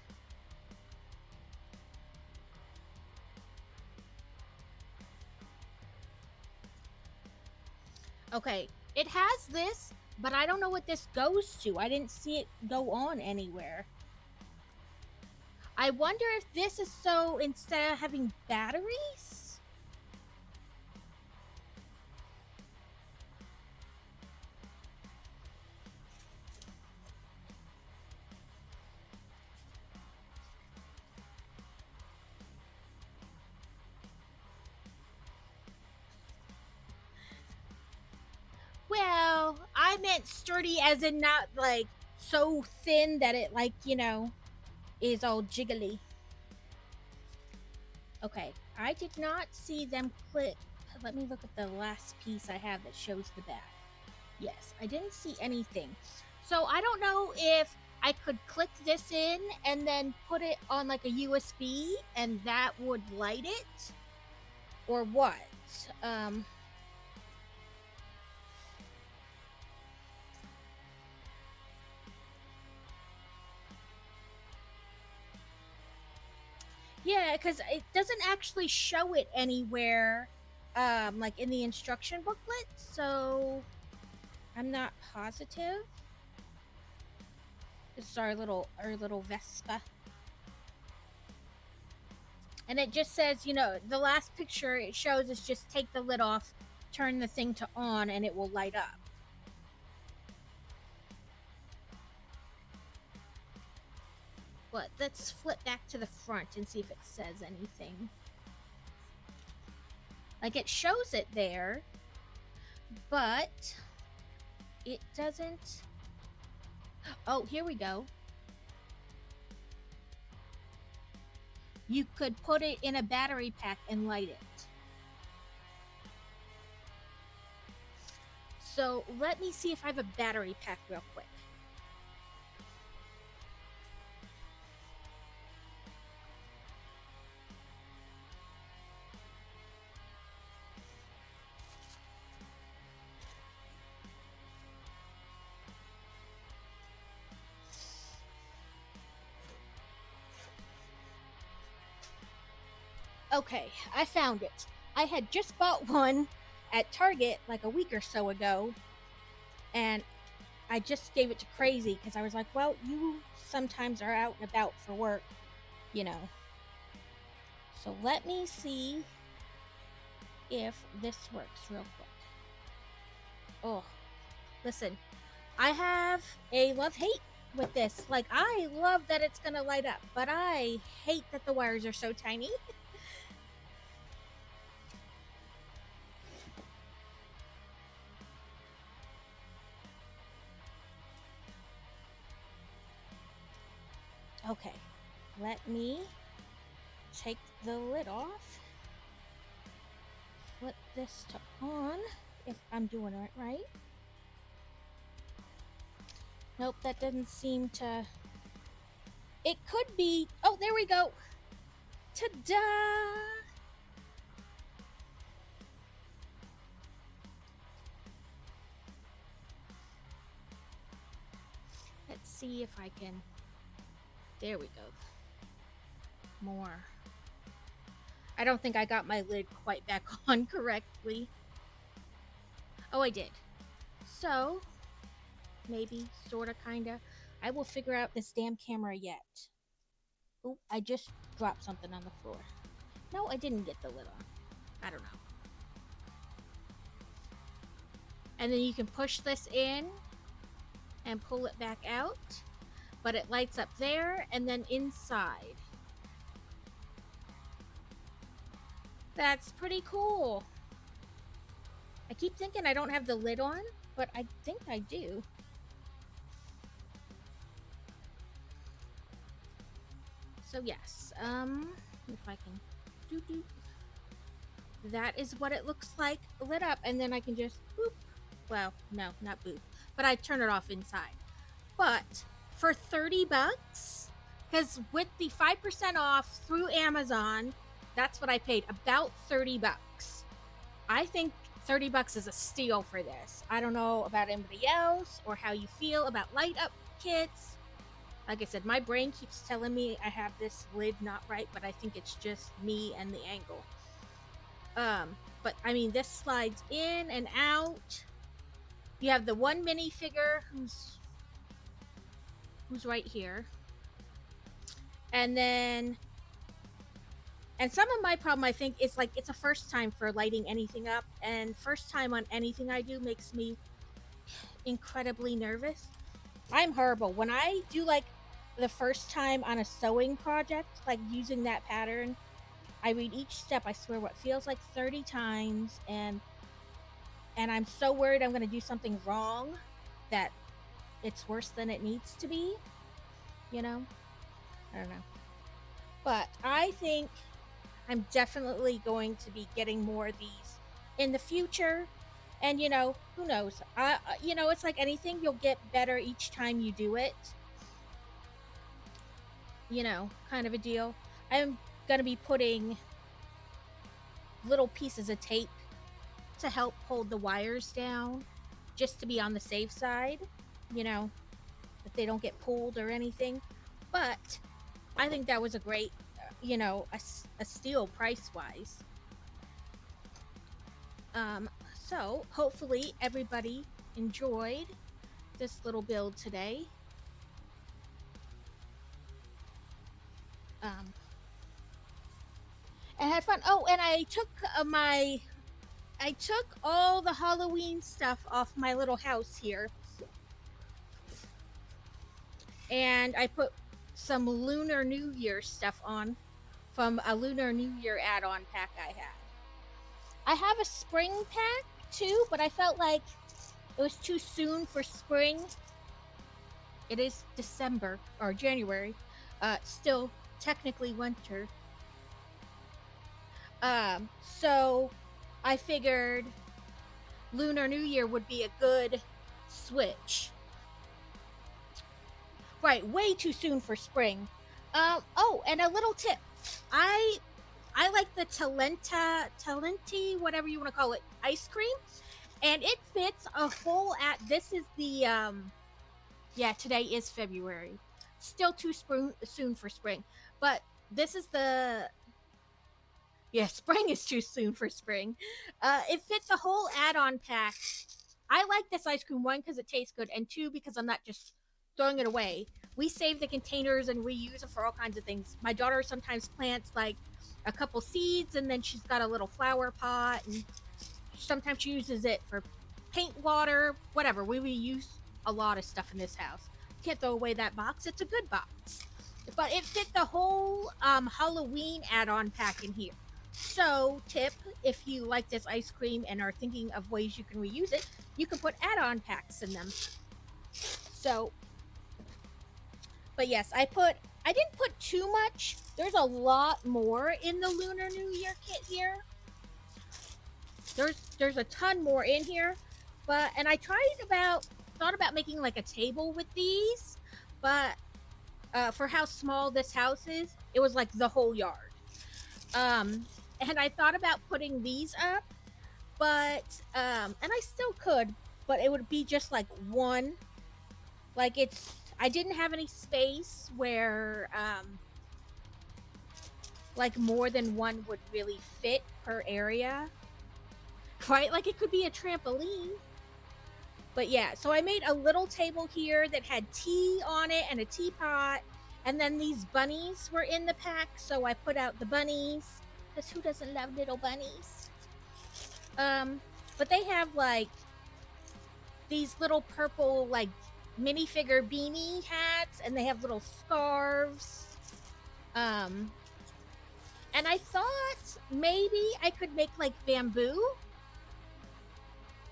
Okay, it has this, but I don't know what this goes to. I didn't see it go on anywhere. I wonder if this is so instead of having batteries? Well, I meant sturdy as in not like so thin that it like, you know, is all jiggly. Okay, I did not see them click. Let me look at the last piece I have that shows the back. Yes, I didn't see anything. So I don't know if I could click this in and then put it on like a USB and that would light it or what. Yeah, because it doesn't actually show it anywhere, like in the instruction booklet, so I'm not positive. This is our little Vespa. And it just says, you know, the last picture it shows is just take the lid off, turn the thing to on, and it will light up. But let's flip back to the front and see if it says anything. Like it shows it there, but it doesn't. Oh, here we go. You could put it in a battery pack and light it. So let me see if I have a battery pack real quick. Okay, I found it. I had just bought one at Target like a week or so ago, and I just gave it to Crazy because I was like, well, you sometimes are out and about for work, you know. So let me see if this works real quick. Oh, listen, I have a love-hate with this. Like, I love that it's gonna light up, but I hate that the wires are so tiny. Okay, let me take the lid off, flip this to on, if I'm doing it right. Nope, that doesn't seem to... It could be... Oh, there we go! Ta-da! Let's see if I can... There we go. More. I don't think I got my lid quite back on correctly. Oh, I did. So, maybe, sorta, kinda. I will figure out this damn camera yet. Oop, I just dropped something on the floor. No, I didn't get the lid on. I don't know. And then you can push this in and pull it back out, but it lights up there and then inside. That's pretty cool. I keep thinking I don't have the lid on, but I think I do. So yes, if I can do. That is what it looks like lit up, and then I can just boop. Well, no, not boop, but I turn it off inside. But for $30, because with the 5% off through Amazon, that's what I paid, about $30. I think $30 is a steal for this. I don't know about anybody else or how you feel about light up kits. Like I said, my brain keeps telling me I have this lid not right, but I think it's just me and the angle. But I mean, this slides in and out. You have the one minifigure who's right here. And then, and some of my problem, I think, is like, it's a first time for lighting anything up, and first time on anything I do makes me incredibly nervous. I'm horrible. When I do like the first time on a sewing project, like using that pattern, I read each step, I swear, what feels like 30 times, and I'm so worried I'm going to do something wrong that it's worse than it needs to be, you know? I don't know. But I think I'm definitely going to be getting more of these in the future. And, you know, who knows? You know, it's like anything, you'll get better each time you do it. You know, kind of a deal. I'm going to be putting little pieces of tape to help hold the wires down, just to be on the safe side, you know, that they don't get pulled or anything. But I think that was a great, you know, a steal price-wise. So hopefully everybody enjoyed this little build today. And had fun. Oh, and I took all the Halloween stuff off my little house here. And I put some Lunar New Year stuff on from a Lunar New Year add-on pack I had. I have a spring pack too, but I felt like it was too soon for spring. It is December or January. Still technically winter. So I figured Lunar New Year would be a good switch. Right, way too soon for spring. Oh, and a little tip. I like the Talenti, whatever you want to call it, ice cream. And it fits a whole this is the, yeah, today is February. Still too soon for spring. But this is the, yeah, spring is too soon for spring. It fits a whole add-on pack. I like this ice cream, one, because it tastes good, and two, because I'm not just throwing it away. We save the containers and reuse them for all kinds of things. My daughter sometimes plants like a couple seeds, and then she's got a little flower pot, and sometimes she uses it for paint water, whatever. We reuse a lot of stuff in this house. Can't throw away that box. It's a good box. But it fit the whole Halloween add-on pack in here. So, tip, if you like this ice cream and are thinking of ways you can reuse it, you can put add-on packs in them. So, but yes, I didn't put too much. There's a lot more in the Lunar New Year kit here. There's a ton more in here. And I thought about making like a table with these, but for how small this house is, it was like the whole yard. And I thought about putting these up, but and I still could, but it would be just like one. Like I didn't have any space where like more than one would really fit per area. Right? Like it could be a trampoline. But yeah, so I made a little table here that had tea on it and a teapot. And then these bunnies were in the pack, so I put out the bunnies. Because who doesn't love little bunnies? But they have like these little purple like minifigure beanie hats, and they have little scarves. And I thought maybe I could make like bamboo,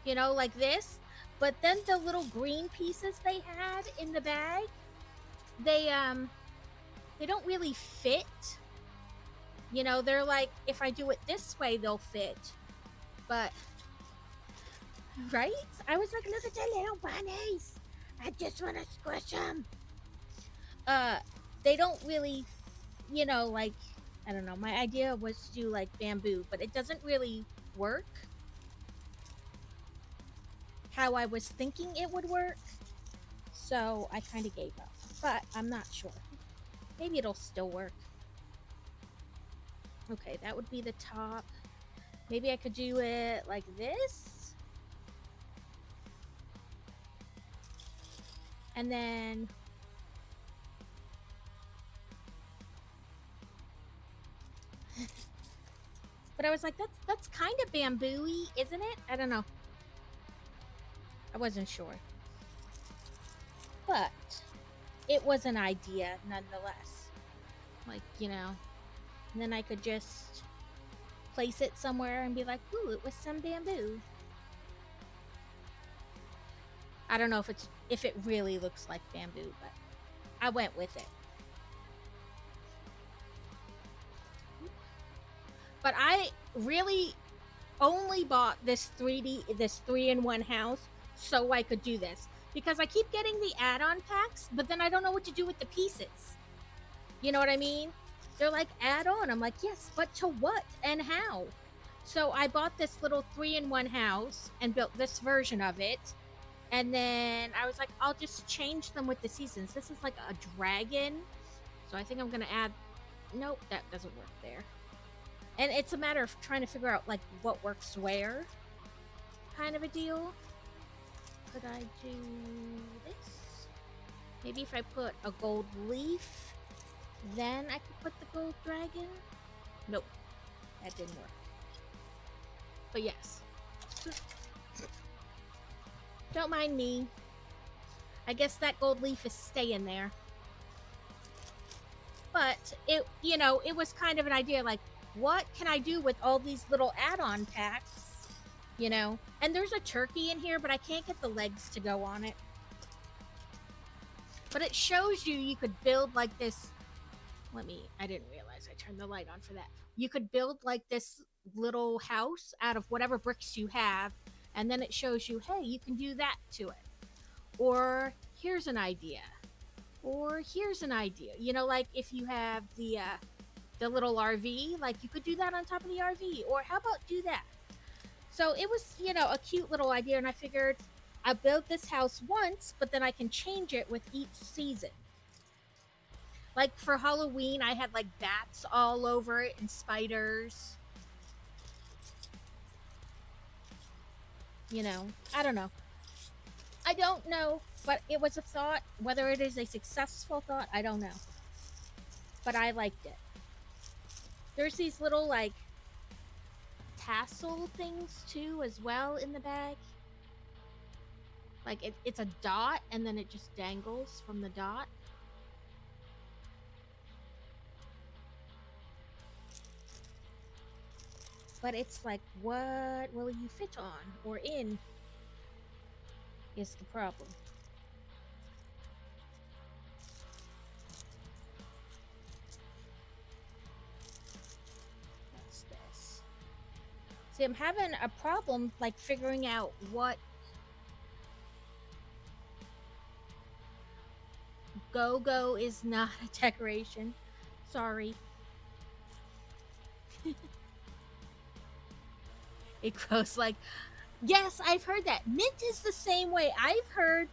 you know, like this. But then the little green pieces they had in the bag, they don't really fit. You know, they're like, if I do it this way, they'll fit. But, right? I was like, look at the little bunnies. I just want to squish them. They don't really, you know, like, I don't know. My idea was to do like bamboo, but it doesn't really work how I was thinking it would work. So I kind of gave up, but I'm not sure. Maybe it'll still work. Okay, that would be the top. Maybe I could do it like this. And then but I was like, that's kind of bamboo-y, isn't it? I don't know. I wasn't sure. But it was an idea nonetheless. Like, you know. And then I could just place it somewhere and be like, ooh, it was some bamboo. I don't know if it really looks like bamboo, but I went with it. But I really only bought this 3-in-1 house so I could do this. Because I keep getting the add-on packs, but then I don't know what to do with the pieces. You know what I mean? They're like, add on. I'm like, yes, but to what and how? So I bought this little 3-in-1 house and built this version of it. And then I was like, I'll just change them with the seasons. This is like a dragon. So I think I'm going to add... Nope, that doesn't work there. And it's a matter of trying to figure out like what works where. Kind of a deal. Could I do this? Maybe if I put a gold leaf, then I could put the gold dragon. Nope, that didn't work. But yes. Don't mind me. I guess that gold leaf is staying there. But it, you know, it was kind of an idea like, what can I do with all these little add-on packs? You know, and there's a turkey in here, but I can't get the legs to go on it. But it shows you could build like this. I didn't realize I turned the light on for that. You could build like this little house out of whatever bricks you have, and then it shows you, hey, you can do that to it. Or here's an idea. Or here's an idea. You know, like if you have the little RV, like you could do that on top of the RV. Or how about do that? So it was, you know, a cute little idea, and I figured I built this house once, but then I can change it with each season. Like for Halloween, I had like bats all over it and spiders. You know, I don't know. I don't know, but it was a thought. Whether it is a successful thought, I don't know. But I liked it. There's these little like tassel things too as well in the bag. Like it's a dot and then it just dangles from the dot. But it's like, what will you fit on or in is the problem. What's this? See, I'm having a problem like figuring out what Go-Go is not a decoration. Sorry. It grows like, yes, I've heard that. Mint is the same way. I've heard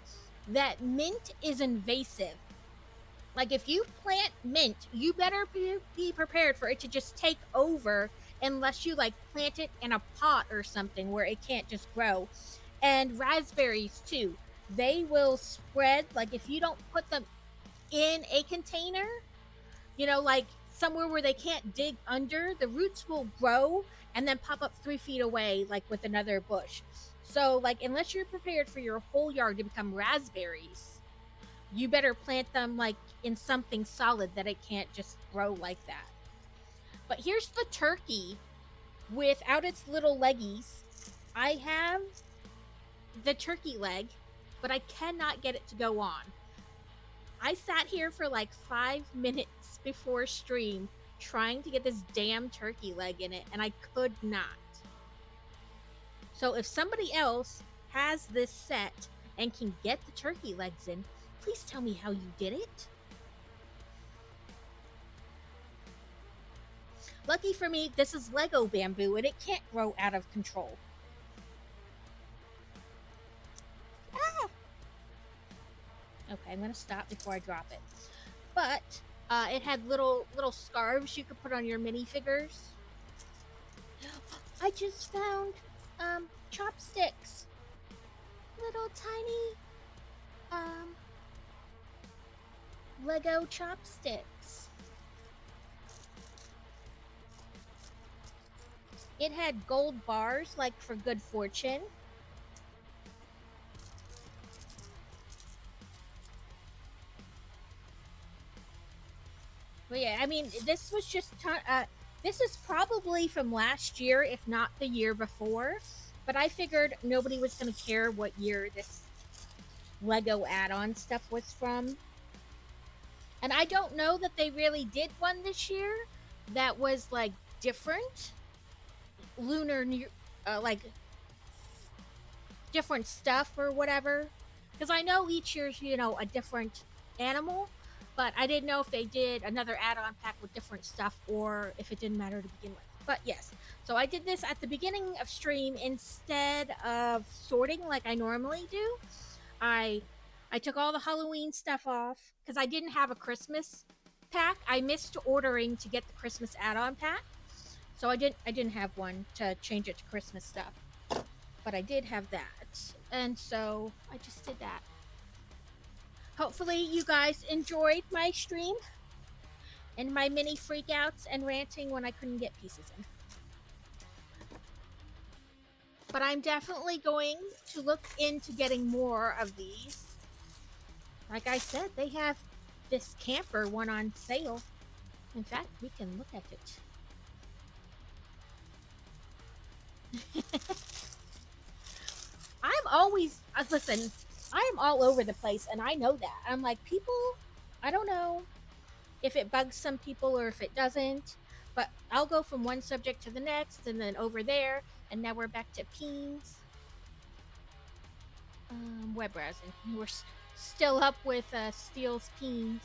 that mint is invasive. Like if you plant mint, you better be prepared for it to just take over unless you like plant it in a pot or something where it can't just grow. And raspberries too. They will spread, like if you don't put them in a container, like somewhere where they can't dig under, the roots will grow and then pop up 3 feet away, like with another bush. So, like, unless you're prepared for your whole yard to become raspberries, you better plant them like in something solid that it can't just grow like that. But here's the turkey without its little leggies. I have the turkey leg, but I cannot get it to go on. I sat here for like 5 minutes before stream trying to get this damn turkey leg in it, and I could not. So if somebody else has this set and can get the turkey legs in, please tell me how you did it. Lucky for me, this is Lego bamboo and it can't grow out of control. Ah! Okay, I'm gonna stop before I drop it. But it had little scarves you could put on your minifigures. I just found chopsticks. Little tiny Lego chopsticks. It had gold bars, like for good fortune. But yeah, I mean, this was just this is probably from last year, if not the year before. But I figured nobody was going to care what year this Lego add-on stuff was from. And I don't know that they really did one this year that was like different. Lunar, like different stuff or whatever. Because I know each year's, a different animal. But I didn't know if they did another add-on pack with different stuff or if it didn't matter to begin with. But yes, so I did this at the beginning of stream instead of sorting like I normally do. I took all the Halloween stuff off because I didn't have a Christmas pack. I missed ordering to get the Christmas add-on pack. So I didn't have one to change it to Christmas stuff. But I did have that. And so I just did that. Hopefully you guys enjoyed my stream and my mini freakouts and ranting when I couldn't get pieces in. But I'm definitely going to look into getting more of these. Like I said, they have this camper one on sale. In fact, we can look at it. I'm always, listen, I am all over the place, and I know that. I'm like, people, I don't know if it bugs some people or if it doesn't, but I'll go from one subject to the next, and then over there, and now we're back to Peens. Web browsing. We're still up with Steele's Peens.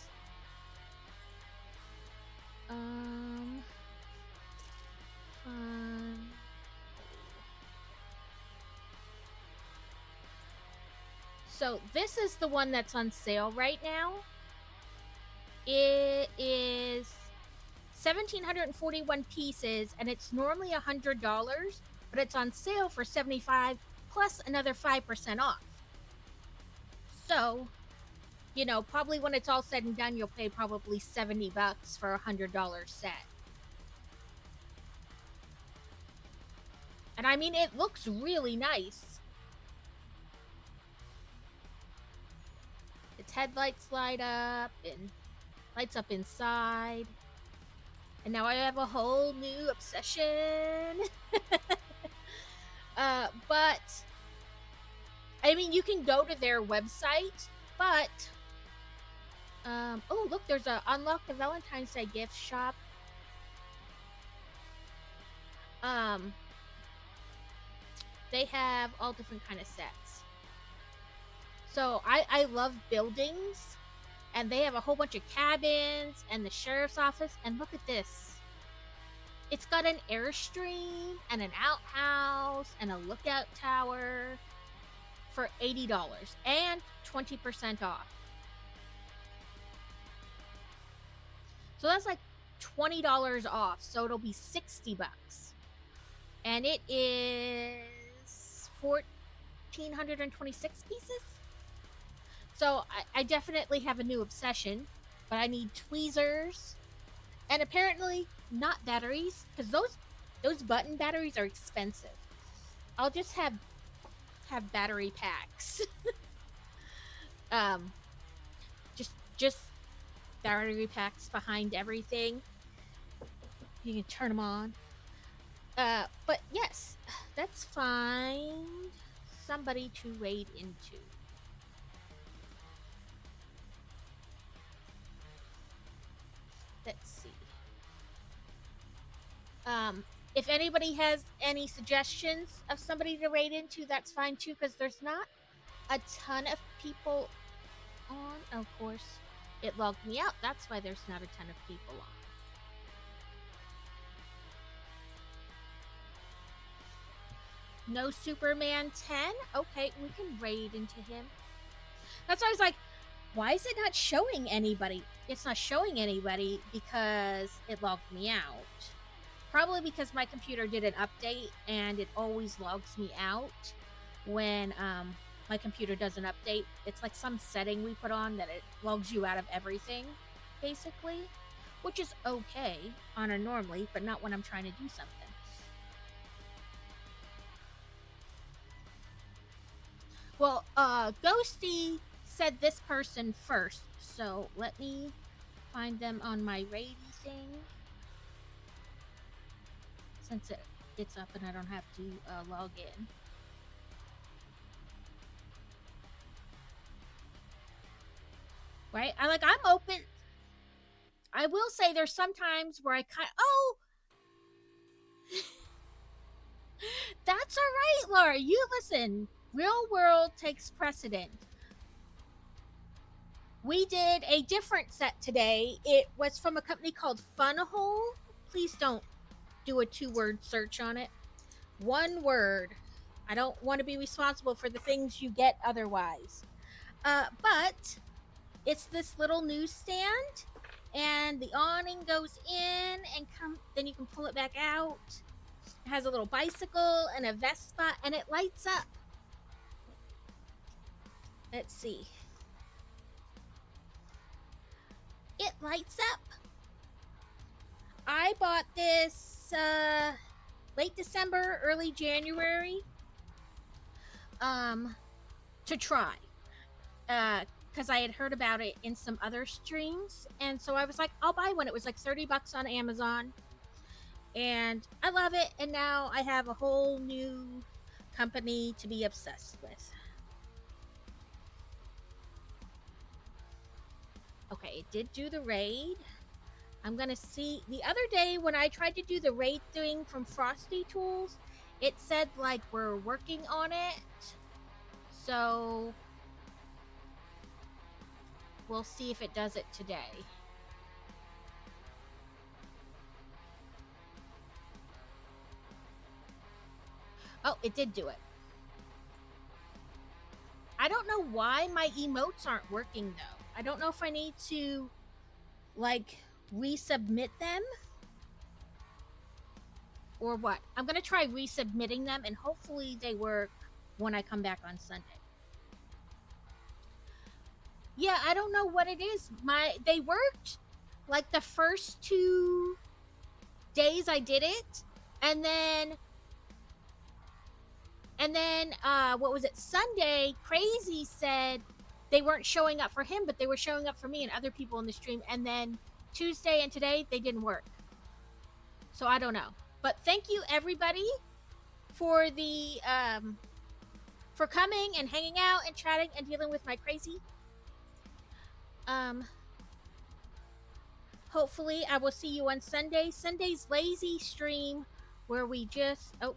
So this is the one that's on sale right now. It is 1,741 pieces, and it's normally $100, but it's on sale for $75 plus another 5% off. So, probably when it's all said and done, you'll pay probably $70 for a $100 set. And I mean, it looks really nice. Its headlights light up and lights up inside. And now I have a whole new obsession. But I mean, you can go to their website, but oh, look, there's a Unlock the Valentine's Day gift shop. They have all different kind of sets. So I love buildings, and they have a whole bunch of cabins and the sheriff's office. And look at this. It's got an Airstream and an outhouse and a lookout tower for $80 and 20% off. So that's like $20 off. So it'll be $60. And it is 1,326 pieces. So I definitely have a new obsession, but I need tweezers, and apparently not batteries, because those button batteries are expensive. I'll just have battery packs. um, just battery packs behind everything. You can turn them on. But yes, let's find somebody to raid into. Let's see. If anybody has any suggestions of somebody to raid into, that's fine too, because there's not a ton of people on. Of course, it logged me out. That's why there's not a ton of people on. No Superman 10? Okay, we can raid into him. That's why I was like, why is it not showing anybody? It's not showing anybody because it logged me out. Probably because my computer did an update and it always logs me out when my computer does an update. It's like some setting we put on that it logs you out of everything, basically, which is okay on a normally, but not when I'm trying to do something. Well, Ghosty said this person first, so let me find them on my raid thing. Since it's up and I don't have to log in. Right? I'm open. I will say there's sometimes where I That's alright, Laura. You listen. Real world takes precedent. We did a different set today. It was from a company called Funhole. Please don't do a 2-word search on it. 1 word. I don't want to be responsible for the things you get otherwise. But it's this little newsstand, and the awning goes in and then you can pull it back out. It has a little bicycle and a Vespa, and it lights up. Let's see. It lights up. I bought this late December, early January to try. Because I had heard about it in some other streams. And so I was like, I'll buy one. It was like $30 on Amazon. And I love it. And now I have a whole new company to be obsessed with. Okay, it did do the raid. I'm gonna see. The other day when I tried to do the raid thing from Frosty Tools, it said like we're working on it. So we'll see if it does it today. Oh, it did do it. I don't know why my emotes aren't working though. I don't know if I need to like resubmit them or what. I'm gonna try resubmitting them and hopefully they work when I come back on Sunday. Yeah, I don't know what it is. They worked like the first 2 days I did it, and then what was it? Sunday, Crazy said they weren't showing up for him, but they were showing up for me and other people in the stream. And then Tuesday and today, they didn't work. So I don't know. But thank you, everybody, for the for coming and hanging out and chatting and dealing with my crazy. Hopefully, I will see you on Sunday. Sunday's lazy stream where we just... Oh,